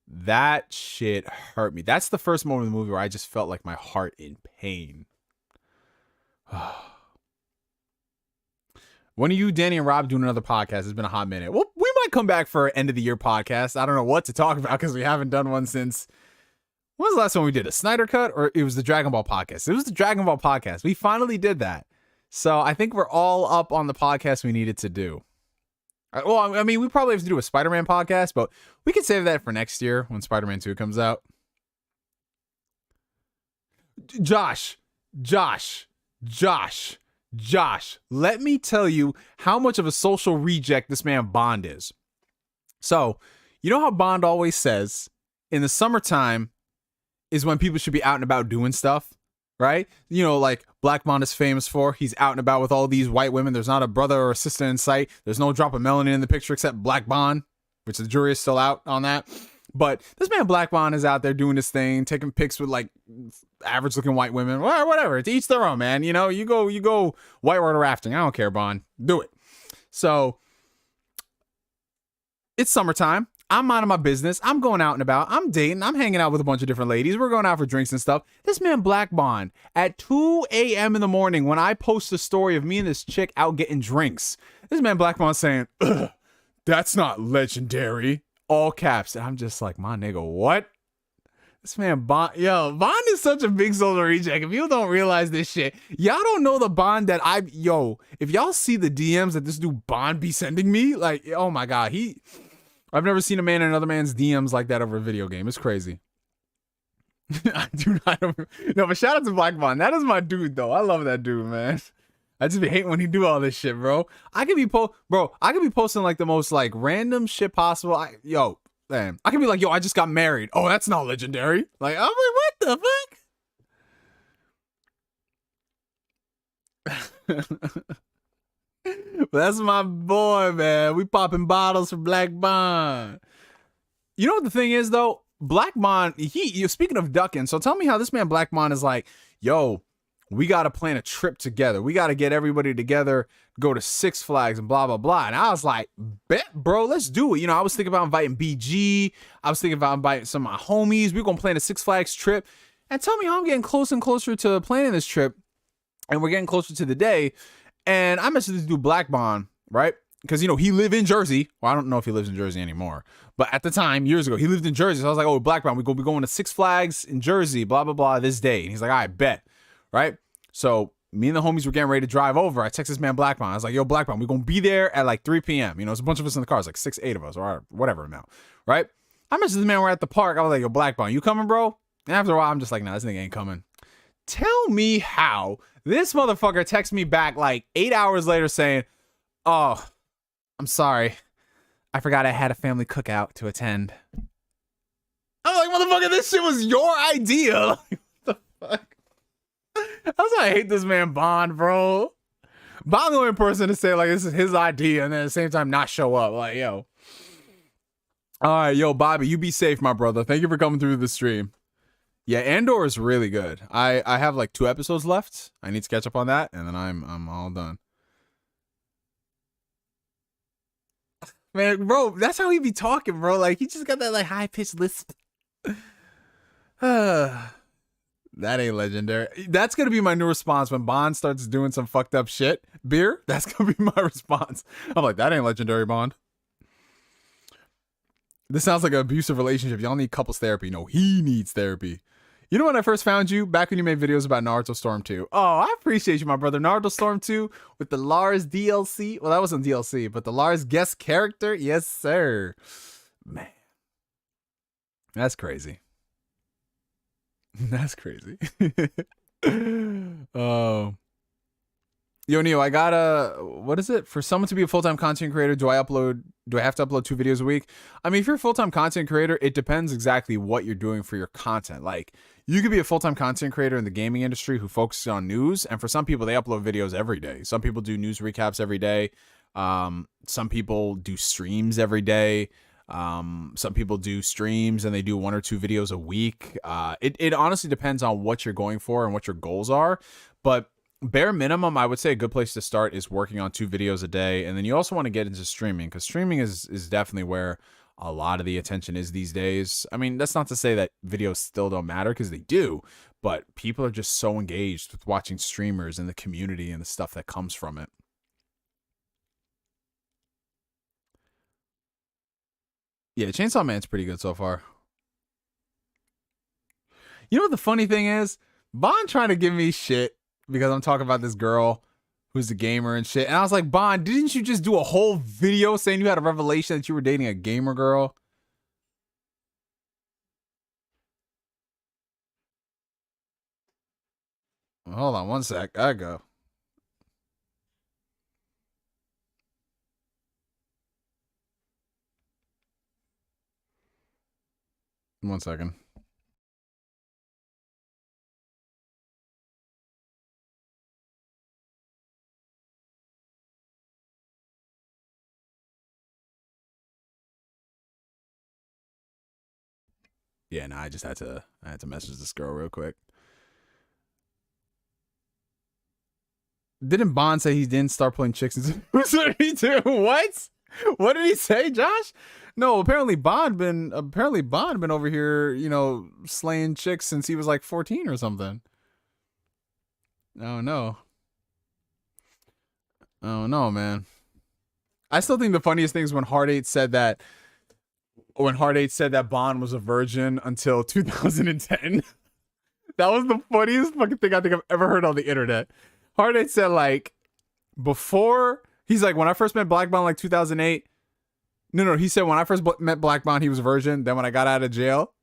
that shit hurt me. That's the first moment of the movie where I just felt like my heart in pain. When are you, Danny, and Rob doing another podcast? It's been a hot minute. Well, we might come back for an end of the year podcast. I don't know what to talk about because we haven't done one since. When was the last one we did? A Snyder Cut, or it was the Dragon Ball podcast? It was the Dragon Ball podcast. We finally did that. So I think we're all up on the podcast we needed to do. Well, I mean, we probably have to do a Spider-Man podcast, but we can save that for next year when Spider-Man 2 comes out. Josh, let me tell you how much of a social reject this man Bond is. So, you know how Bond always says, in the summertime is when people should be out and about doing stuff, right? You know, like Black Bond is famous for, he's out and about with all these white women. There's not a brother or a sister in sight. There's no drop of melanin in the picture except Black Bond, which the jury is still out on that. But this man Black Bond is out there doing this thing, taking pics with like average looking white women. Well, whatever. To each their own, man. You know, you go whitewater rafting. I don't care, Bond. Do it. So it's summertime. I'm minding my business. I'm going out and about. I'm dating. I'm hanging out with a bunch of different ladies. We're going out for drinks and stuff. This man Black Bond at 2 a.m. in the morning when I post a story of me and this chick out getting drinks. This man Black Bond saying, that's not legendary. All caps. And I'm just like, my nigga, what? This man Bond, Bond is such a big social reject. If you don't realize this shit, y'all don't know the Bond that if y'all see the DMs that this dude Bond be sending me, like, oh my God, I've never seen a man in another man's DMs like that over a video game. It's crazy. I do not know. No, but shout out to Black Bond. That is my dude, though. I love that dude, man. I just be hating when he do all this shit, bro. I could be posting like the most like random shit possible. Man, I could be like, I just got married. Oh, that's not legendary. Like, I'm like, what the fuck? But that's my boy, man. We popping bottles for Black Bond. You know what the thing is, though? Black Bond, you're speaking of ducking, so tell me how this man Black Bond is like, we got to plan a trip together. We got to get everybody together, go to Six Flags and blah, blah, blah. And I was like, bet, bro, let's do it. You know, I was thinking about inviting BG. I was thinking about inviting some of my homies. We're going to plan a Six Flags trip. And tell me how I'm getting closer and closer to planning this trip. And we're getting closer to the day. And I messaged this dude Black Bond, right? Because, he lived in Jersey. Well, I don't know if he lives in Jersey anymore. But at the time, years ago, he lived in Jersey. So I was like, oh, Black Bond, we're going to Six Flags in Jersey, blah, blah, blah, this day. And he's like, all right, bet. Right? So me and the homies were getting ready to drive over. I text this man Black Bond. I was like, yo, Black Bond, we're going to be there at like 3 p.m. It's a bunch of us in the car. It's like 6, 8 of us or whatever amount. Right? I messaged the man, we're at the park. I was like, yo, Black Bond, you coming, bro? And after a while, I'm just like, nah, this nigga ain't coming. Tell me how this motherfucker texts me back like 8 hours later saying, oh, I'm sorry. I forgot I had a family cookout to attend. I'm like, motherfucker, this shit was your idea. Like, what the fuck? That's why I hate this man Bond, bro. Bond the only person to say like this is his idea and then at the same time not show up. Like, yo. All right, yo, Bobby, you be safe, my brother. Thank you for coming through the stream. Yeah, Andor is really good. I have like 2 episodes left. I need to catch up on that, and then I'm all done. Man, bro, that's how he be talking, bro. Like he just got that like high pitched lisp. That ain't legendary. That's gonna be my new response when Bond starts doing some fucked up shit. Beer, that's gonna be my response. I'm like, that ain't legendary, Bond. This sounds like an abusive relationship. Y'all need couples therapy. No, he needs therapy. You know when I first found you? Back when you made videos about Naruto Storm 2. Oh, I appreciate you, my brother. Naruto Storm 2 with the Lars DLC. Well, that wasn't DLC, but the Lars guest character. Yes, sir. Man. That's crazy. That's crazy. Oh. Yo, Neo, I gotta, what is it? For someone to be a full-time content creator, do I have to upload 2 videos a week? I mean, if you're a full-time content creator, it depends exactly what you're doing for your content. Like, you could be a full-time content creator in the gaming industry who focuses on news, and for some people, they upload videos every day. Some people do news recaps every day. Some people do streams every day. Some people do streams and they do 1 or 2 videos a week. It honestly depends on what you're going for and what your goals are. But bare minimum, I would say a good place to start is working on 2 videos a day. And then you also want to get into streaming, because streaming is definitely where a lot of the attention is these days. I mean, that's not to say that videos still don't matter, because they do, but people are just so engaged with watching streamers and the community and the stuff that comes from it. Yeah, Chainsaw Man's pretty good so far. You know what the funny thing is? Bond trying to give me shit because I'm talking about this girl who's the gamer and shit. And I was like, Bond, didn't you just do a whole video saying you had a revelation that you were dating a gamer girl? Hold on one sec. I go. One second. Yeah, no, I had to message this girl real quick. Didn't Bond say he didn't start playing chicks in 32? What? What did he say, Josh? No, apparently Bond been over here, you know, slaying chicks since he was like 14 or something. Oh no. Oh no, man. I still think the funniest thing is when Hard 8 said that Bond was a virgin until 2010. That was the funniest fucking thing I think I've ever heard on the internet. Hard 8 said, like, before, he's like, when I first met Black Bond, like 2008. No, he said when I first met Black Bond, he was a virgin. Then when I got out of jail,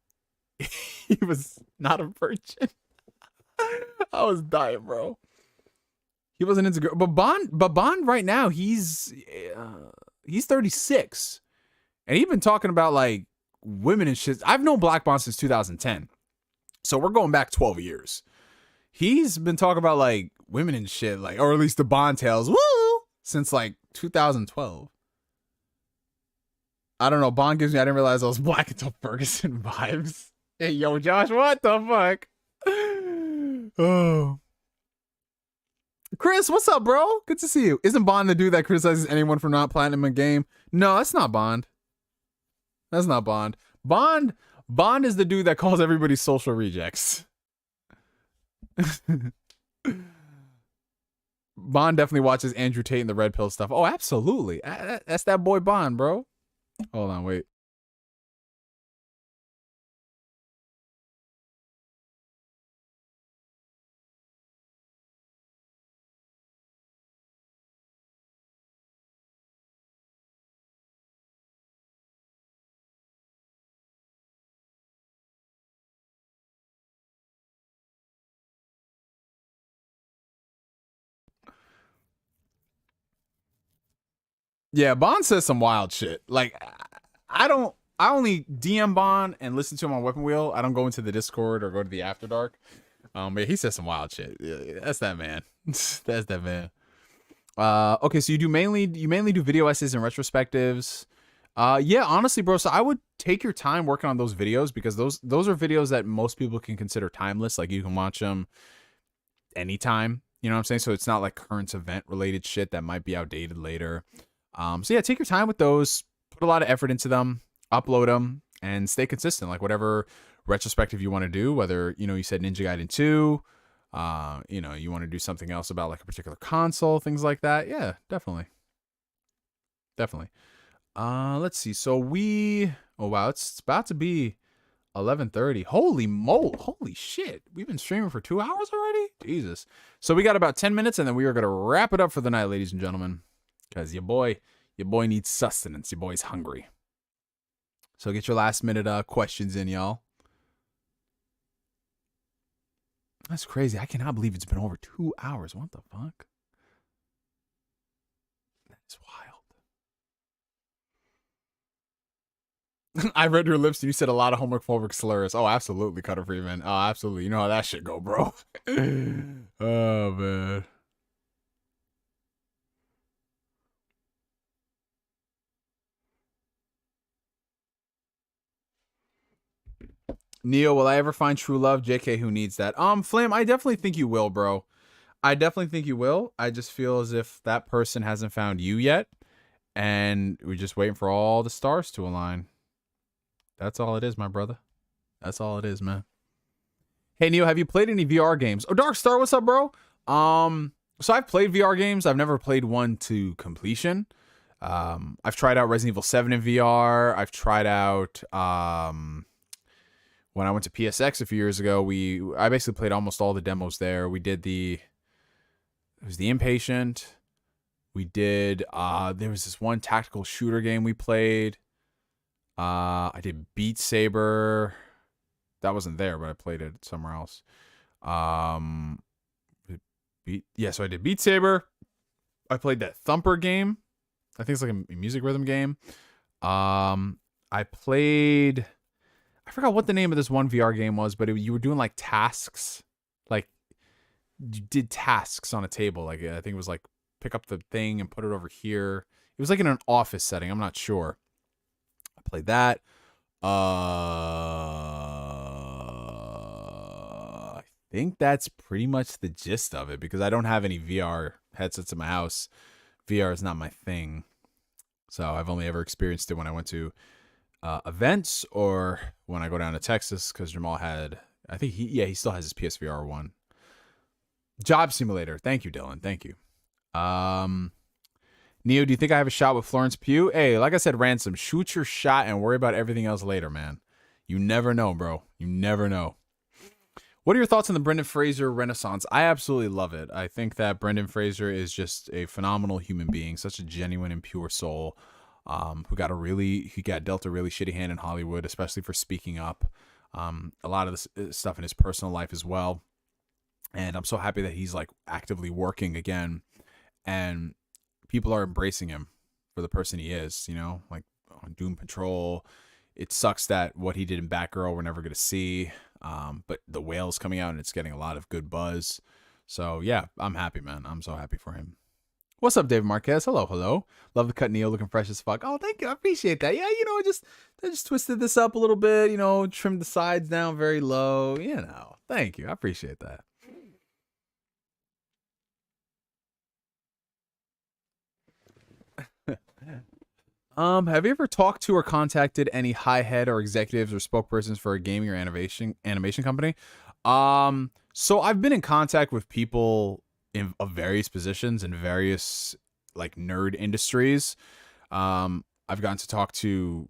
he was not a virgin. I was dying, bro. He wasn't into girl, but Bond right now, he's 36. And he's been talking about like women and shit. I've known Black Bond since 2010. So we're going back 12 years. He's been talking about like women and shit, like, or at least the Bond tales, woo, since like 2012. I don't know. Bond gives me, I didn't realize I was Black until Ferguson vibes. Hey, yo, Josh, what the fuck? Oh. Chris, what's up, bro? Good to see you. Isn't Bond the dude that criticizes anyone for not platinum a game? No, that's not Bond. That's not Bond. Bond is the dude that calls everybody social rejects. Bond definitely watches Andrew Tate and the Red Pill stuff. Oh, absolutely. That's that boy Bond, bro. Hold on, wait. Yeah, Bond says some wild shit. Like, I only DM Bond and listen to him on Weapon Wheel. I don't go into the Discord or go to the After Dark. But he says some wild shit. Yeah, that's that man. That's that man. Okay, so you mainly do video essays and retrospectives. Yeah, honestly, bro. So I would take your time working on those videos because those are videos that most people can consider timeless. Like you can watch them anytime. You know what I'm saying? So it's not like current event related shit that might be outdated later. So yeah, take your time with those. Put a lot of effort into them. Upload them and stay consistent. Like whatever retrospective you want to do, whether you said Ninja Gaiden 2, you want to do something else about like a particular console, things like that. Yeah, definitely. Let's see. So oh wow, it's about to be 11:30. Holy shit. We've been streaming for 2 hours already? Jesus. So we got about 10 minutes and then we are going to wrap it up for the night, ladies and gentlemen. Because your boy needs sustenance. Your boy's hungry. So get your last minute questions in, y'all. That's crazy. I cannot believe it's been over 2 hours. What the fuck? That's wild. I read your lips and you said a lot of homophobic slurs. Oh, absolutely, Cutter Freeman. Oh, absolutely. You know how that shit go, bro. Oh, man. Neo, will I ever find true love? JK, who needs that? Flame, I definitely think you will, bro. I definitely think you will. I just feel as if that person hasn't found you yet. And we're just waiting for all the stars to align. That's all it is, my brother. That's all it is, man. Hey, Neo, have you played any VR games? Oh, Darkstar, what's up, bro? So I've played VR games. I've never played one to completion. I've tried out Resident Evil 7 in VR. I've tried out... when I went to PSX a few years ago, I basically played almost all the demos there. We did the It was The Impatient. We did, there was this one tactical shooter game we played. I did Beat Saber. That wasn't there, but I played it somewhere else. So I did Beat Saber. I played that Thumper game. I think it's like a music rhythm game. I played, I forgot what the name of this one VR game was, but you were doing like tasks. Like, you did tasks on a table. Like, I think it was like pick up the thing and put it over here. It was like in an office setting. I'm not sure. I played that. I think that's pretty much the gist of it because I don't have any VR headsets in my house. VR is not my thing. So I've only ever experienced it when I went to events or when I go down to Texas because Jamal had, I think he still has his PSVR 1. Job Simulator. Thank you, Dylan. Thank you. Neo, do you think I have a shot with Florence Pugh? Hey, like I said, Ransom, shoot your shot and worry about everything else later, man. You never know, bro. You never know. What are your thoughts on the Brendan Fraser renaissance? I absolutely love it. I think that Brendan Fraser is just a phenomenal human being, such a genuine and pure soul, who got dealt a really shitty hand in Hollywood, especially for speaking up. A lot of this stuff in his personal life as well. And I'm so happy that he's like actively working again and people are embracing him for the person he is, you know, like on Doom Patrol. It sucks that what he did in Batgirl we're never going to see. But The Whale's coming out and it's getting a lot of good buzz. So yeah, I'm happy, man. I'm so happy for him. What's up, Dave Marquez? Hello, hello. Love the cut, Neo, looking fresh as fuck. Oh, thank you. I appreciate that. Yeah, you know, I just twisted this up a little bit, you know, trimmed the sides down very low, you know. Thank you. I appreciate that. Have you ever talked to or contacted any high head or executives or spokespersons for a gaming or animation company? So I've been in contact with people of various positions in various like nerd industries. I've gotten to talk to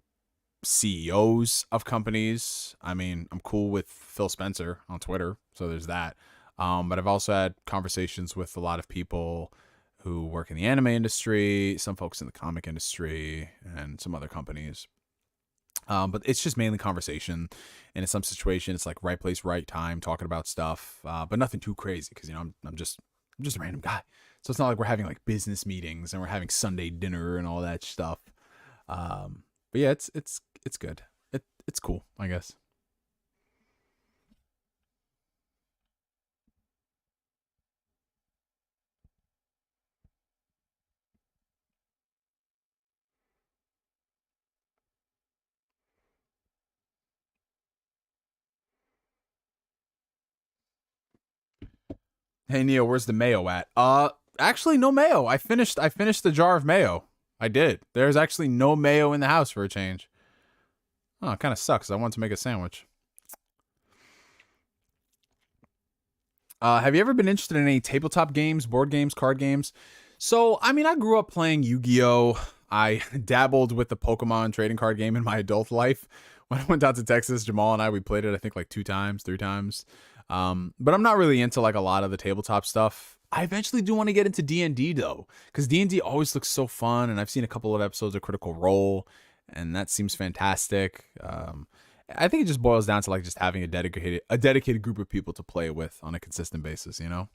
CEOs of companies. I mean, I'm cool with Phil Spencer on Twitter, so there's that. But I've also had conversations with a lot of people who work in the anime industry, some folks in the comic industry, and some other companies. But it's just mainly conversation. And in some situation, it's like right place, right time, talking about stuff, but nothing too crazy because, you know, I'm just a random guy. So it's not like we're having like business meetings and we're having Sunday dinner and all that stuff. But yeah, it's good. It's cool, I guess. Hey Neo, where's the mayo at? Actually no mayo. I finished the jar of mayo. I did. There's actually no mayo in the house for a change. Oh, it kind of sucks. I want to make a sandwich. Have you ever been interested in any tabletop games, board games, card games? So, I mean, I grew up playing Yu-Gi-Oh! I dabbled with the Pokemon trading card game in my adult life. When I went down to Texas, Jamal and we played it, I think, like 3 times. But I'm not really into like a lot of the tabletop stuff. I eventually do want to get into D&D though, because D&D always looks so fun, and I've seen a couple of episodes of Critical Role, and that seems fantastic. I think it just boils down to like just having a dedicated group of people to play with on a consistent basis, you know?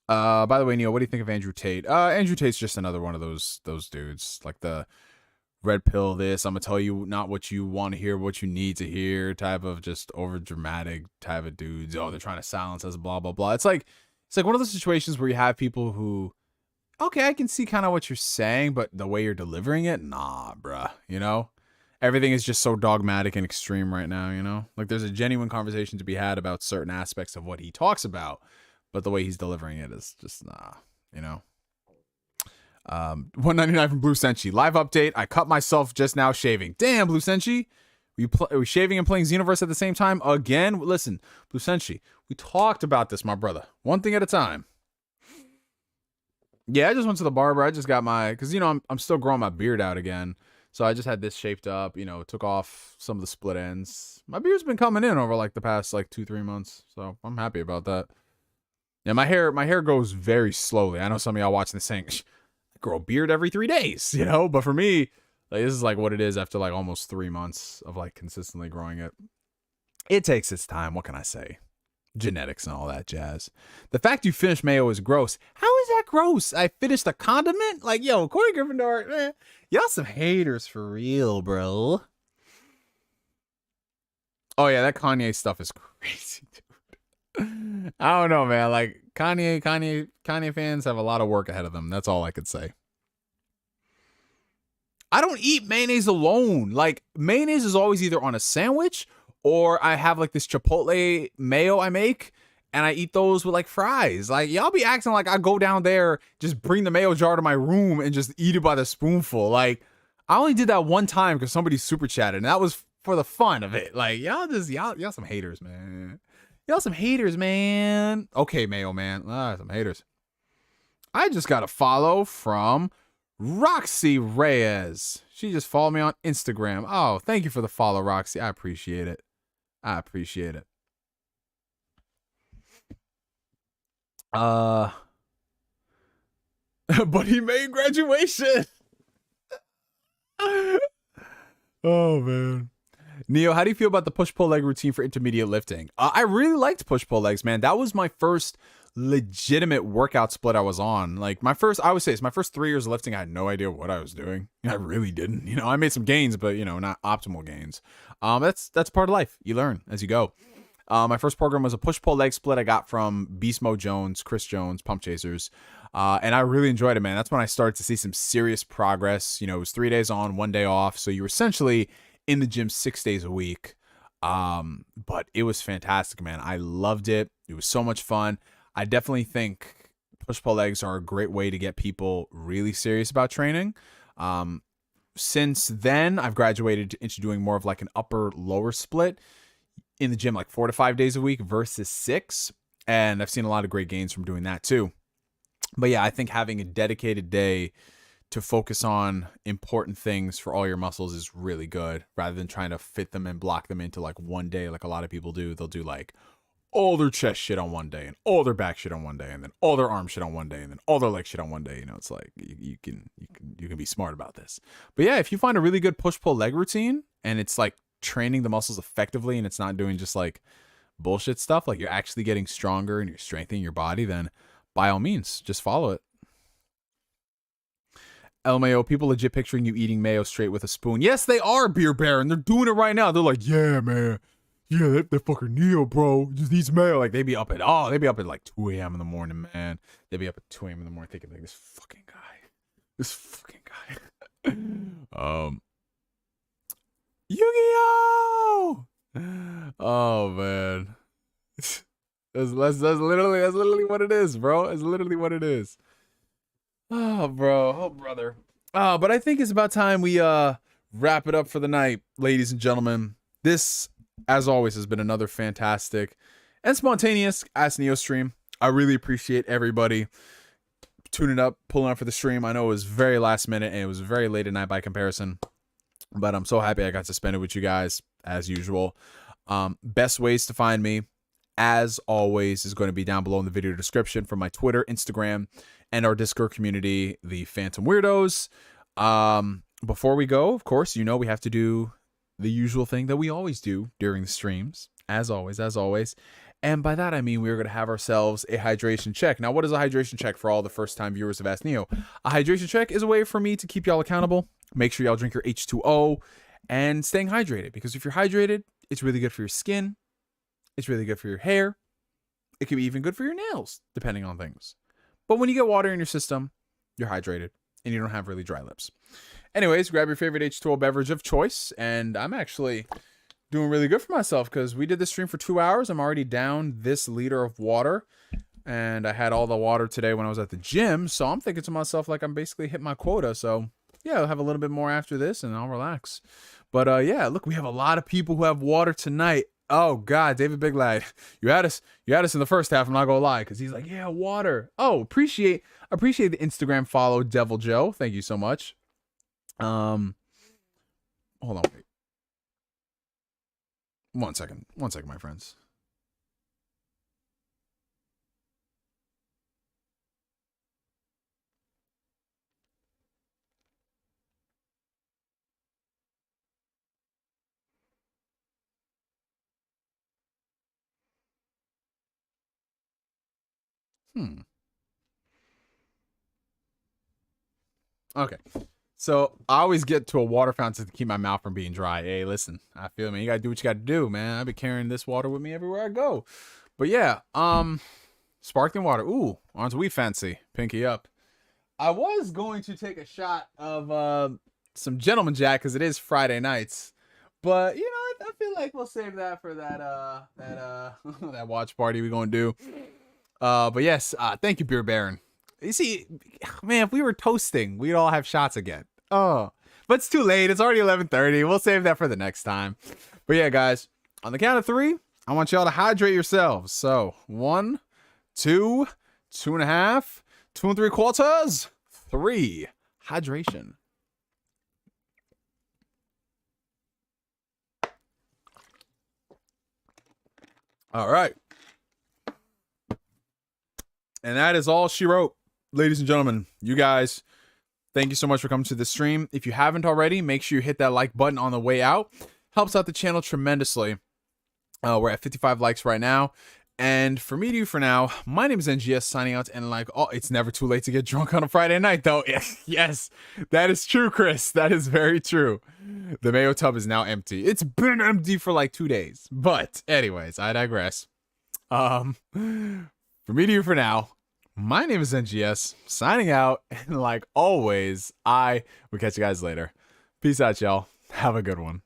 By the way, Neil, what do you think of Andrew Tate? Andrew Tate's just another one of those dudes, like the red pill this, I'm gonna tell you not what you want to hear, what you need to hear type of just over dramatic type of dudes. Oh, they're trying to silence us, blah blah blah. It's like one of those situations where you have people who, okay, I can see kind of what you're saying, but the way you're delivering it, nah, bruh. You know, everything is just so dogmatic and extreme right now. You know, like there's a genuine conversation to be had about certain aspects of what he talks about, but the way he's delivering it is just nah. You know. 199 from Blue Senshi. Live update. I cut myself just now shaving. Damn, Blue Senshi. Are we shaving and playing Xenoverse at the same time again? Listen, Blue Senshi, we talked about this, my brother. One thing at a time. Yeah, I just went to the barber. I just got because, you know, I'm still growing my beard out again. So I just had this shaped up, you know, took off some of the split ends. My beard's been coming in over like the past like 2-3 months. So I'm happy about that. Yeah, my hair grows very slowly. I know some of y'all watching this saying, I grow a beard every 3 days, you know? But for me, like, this is like what it is after like almost 3 months of like consistently growing it. It takes its time. What can I say? Genetics and all that jazz. The fact you finished mayo is gross. How is that gross? I finished a condiment? Like, yo, Corey Gryffindor, man, y'all some haters for real, bro. Oh yeah, that Kanye stuff is crazy, dude. I don't know, man. Like Kanye fans have a lot of work ahead of them. That's all I could say. I don't eat mayonnaise alone. Like, mayonnaise is always either on a sandwich or I have like this Chipotle mayo I make and I eat those with like fries. Like, y'all be acting like I go down there, just bring the mayo jar to my room and just eat it by the spoonful. Like, I only did that one time because somebody super chatted and that was for the fun of it. Like, y'all some haters, man. Y'all some haters, man. Okay, mayo man. Some haters. I just got a follow from Roxy Reyes. She just followed me on Instagram. Oh, thank you for the follow, Roxy. I appreciate it. I appreciate it. But he made graduation. Oh, man. Neo, how do you feel about the push-pull leg routine for intermediate lifting? I really liked push-pull legs, man. That was my first legitimate workout split I was on. Like, I would say it's my first 3 years of lifting. I had no idea what I was doing. I really didn't. You know, I made some gains, but, you know, not optimal gains. That's part of life. You learn as you go. My first program was a push-pull leg split I got from Beast Mode Jones, Chris Jones, Pump Chasers. And I really enjoyed it, man. That's when I started to see some serious progress. You know, it was 3 days on, 1 day off. So you were essentially in the gym 6 days a week. But it was fantastic, man. I loved it. It was so much fun. I definitely think push-pull legs are a great way to get people really serious about training. Since then, I've graduated into doing more of like an upper-lower split in the gym, like 4 to 5 days a week versus 6. And I've seen a lot of great gains from doing that too. But yeah, I think having a dedicated day to focus on important things for all your muscles is really good, rather than trying to fit them and block them into like one day like a lot of people do. They'll do like all their chest shit on one day and all their back shit on one day and then all their arm shit on one day and then all their leg shit on one day. You know, it's like you can be smart about this. But yeah, if you find a really good push-pull leg routine and it's like training the muscles effectively and it's not doing just like bullshit stuff, like you're actually getting stronger and you're strengthening your body, then by all means, just follow it. LMAO, people legit picturing you eating mayo straight with a spoon. Yes, they are, Beer Baron. They're doing it right now. They're like, yeah, man. Yeah, that fucking Neo, bro. Just eats mayo. Like, they be up at like 2 a.m. in the morning, man. They be up at 2 a.m. in the morning thinking, like, this fucking guy. Yu-Gi-Oh! Oh, man. That's literally what it is, bro. It's literally what it is. Oh, bro. Oh, brother. But I think it's about time we wrap it up for the night, ladies and gentlemen. This, as always, has been another fantastic and spontaneous Ask Neo stream. I really appreciate everybody tuning up, pulling up for the stream. I know it was very last minute and it was very late at night by comparison, but I'm so happy I got to spend it with you guys as usual. Best ways to find me, as always, is going to be down below in the video description for my Twitter, Instagram, and our Discord community, the Phantom Weirdos. Before we go, of course, you know we have to do the usual thing that we always do during the streams, as always. And by that, I mean we're going to have ourselves a hydration check. Now, what is a hydration check for all the first-time viewers of Ask Neo? A hydration check is a way for me to keep y'all accountable. Make sure y'all drink your H2O and staying hydrated, because if you're hydrated, it's really good for your skin. It's really good for your hair. It can be even good for your nails, depending on things. But when you get water in your system, you're hydrated and you don't have really dry lips. Anyways, grab your favorite H2O beverage of choice. And I'm actually doing really good for myself because we did this stream for 2 hours. I'm already down this liter of water. And I had all the water today when I was at the gym. So I'm thinking to myself, like, I'm basically hit my quota. So yeah, I'll have a little bit more after this and I'll relax. But yeah, look, we have a lot of people who have water tonight. Oh God, David Big Lad, you had us in the first half. I'm not gonna lie, because he's like, yeah, water. Oh, appreciate the Instagram follow, Devil Joe. Thank you so much. Hold on, wait. One second, my friends. Okay. So I always get to a water fountain to keep my mouth from being dry. Hey, listen, I feel me. You gotta do what you gotta do, man. I've been carrying this water with me everywhere I go. But yeah, sparkling water. Ooh, aren't we fancy? Pinky up. I was going to take a shot of some Gentleman Jack because it is Friday nights. But you know, I feel like we'll save that for that that watch party we're gonna do. But yes, thank you, Beer Baron. You see, man, if we were toasting, we'd all have shots again. Oh, but it's too late. It's already 11:30. We'll save that for the next time. But yeah, guys, on the count of 3, I want y'all to hydrate yourselves. So 1, 2, 2.5, 2 3/4, 3. Hydration. All right. And that is all she wrote. Ladies and gentlemen, you guys, thank you so much for coming to the stream. If you haven't already, make sure you hit that like button on the way out. Helps out the channel tremendously. We're at 55 likes right now. And for me to you for now, my name is NGS signing out. And like, oh, it's never too late to get drunk on a Friday night, though. Yes, that is true, Chris. That is very true. The mayo tub is now empty. It's been empty for like 2 days. But anyways, I digress. For me to you for now, my name is NGS, signing out, and like always, I will catch you guys later. Peace out, y'all. Have a good one.